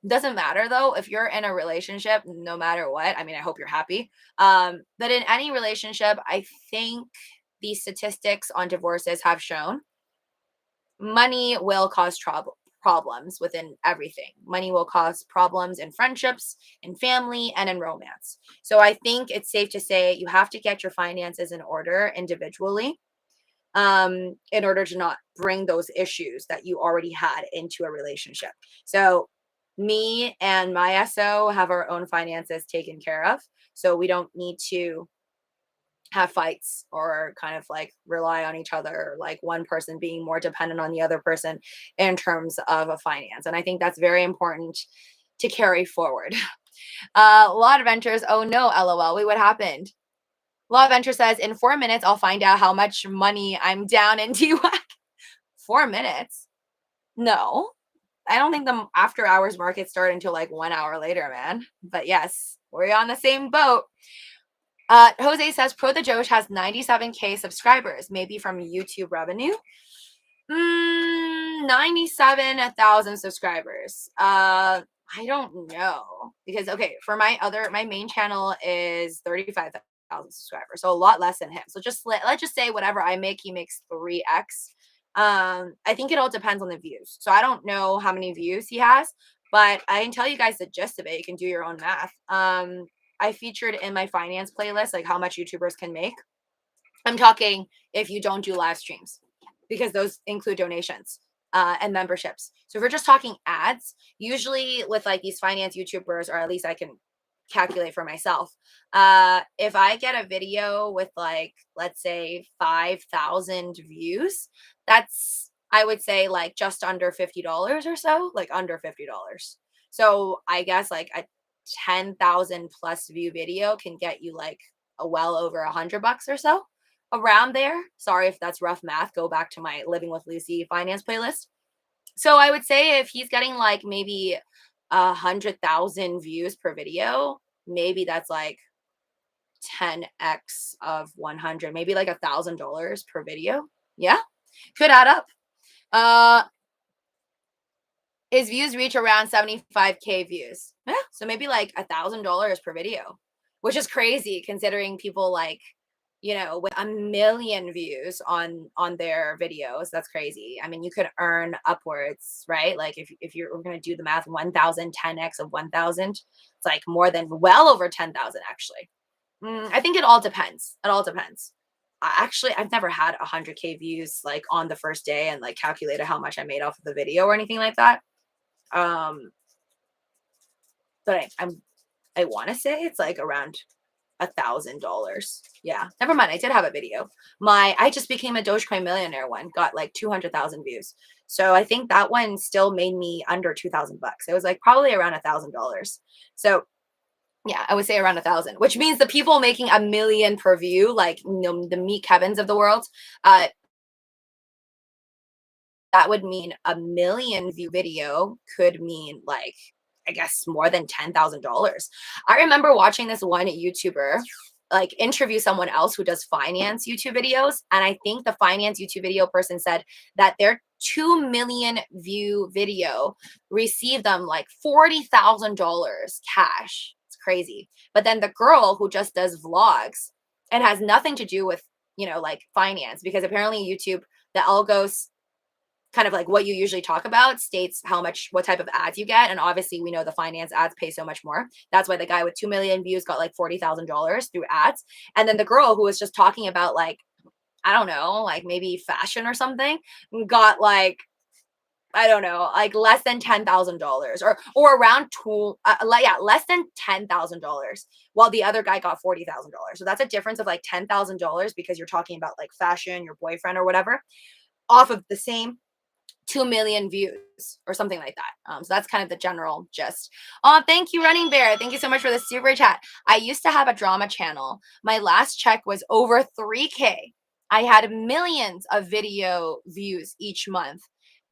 it doesn't matter though. If you're in a relationship, no matter what, I mean, I hope you're happy. But in any relationship, I think the statistics on divorces have shown money will cause problems within everything. Money will cause problems in friendships, in family, and in romance. So I think it's safe to say you have to get your finances in order individually, in order to not bring those issues that you already had into a relationship. So me and my SO have our own finances taken care of. So we don't need to have fights or kind of like rely on each other, like one person being more dependent on the other person in terms of a finance. And I think that's very important to carry forward. Law Adventures, oh no, LOL, wait, what happened? Law Adventure says, in 4 minutes, I'll find out how much money I'm down in TWAC. 4 minutes? No, I don't think the after hours market start until like 1 hour later, man. But yes, we're on the same boat. Jose says, Pro the Doge has 97K subscribers, maybe from YouTube revenue. 97,000 subscribers. I don't know, because okay, for my main channel is 35,000 subscribers, so a lot less than him. So let's just say whatever I make, he makes 3x. I think it all depends on the views. So I don't know how many views he has, but I can tell you guys the gist of it. You can do your own math. I featured in my finance playlist like how much YouTubers can make. I'm talking if you don't do live streams, because those include donations and memberships. So if we're just talking ads, usually with like these finance YouTubers, or at least I can calculate for myself. If I get a video with like, let's say 5,000 views, that's, I would say like just under $50 or so, like under $50. So I guess like a 10,000 plus view video can get you like a well over $100 or so, around there. Sorry if that's rough math. Go back to my Living with Luci finance playlist. So I would say if he's getting like maybe 100,000 views per video, maybe that's like 10x of 100, maybe like $1,000 per video. Yeah, could add up. His views reach around 75K views. Yeah, so maybe like $1,000 per video, which is crazy considering people like, you know, with a million views on their videos. That's crazy. I mean, you could earn upwards, right? Like if you're going to do the math, 1,000, 10x of 1,000, it's like more than well over 10,000 actually. I think it all depends. It all depends. Actually, I've never had 100K views like on the first day and like calculated how much I made off of the video or anything like that. But I want to say it's like around $1,000. Yeah, never mind. I did have a video. I just became a Dogecoin millionaire one got like 200,000 views. So I think that one still made me under $2,000. It was like probably around $1,000. So yeah, I would say around 1,000, which means the people making a million per view, like, you know, the Meet Kevins of the world, that would mean a million view video could mean like, I guess more than $10,000. I remember watching this one YouTuber like interview someone else who does finance YouTube videos. And I think the finance YouTube video person said that their 2 million view video received them like $40,000 cash. It's crazy. But then the girl who just does vlogs and has nothing to do with, you know, like finance, because apparently YouTube, the algos, kind of like what you usually talk about, states how much, what type of ads you get. And obviously we know the finance ads pay so much more. That's why the guy with 2 million views got like $40,000 through ads. And then the girl who was just talking about like, I don't know, like maybe fashion or something, got like, I don't know, like less than $10,000 or around less than $10,000, while the other guy got $40,000. So that's a difference of like $10,000 because you're talking about like fashion, your boyfriend or whatever, off of the same 2 million views or something like that. So that's kind of the general gist. Oh, thank you, Running Bear. Thank you so much for the super chat. I used to have a drama channel. My last check was over 3K. I had millions of video views each month.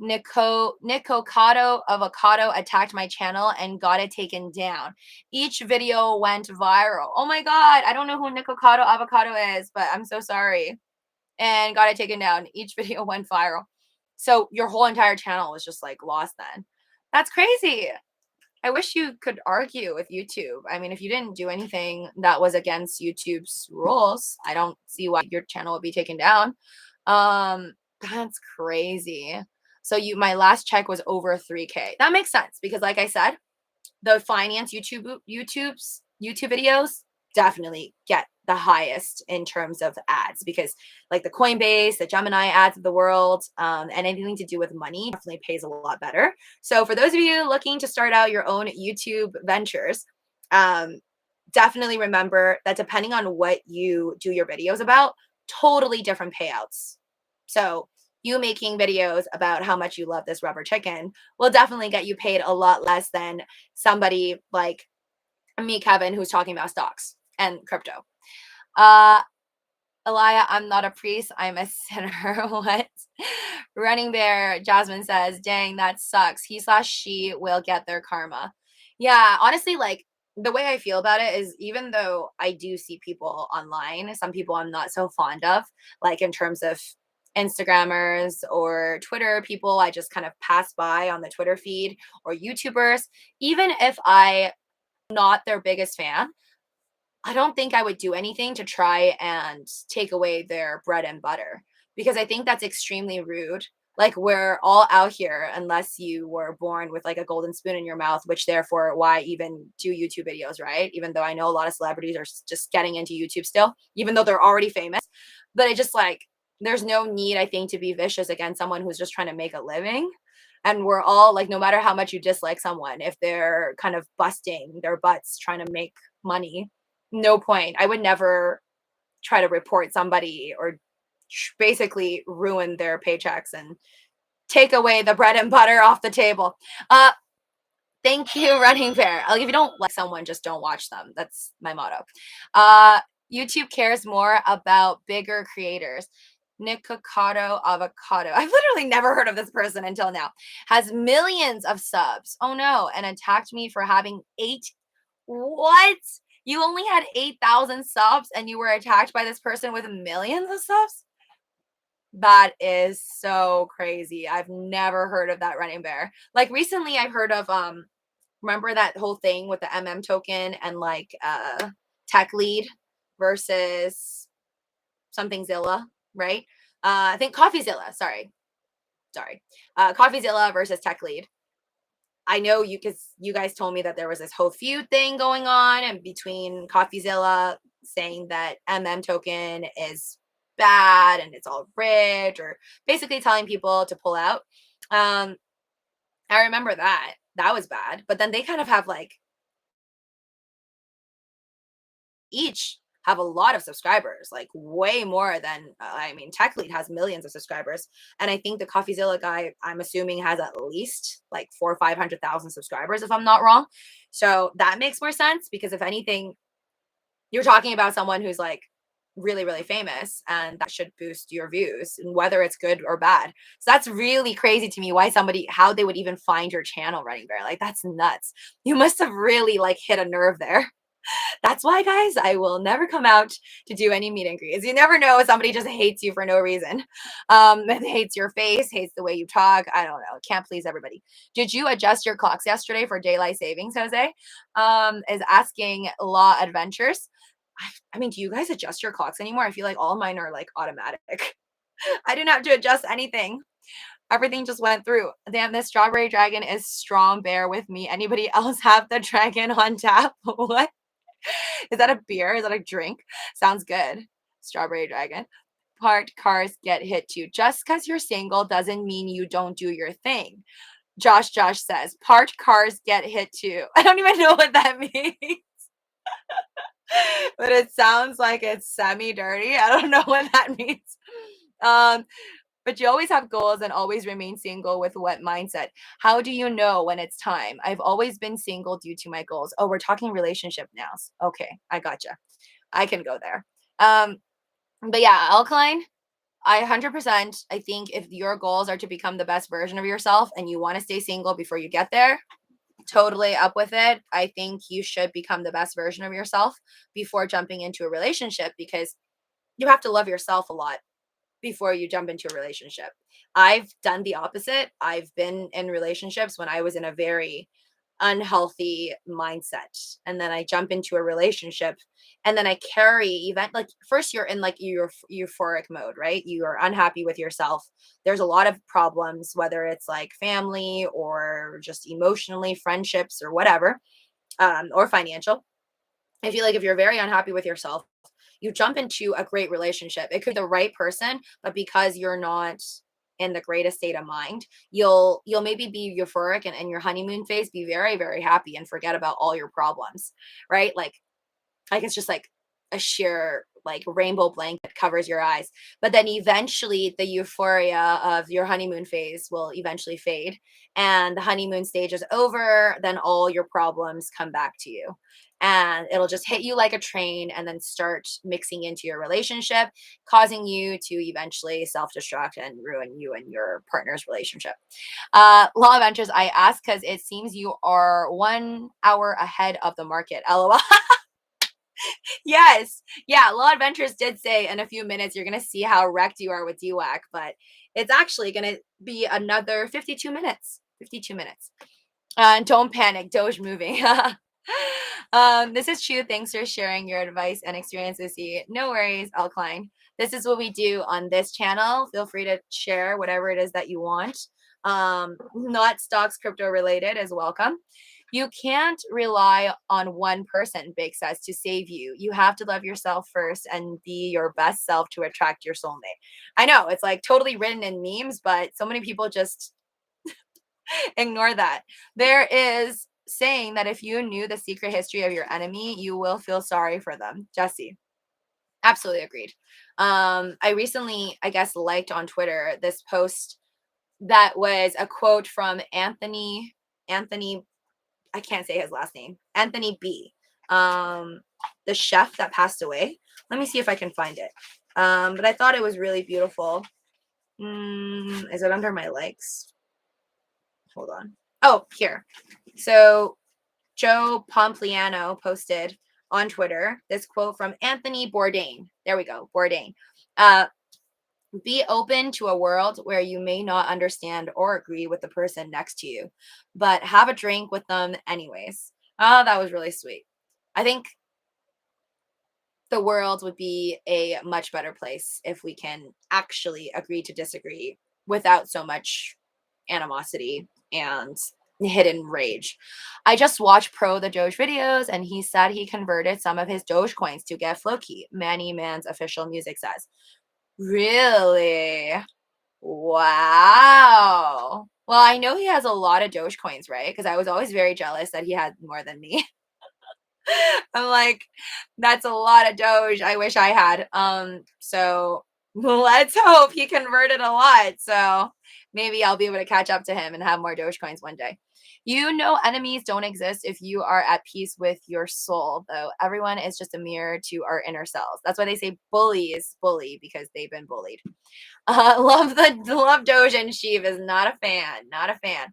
Nicocado Avocado attacked my channel and got it taken down. Each video went viral. Oh my God. I don't know who Nicocado Avocado is, but I'm so sorry. And got it taken down. Each video went viral. So your whole entire channel was just like lost then. That's crazy. I wish you could argue with YouTube. I mean, if you didn't do anything that was against YouTube's rules, I don't see why your channel would be taken down. That's crazy. So my last check was over 3K. That makes sense because like I said, the finance YouTube videos definitely get the highest in terms of ads, because like the COINBASE, the Gemini ads of the world, and anything to do with money definitely pays a lot better. So for those of you looking to start out your own YouTube ventures, definitely remember that depending on what you do your videos about, totally different payouts. So you making videos about how much you love this rubber chicken will definitely get you paid a lot less than somebody like me, Kevin, who's talking about stocks and crypto. Elia, I'm not a priest. I'm a sinner. What? Running Bear, Jasmine says, dang, that sucks. He/she will get their karma. Yeah, honestly, like the way I feel about it is, even though I do see people online, some people I'm not so fond of, like in terms of Instagrammers or Twitter people, I just kind of pass by on the Twitter feed, or YouTubers, even if I'm not their biggest fan, I don't think I would do anything to try and take away their bread and butter, because I think that's extremely rude. Like, we're all out here unless you were born with like a golden spoon in your mouth, which therefore why even do YouTube videos, right? Even though I know a lot of celebrities are just getting into YouTube still, even though they're already famous. But it just like, there's no need, I think, to be vicious against someone who's just trying to make a living. And we're all like, no matter how much you dislike someone, if they're kind of busting their butts trying to make money, no point. I would never try to report somebody or basically ruin their paychecks and take away the bread and butter off the table. Thank you, Running Bear. Like, if you don't like someone, just don't watch them. That's my motto. YouTube cares more about bigger creators. Nikocado Avocado. I've literally never heard of this person until now. Has millions of subs. Oh no. And attacked me for having 8. What? You only had 8,000 subs and you were attacked by this person with millions of subs? That is so crazy. I've never heard of that, Running Bear. Like, recently I've heard of remember that whole thing with the token and like tech lead versus something Zilla, right? I think CoffeeZilla, sorry. CoffeeZilla versus tech lead. I know because you guys told me that there was this whole feud thing going on and between CoffeeZilla saying that token is bad and it's all rich, or basically telling people to pull out. I remember that. That was bad. But then they kind of have like each have a lot of subscribers, like way more than I mean, Tech Lead has millions of subscribers, and I think the CoffeeZilla guy, I'm assuming, has at least like 400,000 or 500,000 subscribers, if I'm not wrong. So that makes more sense because if anything, you're talking about someone who's like really, really famous, and that should boost your views, and whether it's good or bad. So that's really crazy to me. Why somebody, how they would even find your channel, Running Bear? Like, that's nuts. You must have really like hit a nerve there. That's why, guys, I will never come out to do any meet and greets. You never know if somebody just hates you for no reason. Hates your face, hates the way you talk. I don't know. Can't please everybody. Did you adjust your clocks yesterday for daylight savings, Jose? Is asking Law Adventures. I mean, do you guys adjust your clocks anymore? I feel like all mine are like automatic. I didn't have to adjust anything. Everything just went through. Damn, this strawberry dragon is strong. Bear with me. Anybody else have the dragon on tap? What? Is that a beer? Is that a drink? Sounds good. Strawberry dragon. Parked cars get hit too. Just because you're single doesn't mean you don't do your thing. Josh says, parked cars get hit too. I don't even know what that means. But it sounds like it's semi-dirty. I don't know what that means. But you always have goals and always remain single with what mindset? How do you know when it's time? I've always been single due to my goals. Oh, we're talking relationship now. Okay, I gotcha. I can go there. But yeah, alkaline, I 100%, I think if your goals are to become the best version of yourself and you want to stay single before you get there, totally up with it. I think you should become the best version of yourself before jumping into a relationship, because you have to love yourself a lot before you jump into a relationship. I've done the opposite. I've been in relationships when I was in a very unhealthy mindset, and then I jump into a relationship, and then I carry event like, first you're in like your euphoric mode, right? You are unhappy with yourself. There's a lot of problems, whether it's like family or just emotionally, friendships or whatever, or financial. I feel like if you're very unhappy with yourself, you jump into a great relationship. It could be the right person, but because you're not in the greatest state of mind, you'll maybe be euphoric and in your honeymoon phase, be very, very happy and forget about all your problems, right? Like it's just like a sheer like rainbow blanket covers your eyes. But then eventually the euphoria of your honeymoon phase will eventually fade, and the honeymoon stage is over, then all your problems come back to you. And it'll just hit you like a train and then start mixing into your relationship, causing you to eventually self-destruct and ruin you and your partner's relationship. Law of Ventures, I ask because it seems you are 1 hour ahead of the market. LOL. Yes. Yeah. Law Adventures did say in a few minutes you're going to see how wrecked you are with DWAC, but it's actually going to be another 52 minutes. 52 minutes. Don't panic. Doge moving. This is true. Thanks for sharing your advice and experiences. No worries, Alkline. this is what we do on this channel. Feel free to share whatever it is that you want. Not stocks, crypto related is welcome. You can't rely on one person, Big says, to save you. You have to love yourself first and be your best self to attract your soulmate. I know it's like totally written in memes, but so many people just ignore that. There is saying that if you knew the secret history of your enemy, you will feel sorry for them. Jesse, absolutely agreed. I recently, I guess, liked on Twitter this post that was a quote from Anthony, I can't say his last name, Anthony B, the chef that passed away. Let me see if I can find it. But I thought it was really beautiful. Is it under my likes? Hold on. Oh, here. So Joe Pompliano posted on Twitter this quote from Anthony Bourdain. There we go, Bourdain. Be open to a world where you may not understand or agree with the person next to you, but have a drink with them anyways. Oh, that was really sweet. I think the world would be a much better place if we can actually agree to disagree without so much animosity and hidden rage. I just watched Pro the Doge videos and he said he converted some of his Doge coins to get Floki, Manny Man's official music says. Really? Wow. Well, I know he has a lot of Doge coins, right? Because I was always very jealous that he had more than me. I'm like, that's a lot of Doge. I wish I had. So let's hope he converted a lot. So maybe I'll be able to catch up to him and have more Dogecoins one day. You know, enemies don't exist if you are at peace with your soul, though. Everyone is just a mirror to our inner selves. That's why they say bullies bully, because they've been bullied. Love Doge and Sheev is not a fan. Not a fan.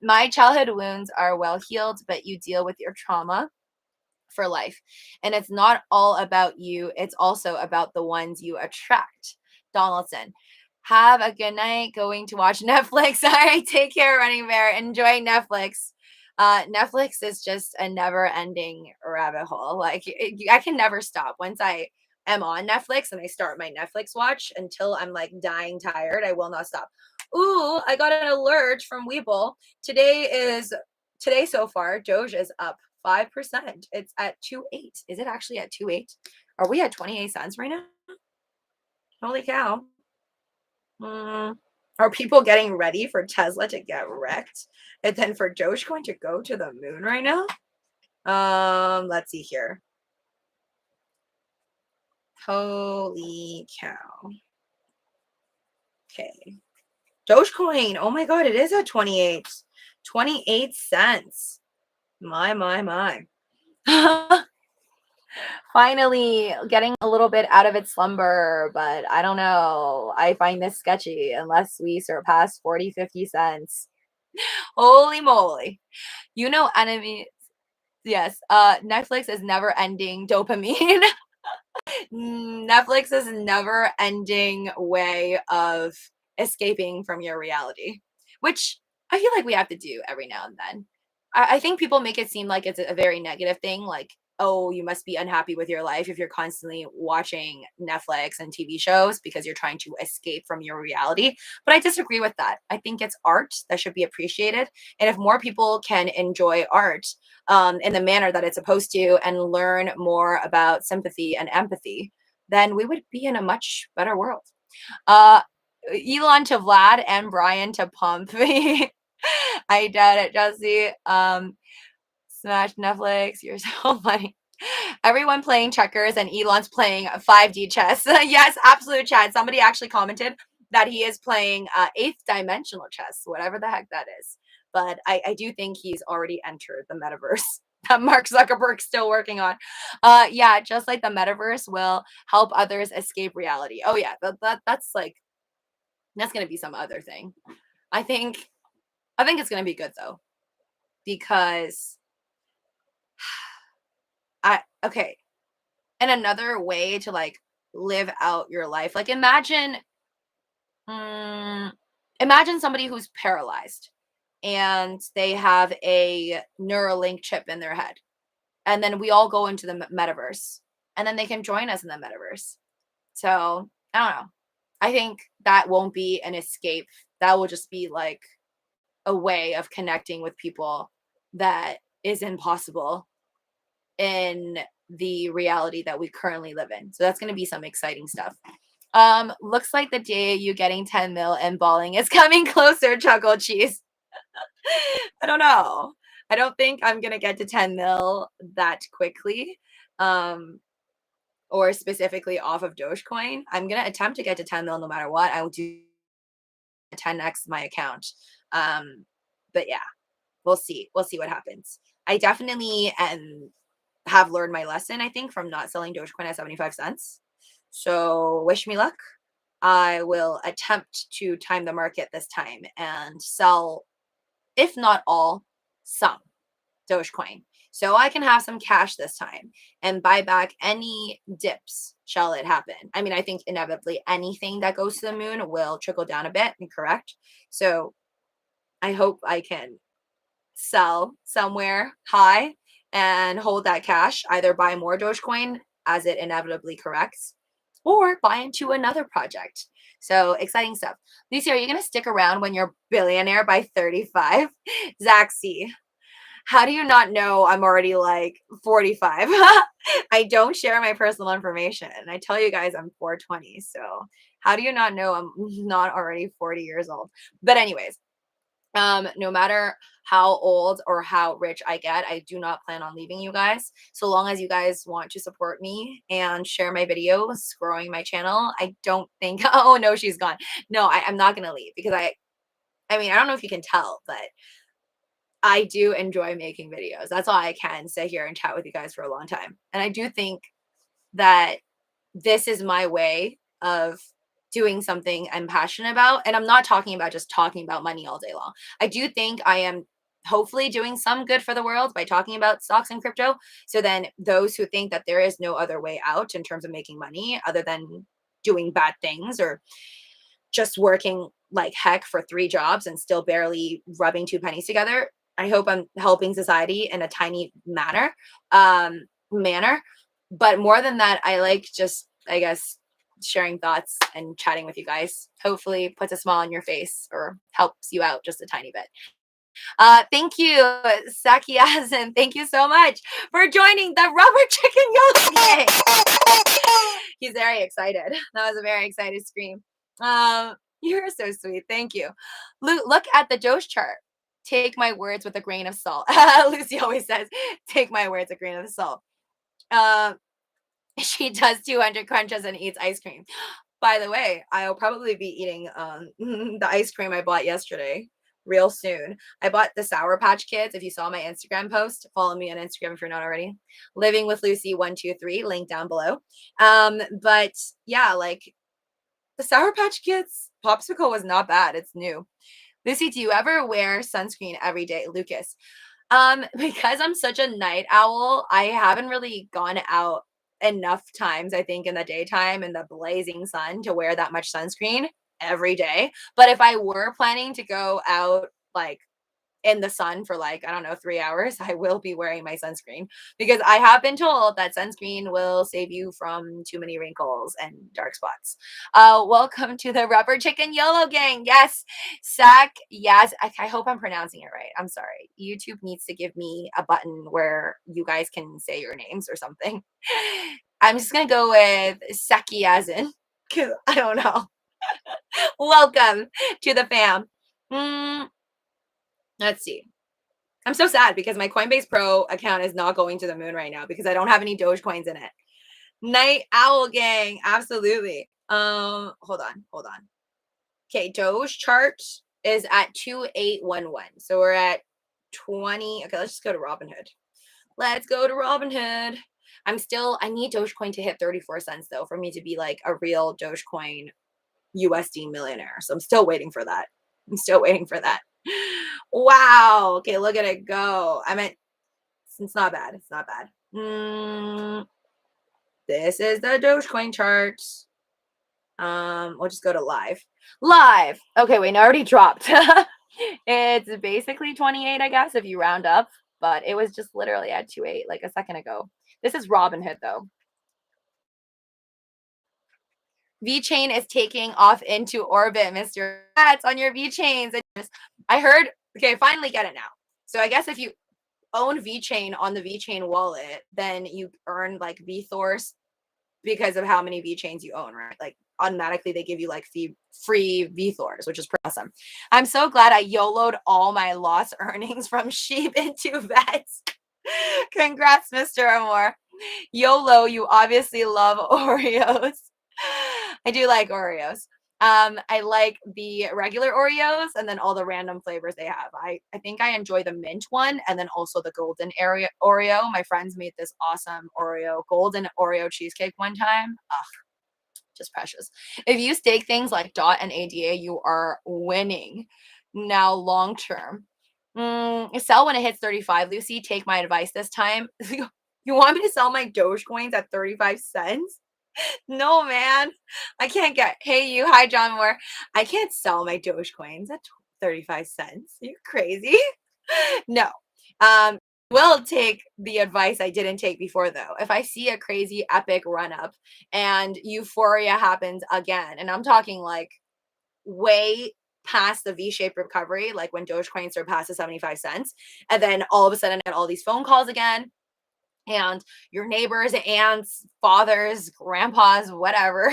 My childhood wounds are well healed, but you deal with your trauma for life. And it's not all about you, it's also about the ones you attract. Donaldson. Have a good night going to watch Netflix. All right, take care, Running Bear. Enjoy Netflix. Netflix is just a never ending rabbit hole. Like, I can never stop. Once I am on Netflix and I start my Netflix watch until I'm like dying tired, I will not stop. Ooh, I got an alert from WEBULL. Today so far, Doge is up 5%. It's at 2.8. Is it actually at 2.8? Are we at 28 cents right now? Holy cow. Are people getting ready for Tesla to get wrecked and then for Dogecoin to go to the moon right now? Let's see here. Holy cow. Okay. Dogecoin. Oh my God, it is at 28. 28 cents. My. Finally getting a little bit out of its slumber, but I don't know. I find this sketchy unless we surpass 40, 50 cents. Holy moly. You know, enemy. Yes. Netflix is never ending dopamine. Netflix is never ending way of escaping from your reality, which I feel like we have to do every now and then. I think people make it seem like it's a very negative thing, like, oh, you must be unhappy with your life if you're constantly watching Netflix and TV shows because you're trying to escape from your reality. But I disagree with that. I think it's art that should be appreciated. And if more people can enjoy art in the manner that it's supposed to and learn more about sympathy and empathy, then we would be in a much better world. Elon to Vlad and Brian to Pump. I doubt it, Jesse. Smash Netflix. You're so funny. Everyone playing checkers and Elon's playing 5D chess. Yes, absolute chat. Somebody actually commented that he is playing eighth dimensional chess, whatever the heck that is. But I do think he's already entered the metaverse that Mark Zuckerberg's still working on. Yeah, just like the metaverse will help others escape reality. Oh yeah, that's gonna be some other thing. I think it's gonna be good though, because okay. And another way to like live out your life, like imagine somebody who's paralyzed and they have a Neuralink chip in their head, and then we all go into the metaverse, and then they can join us in the metaverse. So I don't know. I think that won't be an escape. That will just be like a way of connecting with people that is impossible in the reality that we currently live in. So that's going to be some exciting stuff. Looks like the day you getting 10 mil and balling is coming closer, Chuckle Cheese. I don't know. I don't think I'm going to get to 10 mil that quickly. Or specifically off of Dogecoin. I'm going to attempt to get to 10 mil no matter what. I will do 10x my account. But yeah, we'll see. We'll see what happens. I definitely have learned my lesson, I think, from not selling Dogecoin at 75 cents. So wish me luck. I will attempt to time the market this time and sell, if not all, some Dogecoin. So I can have some cash this time and buy back any dips shall it happen. I mean, I think inevitably anything that goes to the moon will trickle down a bit, and correct. So I hope I can sell somewhere high and hold that cash, either buy more Dogecoin as it inevitably corrects, or buy into another project. So exciting stuff. Lucy, are you going to stick around when you're billionaire by 35? Zach C. How do you not know I'm already like 45? I don't share my personal information. I tell you guys I'm 420. So how do you not know I'm not already 40 years old? But anyways, no matter how old or how rich I get, I do not plan on leaving you guys. So long as you guys want to support me and share my videos, growing my channel, I don't think, oh no, she's gone. No, I'm not going to leave because I mean, I don't know if you can tell, but I do enjoy making videos. That's all I can sit here and chat with you guys for a long time. And I do think that this is my way of doing something I'm passionate about. And I'm not talking about just talking about money all day long. I do think I am hopefully doing some good for the world by talking about stocks and crypto. So then those who think that there is no other way out in terms of making money other than doing bad things or just working like heck for 3 jobs and still barely rubbing 2 pennies together, I hope I'm helping society in a tiny manner. But more than that, I like just, I guess, sharing thoughts and chatting with you guys. Hopefully puts a smile on your face or helps you out just a tiny bit. Thank you, Sakiazen. Thank you so much for joining the Rubber Chicken Yogi. He's very excited. That was a very excited scream. You're so sweet. Thank you. Look at the Doge chart. Take my words with a grain of salt. Lucy always says, take my words with a grain of salt. She does 200 crunches and eats ice cream. By the way, I'll probably be eating the ice cream I bought yesterday real soon. I bought the Sour Patch Kids. If you saw my Instagram post, follow me on Instagram if you're not already. Living with Lucy 123, link down below. But yeah, like the Sour Patch Kids popsicle was not bad. It's new. Lucy, do you ever wear sunscreen every day? Lucas. Because I'm such a night owl, I haven't really gone out enough times, I think, in the daytime in the blazing sun to wear that much sunscreen every day. But if I were planning to go out like in the sun for like, I don't know, 3 hours, I will be wearing my sunscreen because I have been told that sunscreen will save you from too many wrinkles and dark spots. Welcome to the Rubber Chicken YOLO gang. Yes, Sack. Yes, I hope I'm pronouncing it right. I'm sorry. YouTube needs to give me a button where you guys can say your names or something. I'm just going to go with Sakiazin because I don't know. Welcome to the fam. Let's see. I'm so sad because my Coinbase Pro account is not going to the moon right now because I don't have any Dogecoins in it. Night Owl gang, absolutely. Hold on. Okay, Doge chart is at 2811. So we're at 20. Okay, let's just go to Robinhood. Let's go to Robinhood. I need Dogecoin to hit 34 cents though for me to be like a real Dogecoin USD millionaire. So I'm still waiting for that. Wow. Okay, look at it go. It's not bad. It's not bad. This is the Dogecoin chart. We'll just go to live. Live. Okay, wait, no, I already dropped. It's basically 28, I guess, if you round up, but it was just literally at 28 like a second ago. This is Robinhood though. VeChain is taking off into orbit, Mr. That's on your VeChains. I heard, okay, I finally get it now. So I guess if you own VeChain on the VeChain wallet, then you earn like VThors because of how many VeChains you own, right? Like automatically they give you like free VThors, which is pretty awesome. I'm so glad I YOLO'd all my lost earnings from sheep into VETs. Congrats, Mr. Amor. YOLO, you obviously love Oreos. I do like Oreos. I like the regular Oreos and then all the random flavors they have. I think I enjoy the mint one and then also the golden Oreo. My friends made this awesome golden Oreo cheesecake one time. Ugh, just precious. If you stake things like DOT and ADA, you are winning. Now, long term, sell when it hits 35. Lucy, take my advice this time. You want me to sell my Dogecoins at 35 cents? No, man. I can't get. Hey, you. Hi, John Moore. I can't sell my Dogecoins at 35 cents. You crazy? No. Will take the advice I didn't take before, though. If I see a crazy epic run up and euphoria happens again, and I'm talking like way past the V-shaped recovery, like when Dogecoin surpasses 75 cents, and then all of a sudden I get all these phone calls again, and your neighbors, aunts, fathers, grandpas, whatever,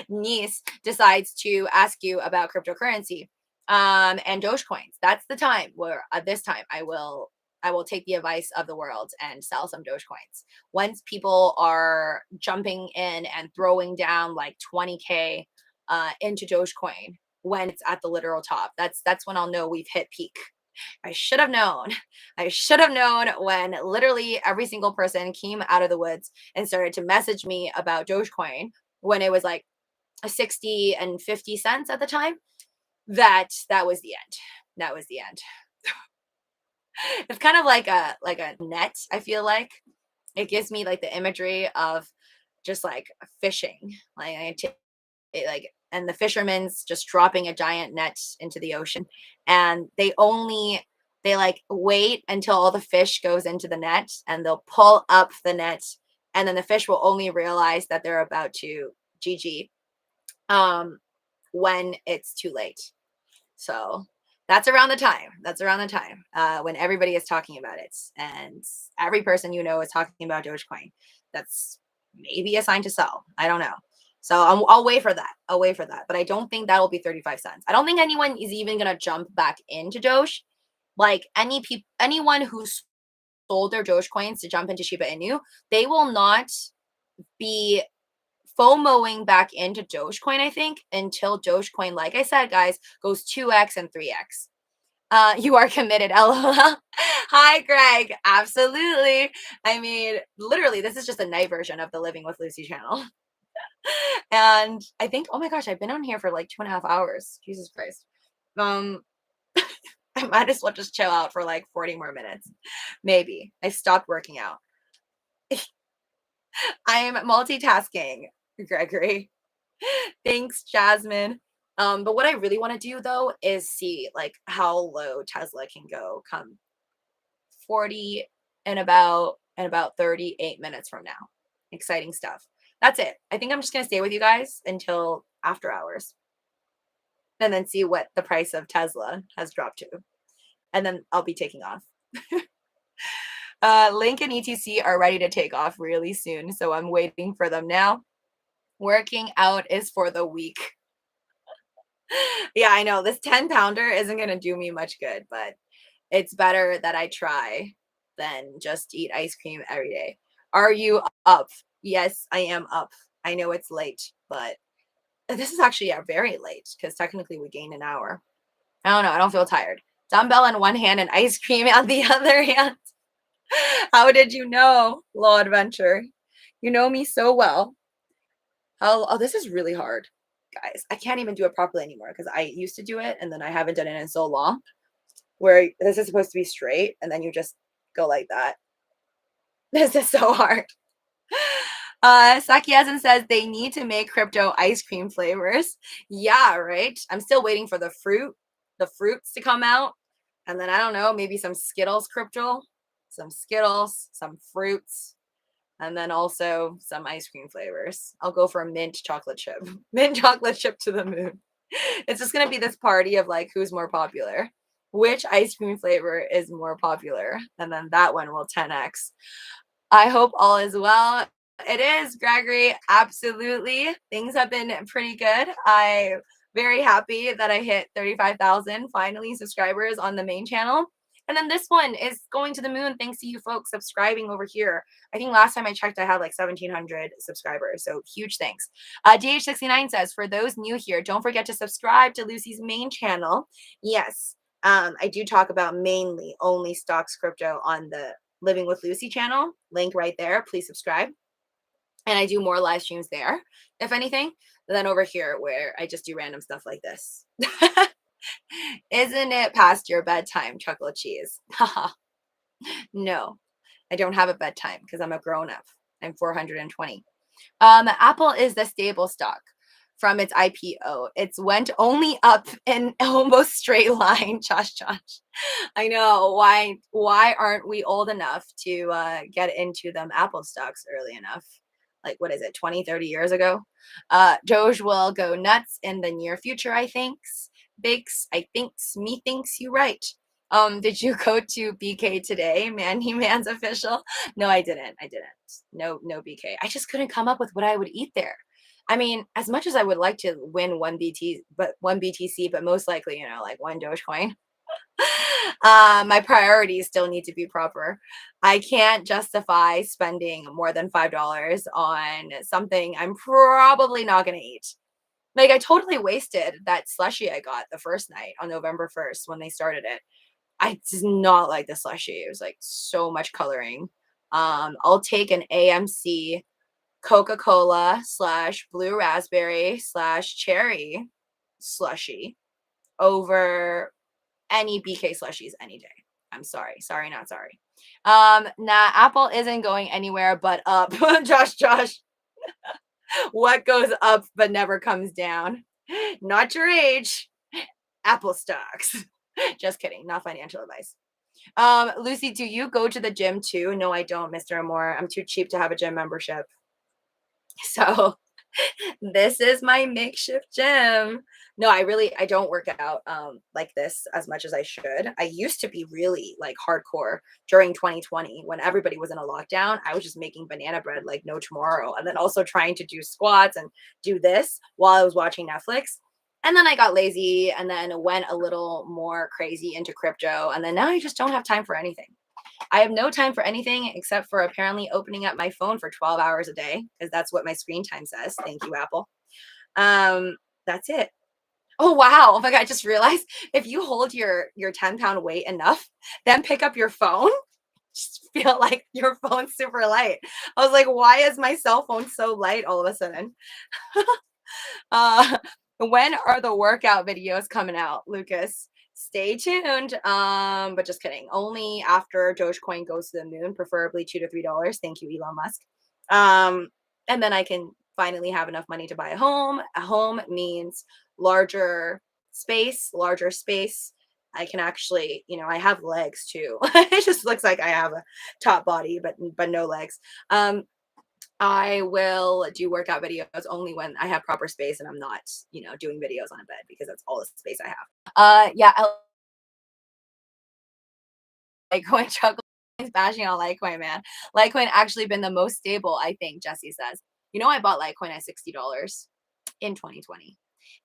niece decides to ask you about cryptocurrency and Dogecoins. That's the time where this time I will take the advice of the world and sell some Dogecoins. Once people are jumping in and throwing down like 20K into Dogecoin when it's at the literal top, that's when I'll know we've hit peak. I should have known. I should have known when literally every single person came out of the woods and started to message me about Dogecoin when it was like 60 and 50 cents at the time. That was the end. That was the end. It's kind of like a net, I feel like. It gives me like the imagery of just like fishing. Like I take it like and the fishermen's just dropping a giant net into the ocean, and they like wait until all the fish goes into the net and they'll pull up the net, and then the fish will only realize that they're about to GG when it's too late. So that's around the time. That's around the time when everybody is talking about it, and every person you know is talking about Dogecoin. That's maybe a sign to sell. I don't know. So I'll wait for that. I'll wait for that. But I don't think that will be 35 cents. I don't think anyone is even gonna jump back into Doge. Like anyone who sold their Dogecoins to jump into Shiba Inu, they will not be FOMOing back into Dogecoin, I think, until Dogecoin, like I said, guys, goes 2x and 3x. You are committed, LOL. Hi, Greg. Absolutely. I mean, literally, this is just a night version of the Living with Lucy channel. And I think, oh my gosh, I've been on here for like 2.5 hours. Jesus Christ. I might as well just chill out for like 40 more minutes. Maybe. I stopped working out. I'm multitasking, Gregory. Thanks, Jasmine. But what I really want to do though is see like how low Tesla can go come 40 and about 38 minutes from now. Exciting stuff. That's it. I think I'm just gonna stay with you guys until after hours. And then see what the price of Tesla has dropped to. And then I'll be taking off. Link and ETC are ready to take off really soon, so I'm waiting for them now. Working out is for the weak. Yeah, I know this 10-pounder isn't gonna do me much good, but it's better that I try than just eat ice cream every day. Are you up? Yes, I am up. I know it's late, but this is actually very late because technically we gained an hour. I don't know. I don't feel tired. Dumbbell in one hand and ice cream on the other hand. How did you know, Law Adventure? You know me so well. Oh, this is really hard, guys. I can't even do it properly anymore because I used to do it and then I haven't done it in so long. Where this is supposed to be straight and then you just go like that. This is so hard. Sakyazan says they need to make crypto ice cream flavors. Yeah, right. I'm still waiting for the fruits to come out. And then I don't know, maybe some Skittles crypto, some Skittles, some fruits. And then also some ice cream flavors. I'll go for a mint chocolate chip. Mint chocolate chip to the moon. It's just gonna be this party of like who's more popular. Which ice cream flavor is more popular? And then that one will 10x. I hope all is well. It is, Gregory. Absolutely. Things have been pretty good. I'm very happy that I hit 35,000 finally subscribers on the main channel. And then this one is going to the moon thanks to you folks subscribing over here. I think last time I checked, I had like 1,700 subscribers. So huge thanks. DH69 says, for those new here, don't forget to subscribe to Lucy's main channel. Yes, I do talk about mainly only stocks crypto on the Living with Lucy channel. Link right there. Please subscribe. And I do more live streams there, if anything, than over here where I just do random stuff like this. Isn't it past your bedtime, Chocolate Cheese? No, I don't have a bedtime because I'm a grown up. I'm 420. Apple is the stable stock from its IPO. It's went only up in almost straight line. Josh. I know. Why aren't we old enough to get into them Apple stocks early enough? Like, what is it, 20, 30 years ago? Doge will go nuts in the near future, I think. Bakes, I thinks, me thinks you right. Did you go to BK today? Manny Man's official? No, I didn't. No BK. I just couldn't come up with what I would eat there. I mean, as much as I would like to win one BTC, but most likely, like one Dogecoin. My priorities still need to be proper. I can't justify spending more than $5 on something I'm probably not going to eat. Like, I totally wasted that slushy I got the first night on November 1st when they started it. I did not like the slushy. It was like so much coloring. I'll take an AMC Coca-Cola / blue raspberry / cherry slushy over any BK slushies any day. I'm sorry. Sorry, not sorry. Nah, Apple isn't going anywhere but up. Josh. What goes up but never comes down? Not your age. Apple stocks. Just kidding. Not financial advice. Lucy, do you go to the gym too? No, I don't, Mr. Amore. I'm too cheap to have a gym membership. So this is my makeshift gym. No, I don't work out like this as much as I should. I used to be really like hardcore during 2020 when everybody was in a lockdown. I was just making banana bread like no tomorrow, and then also trying to do squats and do this while I was watching Netflix. And then I got lazy and then went a little more crazy into crypto, and then now I just don't have time for anything. I have no time for anything except for apparently opening up my phone for 12 hours a day because that's what my screen time says. Thank you, Apple. That's it. Oh, wow. Oh my God. I just realized if you hold your 10-pound weight enough, then pick up your phone, just feel like your phone's super light. I was like, why is my cell phone so light all of a sudden? When are the workout videos coming out, Lucas? Stay tuned. But just kidding. Only after Dogecoin goes to the moon, preferably $2 to $3. Thank you, Elon Musk. And then I can finally have enough money to buy a home. A home means larger space. I can actually, I have legs too. It just looks like I have a top body, but no legs. I will do workout videos only when I have proper space and I'm not, doing videos on a bed because that's all the space I have. Yeah, Litecoin chuckle is bashing on Litecoin, man. Litecoin actually been the most stable, I think, Jesse says. I bought Litecoin at $60 in 2020.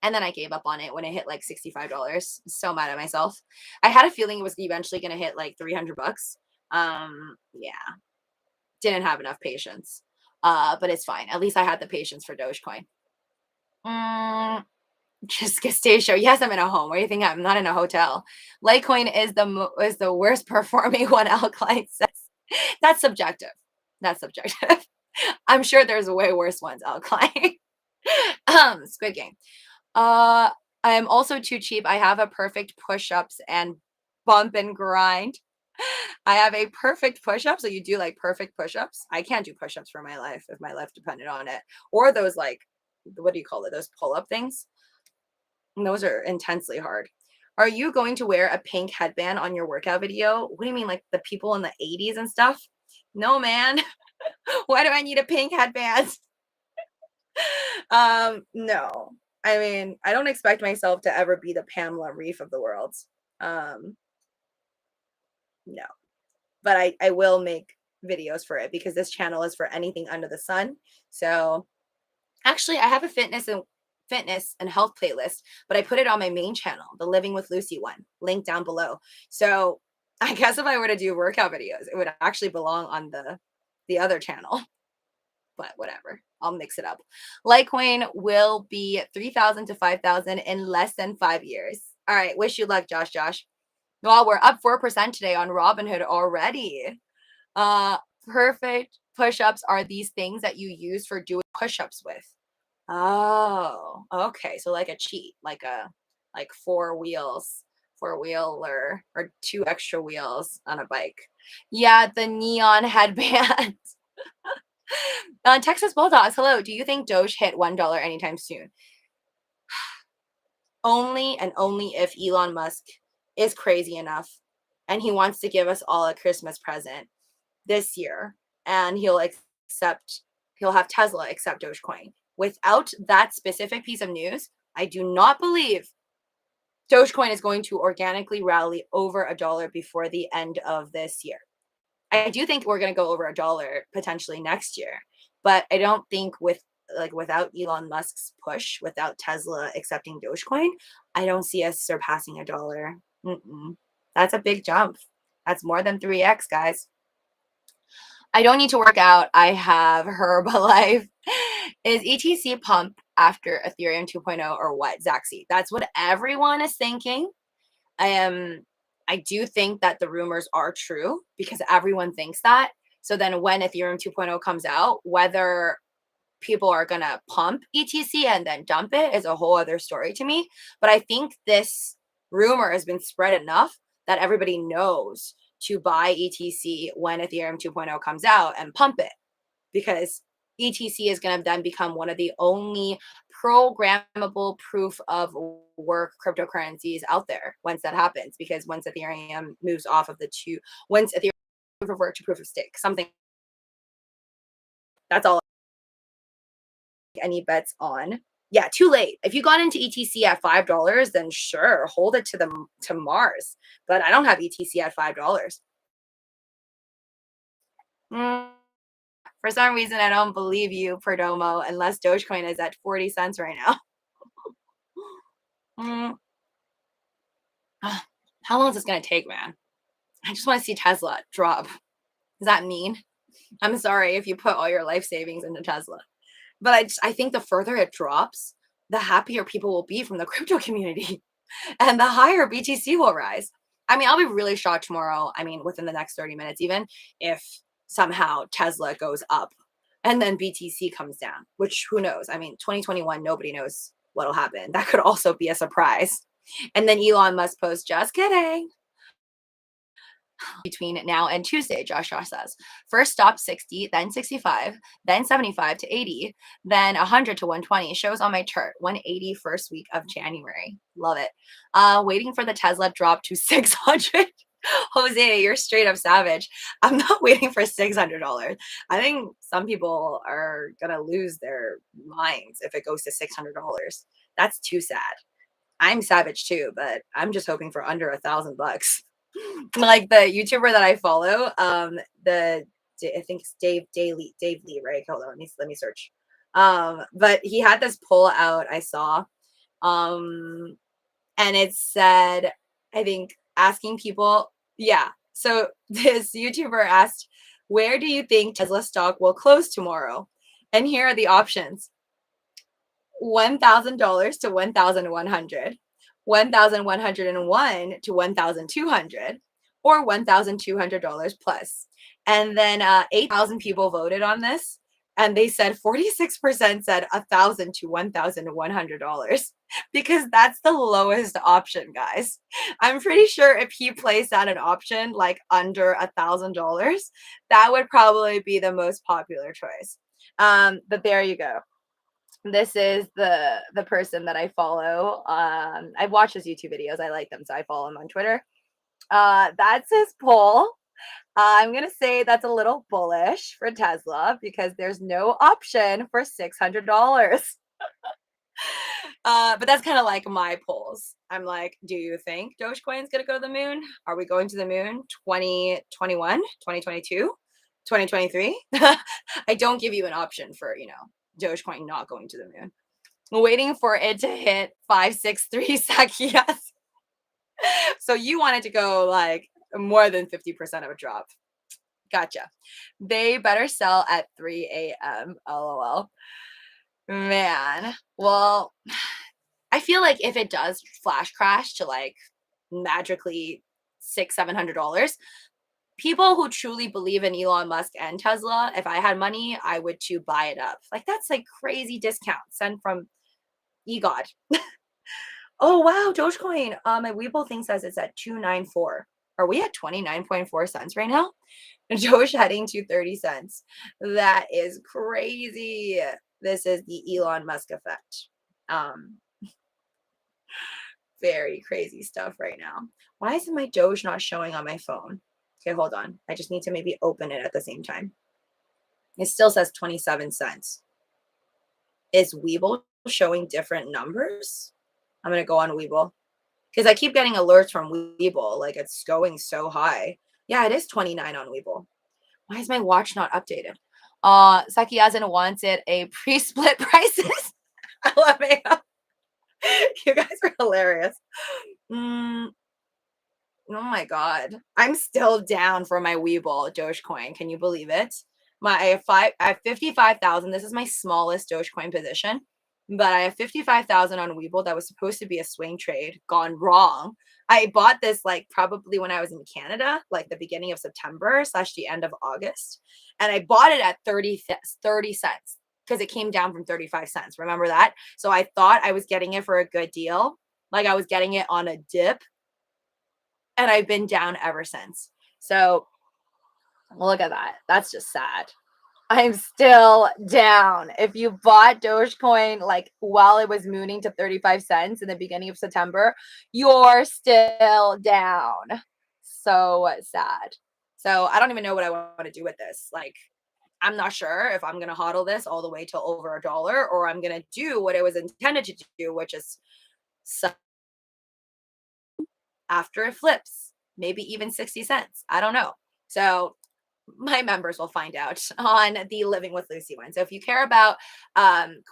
And then I gave up on it when it hit like $65. So mad at myself. I had a feeling it was eventually going to hit like 300 bucks. Yeah. Didn't have enough patience. But it's fine. At least I had the patience for Dogecoin. Just stay show. Yes, I'm in a home. Where do you think I'm not in a hotel? Litecoin is the worst performing one. Alkaline says that's subjective. I'm sure there's way worse ones. Alkaline. Squid Game. I am also too cheap. I have a perfect push-ups and bump and grind. I have a perfect push-up. So you do like perfect push-ups. I can't do push-ups for my life if my life depended on it. Or those like, what do you call it? Those pull-up things. And those are intensely hard. Are you going to wear a pink headband on your workout video? What do you mean, like the people in the 80s and stuff? No, man. Why do I need a pink headband? No. I mean, I don't expect myself to ever be the Pamela Reif of the world. Um, no. But I will make videos for it because this channel is for anything under the sun. So actually, I have a fitness and health playlist, but I put it on my main channel, the Living with Lucy one, link down below. So I guess if I were to do workout videos, it would actually belong on the other channel. But whatever, I'll mix it up. Litecoin will be 3,000 to 5,000 in less than 5 years. All right, wish you luck, Josh. Well, we're up 4% today on Robinhood already. Perfect push-ups are these things that you use for doing push-ups with. Oh, okay. So like a cheat, like four-wheeler or 2 extra wheels on a bike. Yeah, the neon headband. Texas Bulldogs, hello. Do you think Doge hit $1 anytime soon? Only and only if Elon Musk is crazy enough and he wants to give us all a Christmas present this year, and he'll have Tesla accept Dogecoin. Without that specific piece of news, I do not believe Dogecoin is going to organically rally over $1 before the end of this year. I do think we're going to go over $1 potentially next year, but I don't think without Elon Musk's push, without Tesla accepting Dogecoin, I don't see us surpassing $1. That's a big jump. That's more than 3x, guys. I don't need to work out. I have Herbalife. Is ETC pump after Ethereum 2.0 or what, Zaxi? That's what everyone is thinking. I do think that the rumors are true because everyone thinks that. So then when Ethereum 2.0 comes out, whether people are going to pump ETC and then dump it is a whole other story to me. But I think this rumor has been spread enough that everybody knows to buy ETC when Ethereum 2.0 comes out and pump it, because ETC is going to then become one of the only programmable proof of work cryptocurrencies out there once that happens. Because once Ethereum moves off of once Ethereum proof of work to proof of stake, something, that's all. Any bets on? Yeah, too late. If you got into ETC at $5, then sure, hold it to Mars. But I don't have ETC at $5. For some reason, I don't believe you, Perdomo, unless Dogecoin is at 40 cents right now. How long is this going to take, man? I just want to see Tesla drop. Does that mean? I'm sorry if you put all your life savings into Tesla. But I think the further it drops, the happier people will be from the crypto community. And the higher BTC will rise. I mean, I'll be really shocked tomorrow. I mean, within the next 30 minutes, even if somehow Tesla goes up and then BTC comes down, which who knows? I mean, 2021, nobody knows what'll happen. That could also be a surprise. And then Elon Musk posts, just kidding. Between now and Tuesday, Josh says. First stop 60, then 65, then 75 to 80, then 100 to 120. Shows on my chart. 180 first week of January. Love it. Waiting for the Tesla drop to 600. Jose, you're straight up savage. I'm not waiting for $600. I think some people are gonna lose their minds if it goes to $600. That's too sad. I'm savage too, but I'm just hoping for under $1,000. Like the YouTuber that I follow, I think it's Dave Lee, right? Hold on, let me search. But he had this poll out I saw, and it said, I think asking people, yeah. So this YouTuber asked, where do you think Tesla stock will close tomorrow? And here are the options: $1,000 to 1,100. $1,101 to 1,200, or $1,200 plus. And then 8,000 people voted on this, and they said 46% said $1,000 to $1,100 because that's the lowest option, guys. I'm pretty sure if he placed out an option like under $1,000, that would probably be the most popular choice. But there you go. This is the person that I follow. I've watched his YouTube videos. I like them, so I follow him on Twitter. That's his poll. I'm going to say that's a little bullish for Tesla because there's no option for $600. But that's kind of like my polls. I'm like, do you think Dogecoin's going to go to the moon? Are we going to the moon 2021, 2022, 2023? I don't give you an option for, Dogecoin not going to the moon. I'm waiting for it to hit 563 Sakias. So you want it to go like more than 50% of a drop. Gotcha. They better sell at 3 a.m. LOL. Man. Well, I feel like if it does flash crash to like magically $600-700, people who truly believe in Elon Musk and Tesla, if I had money, I would to buy it up. Like that's like crazy discount sent from eGod. Oh wow, Dogecoin. My Webull thing says it's at 294. Are we at 29.4 cents right now? Doge heading to 30 cents. That is crazy. This is the Elon Musk effect. Very crazy stuff right now. Why isn't my Doge not showing on my phone? Okay, hold on. I just need to maybe open it at the same time. It still says 27 cents. Is Webull showing different numbers? I'm going to go on Webull because I keep getting alerts from Webull. Like it's going so high. Yeah, it is 29 on Webull. Why is my watch not updated? Sakiyazen wanted a pre-split prices. I love it. You guys are hilarious. Oh my God. I'm still down for my Webull Dogecoin. Can you believe it? I have 55,000. This is my smallest Dogecoin position, but I have 55,000 on Webull that was supposed to be a swing trade gone wrong. I bought this like probably when I was in Canada, like the beginning of September / the end of August. And I bought it at 30 cents because it came down from 35 cents. Remember that? So I thought I was getting it for a good deal. Like I was getting it on a dip. And I've been down ever since. So look at that. That's just sad. I'm still down. If you bought Dogecoin like while it was mooning to 35 cents in the beginning of September, you're still down. So sad. So I don't even know what I want to do with this. Like, I'm not sure if I'm going to hodl this all the way till over $1 or I'm going to do what it was intended to do, which is sell after it flips, maybe even 60 cents. I don't know. So my members will find out on the Living with Luci one. So if you care about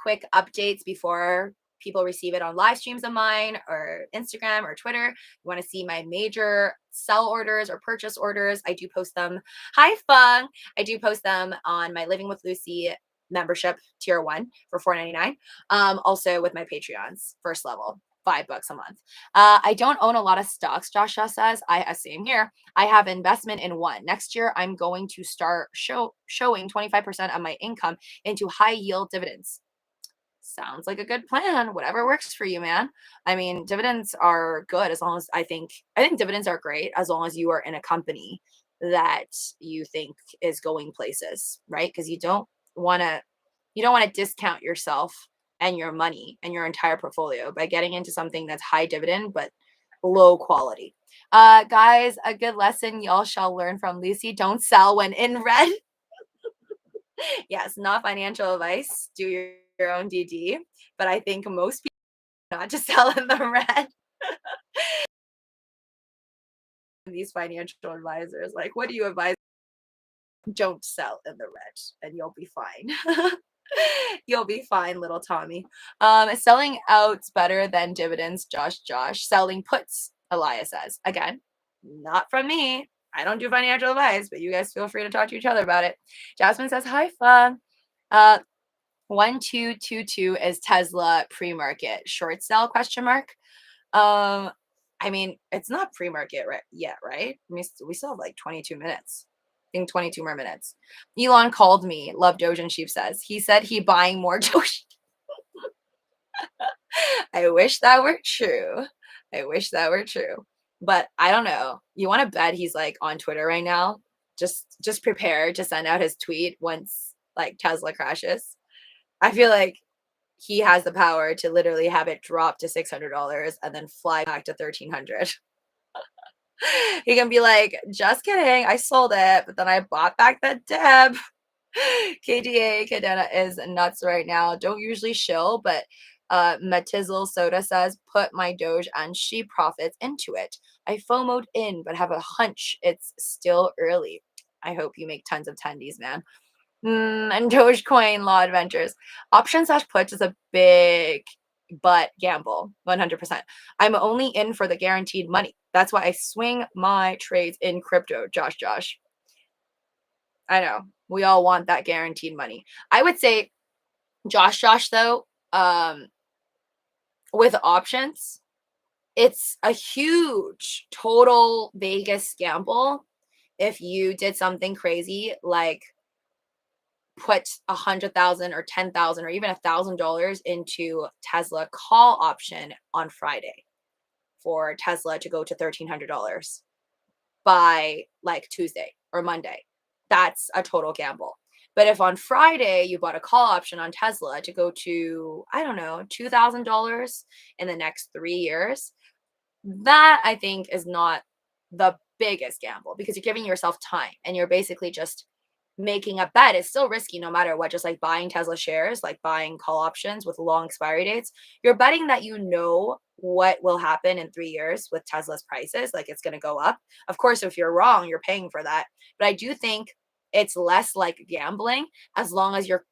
quick updates before people receive it on live streams of mine or Instagram or Twitter, you want to see my major sell orders or purchase orders, I do post them. Hi, Fung. I do post them on my Living with Luci membership tier 1 for $4.99. Also with my Patreons, first level. $5 a month. I don't own a lot of stocks, Joshua says. Same here. I have investment in one. Next year, I'm going to start showing 25% of my income into high yield dividends. Sounds like a good plan. Whatever works for you, man. I mean, dividends are good as long as I think dividends are great as long as you are in a company that you think is going places, right? Because you don't want to discount yourself and your money and your entire portfolio by getting into something that's high dividend but low quality. Guys, a good lesson y'all shall learn from Luci. Don't sell when in red. Yes, not financial advice. Do your own DD. But I think most people not to sell in the red. These financial advisors, like, what do you advise? Don't sell in the red and you'll be fine. You'll be fine, little Tommy. Selling out's better than dividends, Josh. Selling puts, Elias says. Again, not from me. I don't do financial advice, but you guys feel free to talk to each other about it. Jasmine says, hi, Fun. 1222 is Tesla pre-market. Short sell, question mark. I mean, it's not pre-market yet, right? We still have like 22 minutes. I think 22 more minutes. Elon called me. Love Doge and Sheep says. He said he buying more Doge. I wish that were true. But I don't know. You want to bet he's like on Twitter right now? Just prepare to send out his tweet once like Tesla crashes. I feel like he has the power to literally have it drop to $600 and then fly back to 1,300. He can be like, just kidding, I sold it, but then I bought back that deb. KDA Cadena is nuts right now. Don't usually shill, but Matizzle Soda says, put my Doge and She profits into it. I FOMO'd in, but have a hunch it's still early. I hope you make tons of tendies, man. And Dogecoin Law Adventures. Option slash puts is a big but gamble, 100%. I'm only in for the guaranteed money. That's why I swing my trades in crypto, Josh. I know. We all want that guaranteed money. I would say, Josh, though, with options, it's a huge total Vegas gamble if you did something crazy like put 100,000 or 10,000 or even $1,000 into Tesla call option on Friday for Tesla to go to $1,300 by like Tuesday or Monday. That's a total gamble. But if on Friday you bought a call option on Tesla to go to, I don't know, $2,000 in the next 3 years, that I think is not the biggest gamble because you're giving yourself time and you're basically just making a bet. It's still risky no matter what, just like buying Tesla shares, like buying call options with long expiry dates. You're betting that you know what will happen in 3 years with Tesla's prices, like it's going to go up. Of course, if you're wrong, you're paying for that. But I do think it's less like gambling as long as your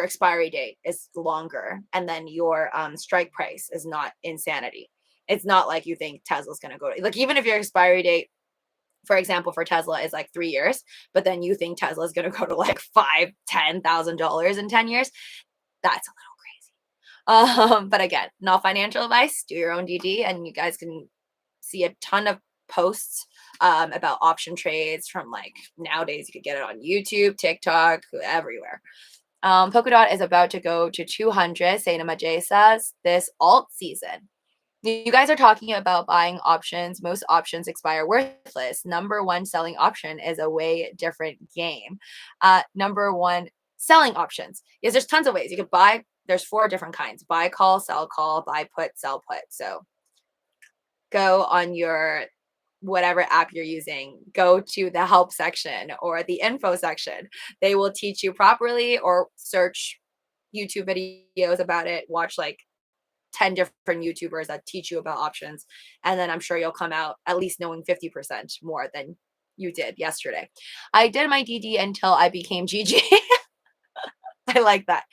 expiry date is longer and then your strike price is not insanity. It's not like you think Tesla's going to go like, even if your expiry date, for example, for Tesla is like 3 years, but then you think Tesla is going to go to like $5,000-$10,000 in 10 years. That's a little crazy. But again, not financial advice. Do your own DD, and you guys can see a ton of posts about option trades from like nowadays. You could get it on YouTube, TikTok, everywhere. Polkadot is about to go to 200. Sainama J says this alt season. You guys are talking about buying options. Most options expire worthless. Number one selling option is a way different game. Number one selling options. Yes, there's tons of ways. You could buy, there's 4 different kinds. Buy call, buy put, sell put. So go on your whatever app you're using, go to the help section or the info section. They will teach you properly, or search YouTube videos about it. Watch like 10 different YouTubers that teach you about options. And then I'm sure you'll come out at least knowing 50% more than you did yesterday. I did my DD until I became GG. I like that.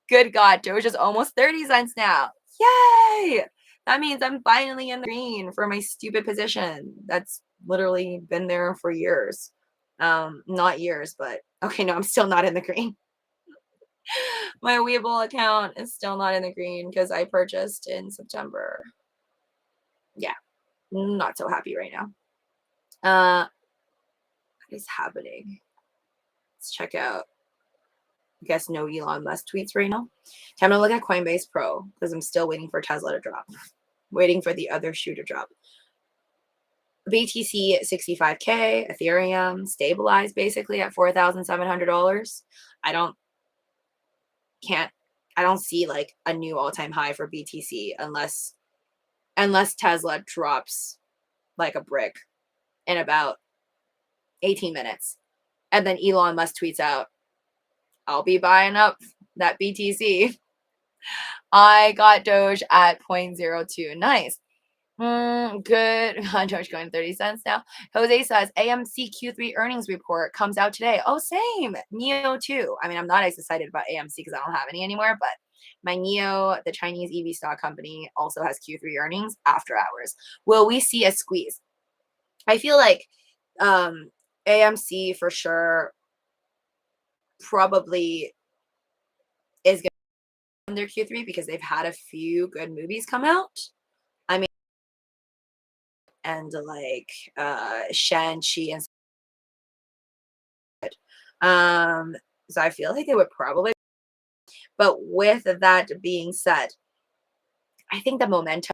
Good God, Doge is almost 30 cents now. Yay! That means I'm finally in the green for my stupid position. That's literally been there for years. Not years, but okay, no, I'm still not in the green. My WEBULL account is still not in the green because I purchased in September. Yeah, not so happy right now. What is happening? Let's check out. I guess no Elon Musk tweets right now. Time to look at Coinbase Pro because I'm still waiting for Tesla to drop. Waiting for the other shoe to drop. BTC 65K, Ethereum stabilized basically at $4,700. I don't see like a new all-time high for BTC unless Tesla drops like a brick in about 18 minutes. And then Elon Musk tweets out, I'll be buying up that BTC. I got Doge at 0.02. Nice. Good. Doge going 30 cents now. Jose says AMC Q3 earnings report comes out today. Oh, same. NIO too. I mean, I'm not as excited about AMC because I don't have any anymore, but my NIO, the Chinese EV stock company, also has Q3 earnings after hours. Will we see a squeeze? I feel like AMC for sure probably is going to in their Q3 because they've had a few good movies come out. I mean, and like Shang-Chi and so I feel like they would probably, but with that being said, I think the momentum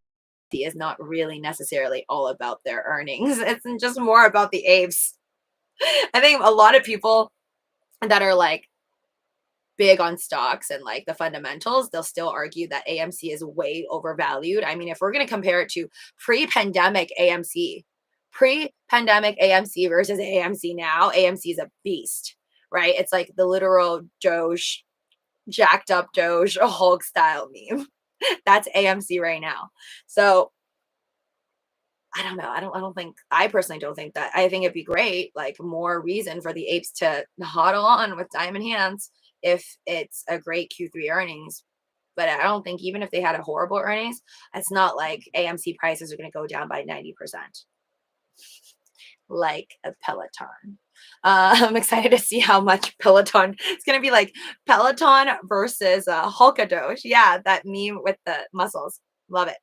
is not really necessarily all about their earnings. It's just more about the apes. I think a lot of people that are like big on stocks and like the fundamentals, they'll still argue that AMC is way overvalued. I mean, if we're going to compare it to pre-pandemic AMC, Pre-pandemic AMC versus AMC now, AMC is a beast, right? It's like the literal Doge, jacked up Doge, Hulk style meme. That's AMC right now. So I don't know. I don't think, I personally don't think that. I think it'd be great, like more reason for the apes to hodl on with diamond hands if it's a great Q3 earnings. But I don't think, even if they had a horrible earnings, it's not like AMC prices are going to go down by 90% like a Peloton. I'm excited to see how much Peloton, it's going to be like Peloton versus Hulkadosh. Yeah, that meme with the muscles. Love it.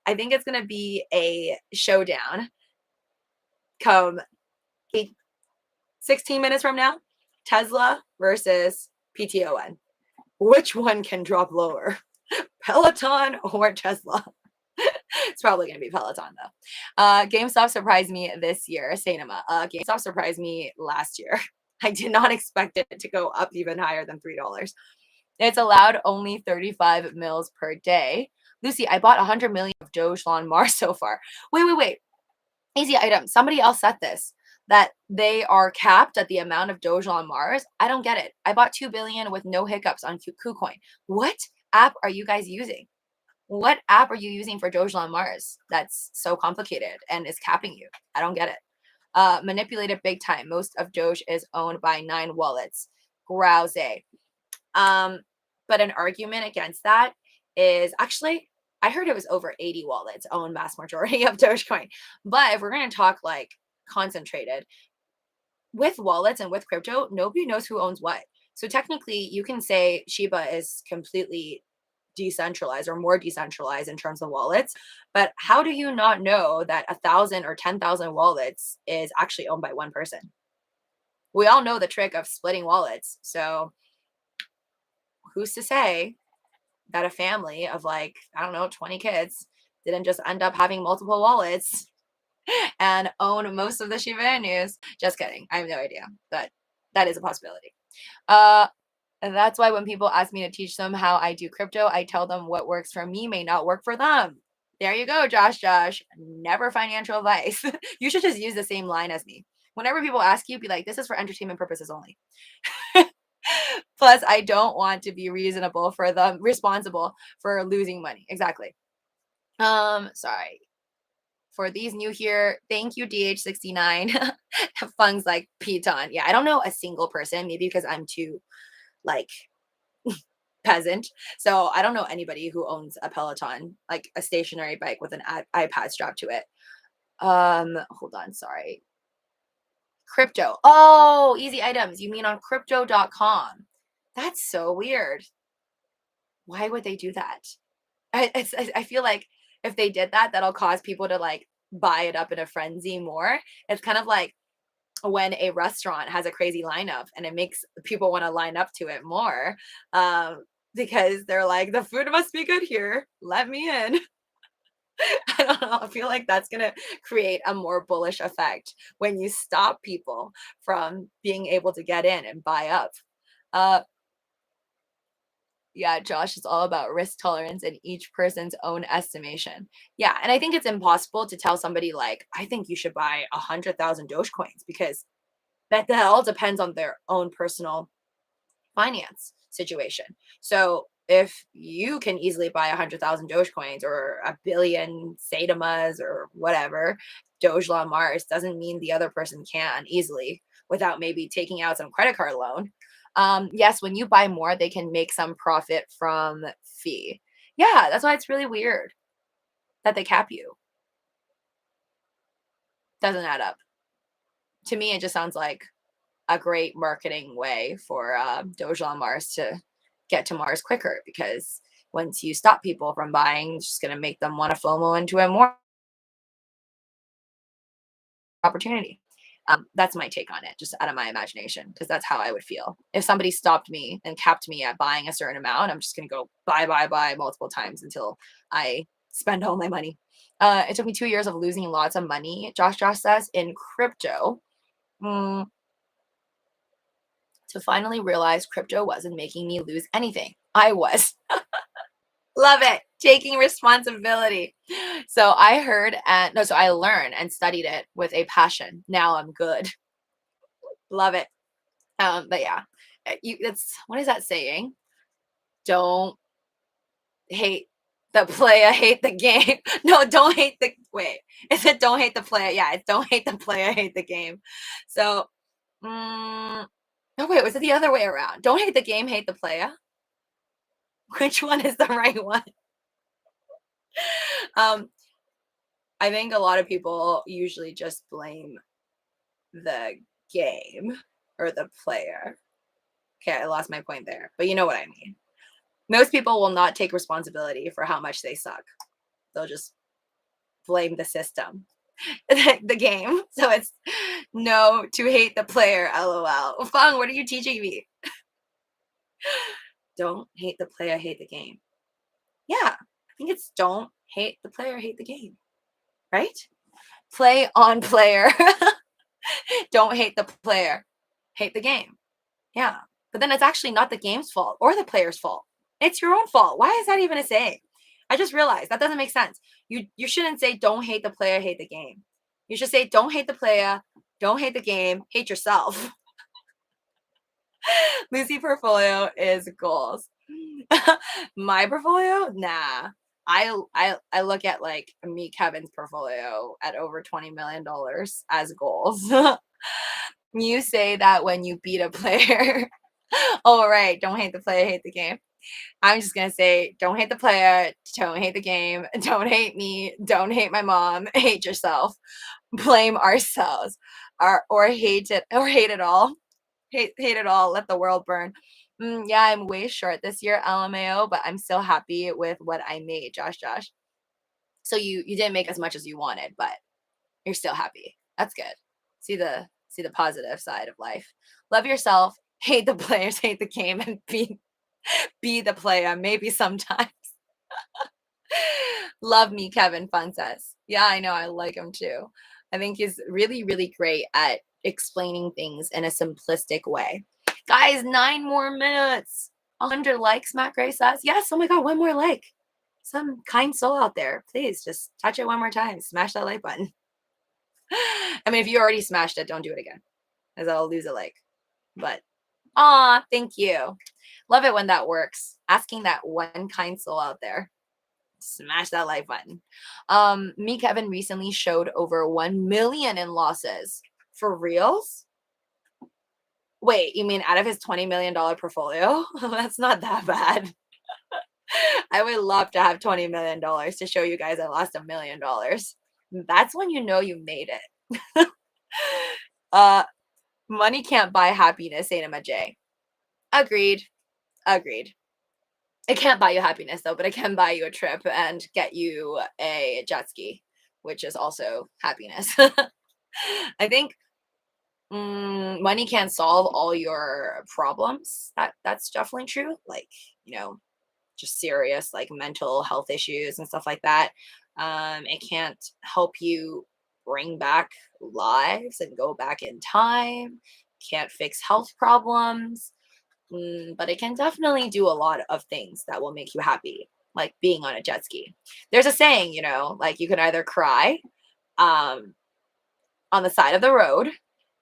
I think it's going to be a showdown come 16 minutes from now. Tesla versus PTON. Which one can drop lower? Peloton or Tesla? It's probably going to be Peloton though. GameStop surprised me this year. Cinema. GameStop surprised me last year. I did not expect it to go up even higher than $3. It's allowed only 35 mils per day. Lucy, I bought 100 million of Doge Lawn Mars so far. Wait. Easy item. Somebody else said this, that they are capped at the amount of Doge on Mars. I don't get it. I bought 2 billion with no hiccups on KuCoin. What app are you guys using? What app are you using for Doge on Mars that's so complicated and is capping you? I don't get it. Manipulated big time. Most of Doge is owned by 9 wallets. Grouse. But an argument against that is actually, I heard it was over 80 wallets own mass majority of Dogecoin. But if we're going to talk like concentrated with wallets and with crypto, nobody knows who owns what. So technically you can say Shiba is completely decentralized or more decentralized in terms of wallets. But how do you not know that 1,000 or 10,000 wallets is actually owned by one person? We all know the trick of splitting wallets. So who's to say that a family of like, I don't know, 20 kids didn't just end up having multiple wallets and own most of the Shiba Inus? Just kidding. I have no idea, but that is a possibility. And that's why when people ask me to teach them how I do crypto, I tell them what works for me may not work for them. There you go, Josh. Never financial advice. You should just use the same line as me. Whenever people ask you, be like, this is for entertainment purposes only. Plus, I don't want to be responsible for losing money. Exactly. Sorry. For these new here, thank you, DH69. Funds like Piton. Yeah, I don't know a single person, maybe because I'm too like peasant. So I don't know anybody who owns a Peloton, like a stationary bike with an iPad strapped to it. Hold on, sorry. Crypto. Oh, easy items. You mean on crypto.com? That's so weird. Why would they do that? I feel like if they did that, that'll cause people to like buy it up in a frenzy more. It's kind of like when a restaurant has a crazy lineup and it makes people want to line up to it more, because they're like, the food must be good here. Let me in. I don't know. I feel like that's going to create a more bullish effect when you stop people from being able to get in and buy up. Yeah, Josh, it's all about risk tolerance and each person's own estimation. Yeah, and I think it's impossible to tell somebody like, I think you should buy 100,000 Dogecoins, because that all depends on their own personal finance situation. So if you can easily buy 100,000 Dogecoins or a billion Satamas or whatever, Doge Law Mars, doesn't mean the other person can easily without maybe taking out some credit card loan. Yes, when you buy more, they can make some profit from fee. Yeah, that's why it's really weird that they cap you. Doesn't add up. To me, it just sounds like a great marketing way for Doge on Mars to get to Mars quicker, because once you stop people from buying, it's just going to make them want to FOMO into a more opportunity. That's my take on it, just out of my imagination, because that's how I would feel. If somebody stopped me and capped me at buying a certain amount, I'm just going to go buy multiple times until I spend all my money. It took me 2 years of losing lots of money, Josh says, in crypto. To finally realize crypto wasn't making me lose anything. I was. Love it. Taking responsibility. So I heard and no, so I learned and studied it with a passion. Now I'm good. Love it. But yeah, it's what is that saying? Don't hate the player, hate the game. No, don't hate the wait. Is it don't hate the player? Yeah, it's don't hate the player, hate the game. So, no, wait, was it the other way around? Don't hate the game, hate the player. Which one is the right one? Um, I think a lot of people usually just blame the game or the player. Okay, I lost my point there, but you know what I mean. Most people will not take responsibility for how much they suck. They'll just blame the system, the game. So it's no to hate the player, lol. Fang, what are you teaching me? Don't hate the player, hate the game. Yeah, I think it's don't hate the player, hate the game, right? Play on player. Don't hate the player, hate the game. Yeah, but then it's actually not the game's fault or the player's fault. It's your own fault. Why is that even a saying? I just realized that doesn't make sense. You shouldn't say don't hate the player, hate the game. You should say don't hate the player, don't hate the game, hate yourself. Lucy portfolio is goals. My portfolio, nah. I look at like me Kevin's portfolio at over $20 million as goals. You say that when you beat a player. Oh right, don't hate the player, hate the game. I'm just gonna say don't hate the player, don't hate the game, don't hate me, don't hate my mom, hate yourself, blame ourselves, or hate it all. Hate it all, let the world burn. Yeah, I'm way short this year, LMAO, but I'm still happy with what I made, Josh. So you didn't make as much as you wanted, but you're still happy. That's good. See the positive side of life. Love yourself, hate the players, hate the game, and be the player, maybe sometimes. Love me, Kevin Fun says. Yeah, I know. I like him too. I think he's really, really great at explaining things in a simplistic way. Guys, 9 more minutes. 100 likes, Matt Gray says. Yes. Oh my God, one more like. Some kind soul out there. Please just touch it one more time. Smash that like button. I mean, if you already smashed it, don't do it again, as I'll lose a like. But, thank you. Love it when that works. Asking that one kind soul out there. Smash that like button. Me Kevin recently showed over 1 million in losses. For reals? Wait, you mean out of his $20 million portfolio? That's not that bad. I would love to have $20 million to show you guys I lost $1 million. That's when you know you made it. Money can't buy happiness, Sainama J. Agreed. It can't buy you happiness though, but it can buy you a trip and get you a jet ski, which is also happiness. I think money can't solve all your problems. That's definitely true. Like, just serious like mental health issues and stuff like that. It can't help you bring back lives and go back in time. Can't fix health problems. But it can definitely do a lot of things that will make you happy, like being on a jet ski. There's a saying, like you can either cry on the side of the road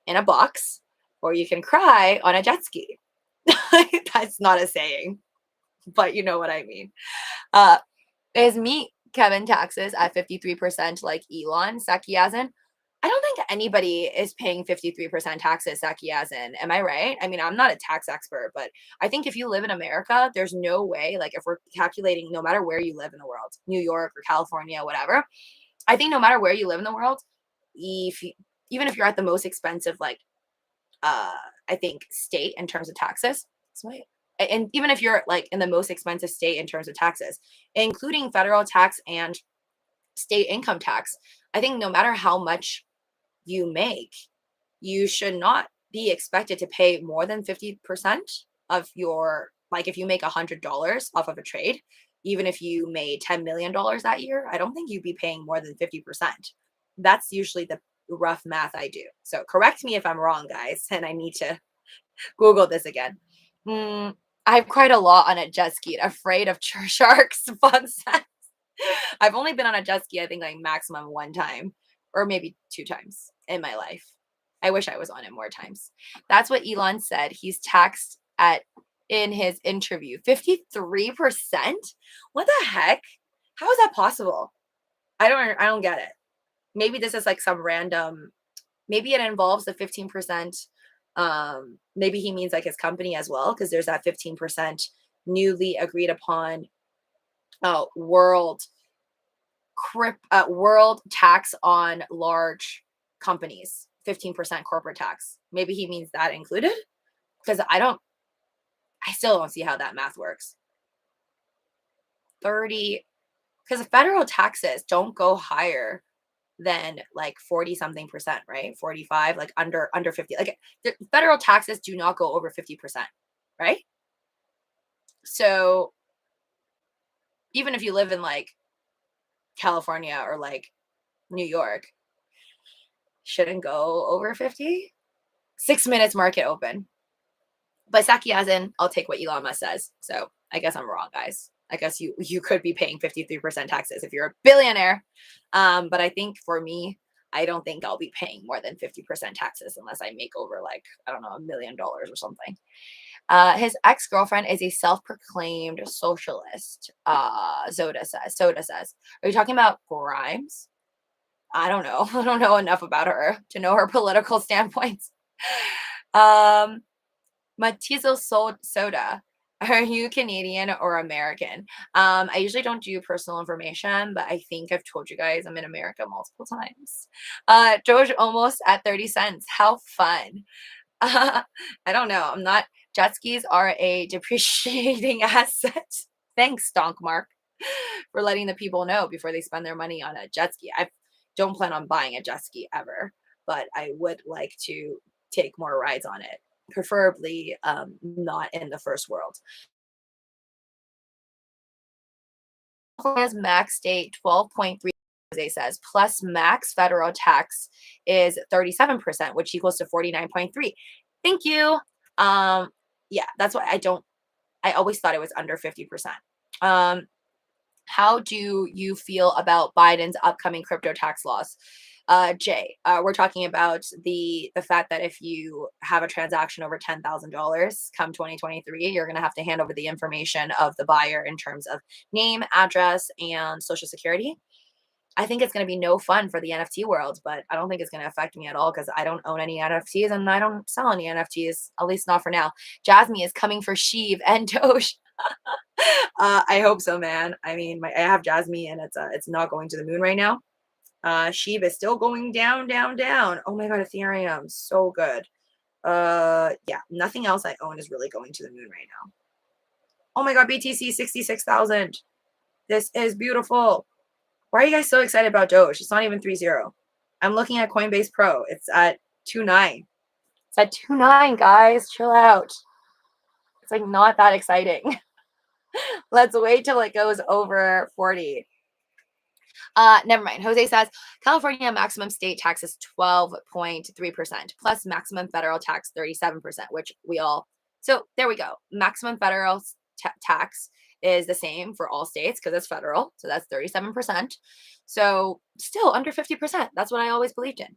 in a box, or you can cry on a jet ski. That's not a saying, but you know what I mean. Is meat Kevin taxes at 53% like Elon Sakiazin? I don't think anybody is paying 53% taxes, Sakiazin. Am I right? I mean, I'm not a tax expert, but I think if you live in America, there's no way, like if we're calculating no matter where you live in the world, New York or California, whatever, I think no matter where you live in the world, even if you're at the most expensive, like, I think state in terms of taxes, and even if you're like in the most expensive state in terms of taxes, including federal tax and state income tax, I think no matter how much you make, you should not be expected to pay more than 50% of your, like if you make $100 off of a trade, even if you made $10 million that year, I don't think you'd be paying more than 50%. That's usually the rough math I do. So correct me if I'm wrong, guys, and I need to Google this again. I've cried a lot on a jet ski, afraid of sharks. Fun set. I've only been on a jet ski, I think like maximum one time or maybe two times in my life. I wish I was on it more times. That's what Elon said. He's taxed at in his interview. 53%? What the heck? How is that possible? I don't get it. Maybe this is like some random, maybe it involves the 15%. Maybe he means like his company as well, because there's that 15% newly agreed upon world world tax on large companies, 15% corporate tax. Maybe he means that included, because I still don't see how that math works. 30, because the federal taxes don't go higher than like 40 something percent, right? 45, like under 50. Like the federal taxes do not go over 50%, right? So even if you live in like California or like New York, shouldn't go over 50. 6 minutes market open. But Saki as in, I'll take what Elon Musk says. So I guess I'm wrong, guys. I guess you could be paying 53% taxes if you're a billionaire. But I think for me, I don't think I'll be paying more than 50% taxes unless I make over like, I don't know, $1 million or something. His ex-girlfriend is a self-proclaimed socialist. Soda says. Are you talking about Grimes? I don't know. I don't know enough about her to know her political standpoints. Matizo Soda, are you Canadian or American? I usually don't do personal information, but I think I've told you guys I'm in America multiple times. Doge almost at 30 cents. How fun. I don't know. I'm not. Jet skis are a depreciating asset. Thanks, Donk Mark, for letting the people know before they spend their money on a jet ski. I don't plan on buying a jet ski ever, but I would like to take more rides on it, preferably not in the first world. California's max state 12.3, Jose says, plus max federal tax is 37%, which equals to 49.3. Thank you. Yeah, that's why I always thought it was under 50%. How do you feel about Biden's upcoming crypto tax laws? Jay, we're talking about the fact that if you have a transaction over $10,000 come 2023, you're going to have to hand over the information of the buyer in terms of name, address, and social security. I think it's going to be no fun for the NFT world, but I don't think it's going to affect me at all because I don't own any NFTs and I don't sell any NFTs, at least not for now. Jasmine is coming for Sheev and Doge. I hope so, man. I mean, I have Jasmine and it's not going to the moon right now. Shiba is still going down, down, down. Oh my god, Ethereum, so good. Yeah, nothing else I own is really going to the moon right now. Oh my god, BTC 66,000. This is beautiful. Why are you guys so excited about Doge? It's not even 3.0. I'm looking at Coinbase Pro. It's at 2.9. It's at 2.9, guys. Chill out. It's like not that exciting. Let's wait till it goes over 40. Never mind. Jose says California maximum state tax is 12.3% plus maximum federal tax 37%, which we all. So there we go. Maximum federal tax is the same for all states because it's federal. So that's 37%. So still under 50%. That's what I always believed in.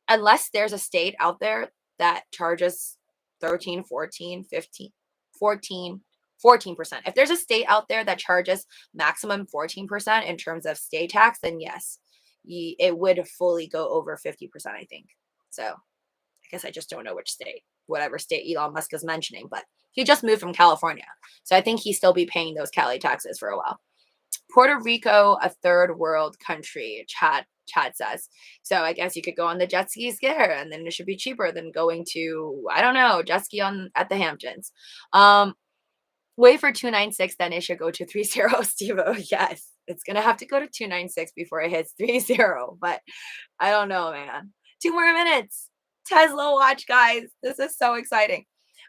Unless there's a state out there that charges 13, 14, 15, 14, 14%. If there's a state out there that charges maximum 14% in terms of state tax, then yes, it would fully go over 50%, I think. So I guess I just don't know which state, whatever state Elon Musk is mentioning, but he just moved from California. So I think he'll still be paying those Cali taxes for a while. Puerto Rico, a third world country, Chad says. So I guess you could go on the jet skis there and then it should be cheaper than going to, I don't know, jet ski at the Hamptons. Wait for 296, then it should go to 3.0, Steve-O. Yes, it's going to have to go to 296 before it hits 3.0, but I don't know, man. 2 more minutes. Tesla watch, guys. This is so exciting.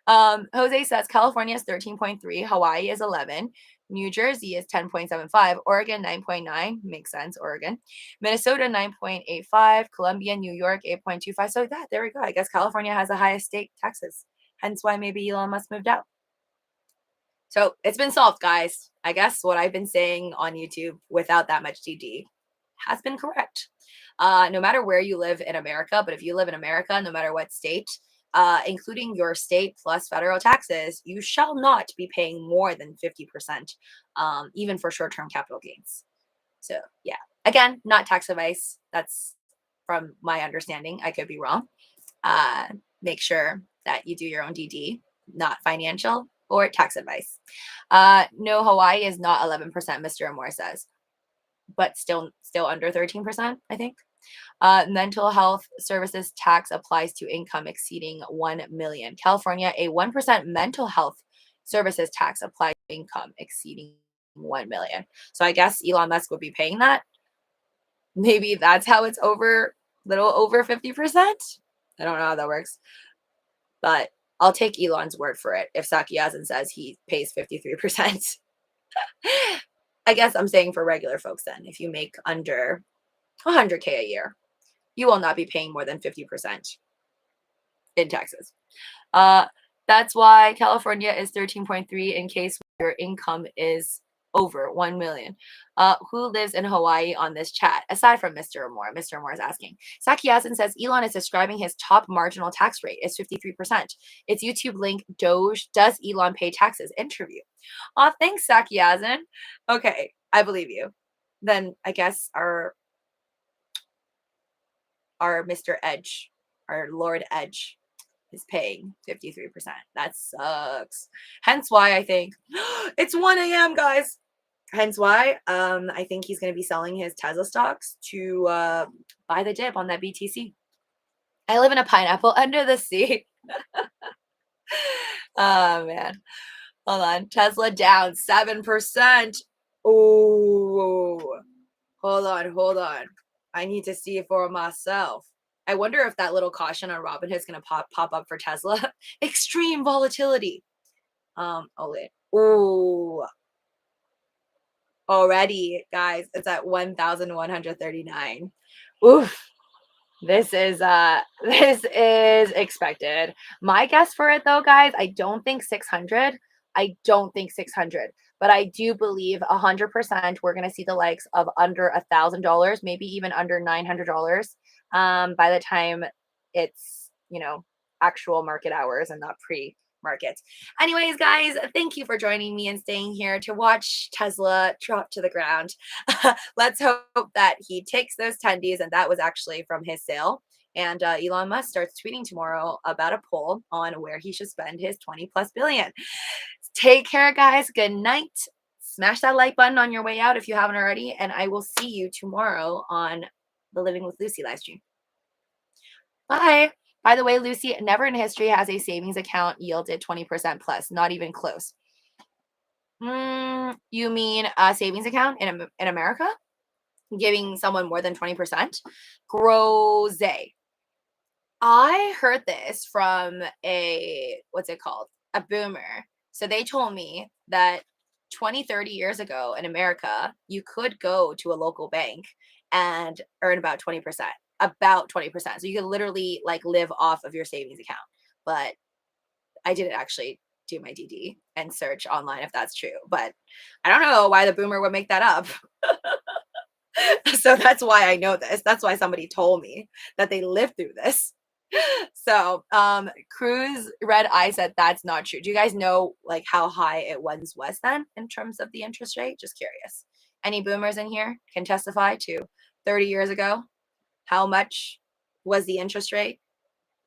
Jose says California is 13.3, Hawaii is 11, New Jersey is 10.75, Oregon 9.9, makes sense, Oregon, Minnesota 9.85, Colombia, New York 8.25. So there we go. I guess California has the highest state taxes, hence why maybe Elon Musk moved out. So it's been solved, guys. I guess what I've been saying on YouTube without that much DD has been correct. No matter where you live in America, but if you live in America, no matter what state, including your state plus federal taxes, you shall not be paying more than 50%, even for short-term capital gains. So yeah, again, not tax advice. That's from my understanding. I could be wrong. Make sure that you do your own DD, not financial or tax advice. No, Hawaii is not 11%, Mr. Amore says, but still under 13%, I think. Mental health services tax applies to income exceeding 1 million. California, a 1% mental health services tax applies to income exceeding 1 million. So I guess Elon Musk would be paying that. Maybe that's how it's little over 50%. I don't know how that works, but I'll take Elon's word for it if Sakyazin says he pays 53%. I guess I'm saying for regular folks then, if you make under 100K a year, you will not be paying more than 50% in taxes. That's why California is 13.3 in case your income is over 1 million. Who lives in Hawaii on this chat? Aside from Mr. Amore. Mr. Amore is asking. Sakyazin says Elon is describing his top marginal tax rate is 53%. It's YouTube link Doge. Does Elon pay taxes? Interview. Thanks, Sakyazin. Okay, I believe you. Then I guess our Mr. Edge, our Lord Edge, is paying 53%. That sucks. Hence why I think it's 1 a.m., guys. Hence why I think he's going to be selling his Tesla stocks to buy the dip on that BTC. I live in a pineapple under the sea. Oh, man. Hold on. Tesla down 7%. Oh, hold on. I need to see it for myself. I wonder if that little caution on Robinhood is going to pop up for Tesla. Extreme volatility. Oh, wait. Ooh. Already, guys, it's at 1,139. Oof. This is expected. My guess for it though, guys, I don't think 600. But I do believe 100% we're going to see the likes of under $1,000, maybe even under $900 by the time it's, actual market hours and not pre-market. Anyways, guys, thank you for joining me and staying here to watch Tesla drop to the ground. Let's hope that he takes those tendies, and that was actually from his sale. And Elon Musk starts tweeting tomorrow about a poll on where he should spend his 20+ billion. Take care, guys. Good night. Smash that like button on your way out if you haven't already. And I will see you tomorrow on the Living with Luci live stream. Bye. By the way, Luci, never in history has a savings account yielded 20% plus. Not even close. You mean a savings account in America? Giving someone more than 20%? Grosse. I heard this from what's it called? A boomer. So they told me that 20, 30 years ago in America, you could go to a local bank and earn about 20%. So you could literally live off of your savings account. But I didn't actually do my DD and search online if that's true. But I don't know why the boomer would make that up. So that's why I know this. That's why somebody told me that they lived through this. So Cruz Red Eye said that's not true. Do you guys know how high it once was then in terms of the interest rate? Just curious. Any boomers in here can testify to 30 years ago? How much was the interest rate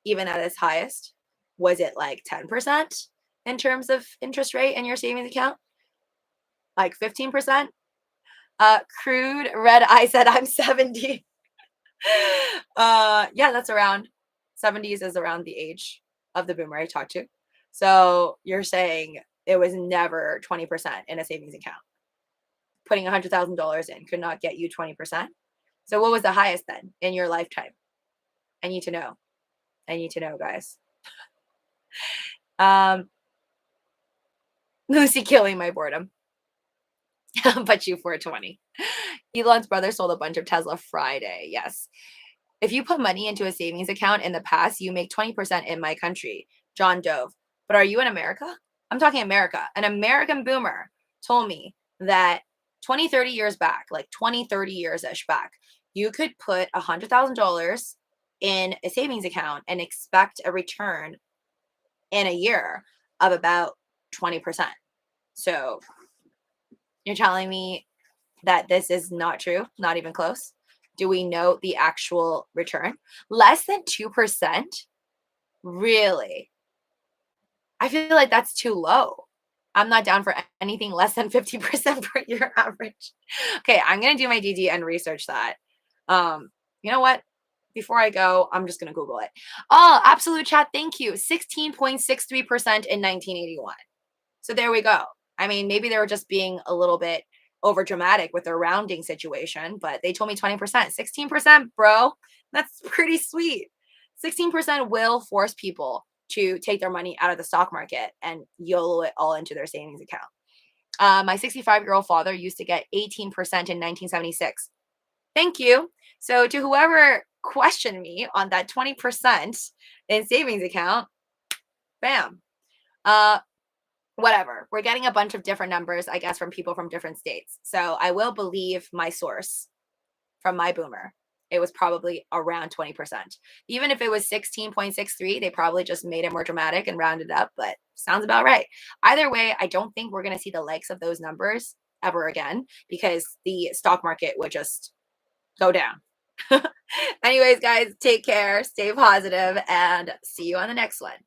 even at its highest? Was it 10% in terms of interest rate in your savings account? 15%? Crude Red Eye said I'm 70. Yeah, that's around 70s is around the age of the boomer I talked to. So you're saying it was never 20% in a savings account. Putting $100,000 in could not get you 20%. So what was the highest then in your lifetime? I need to know. Guys. Luci killing my boredom. But you 420. Elon's brother sold a bunch of Tesla Friday. Yes. If you put money into a savings account in the past, you make 20% in my country. John Dove. But are you in America? I'm talking America. An American boomer told me that 20, 30 years back, like 20, 30 years-ish back, you could put $100,000 in a savings account and expect a return in a year of about 20%. So you're telling me that this is not true? Not even close? Do we know the actual return? Less than 2%? Really? I feel like that's too low. I'm not down for anything less than 50% per year average. Okay, I'm gonna do my DD and research that. You know what? Before I go, I'm just gonna Google it. Oh, absolute chat, thank you. 16.63% in 1981. So there we go. I mean, maybe they were just being a little bit over dramatic with their rounding situation, but they told me 20%. 16%, bro. That's pretty sweet. 16% will force people to take their money out of the stock market and YOLO it all into their savings account. My 65-year-old father used to get 18% in 1976. Thank you. So to whoever questioned me on that 20% in savings account, bam. Whatever. We're getting a bunch of different numbers, I guess, from people from different states. So I will believe my source from my boomer. It was probably around 20%. Even if it was 16.63, they probably just made it more dramatic and rounded up, but sounds about right. Either way, I don't think we're going to see the likes of those numbers ever again because the stock market would just go down. Anyways, guys, take care, stay positive, and see you on the next one.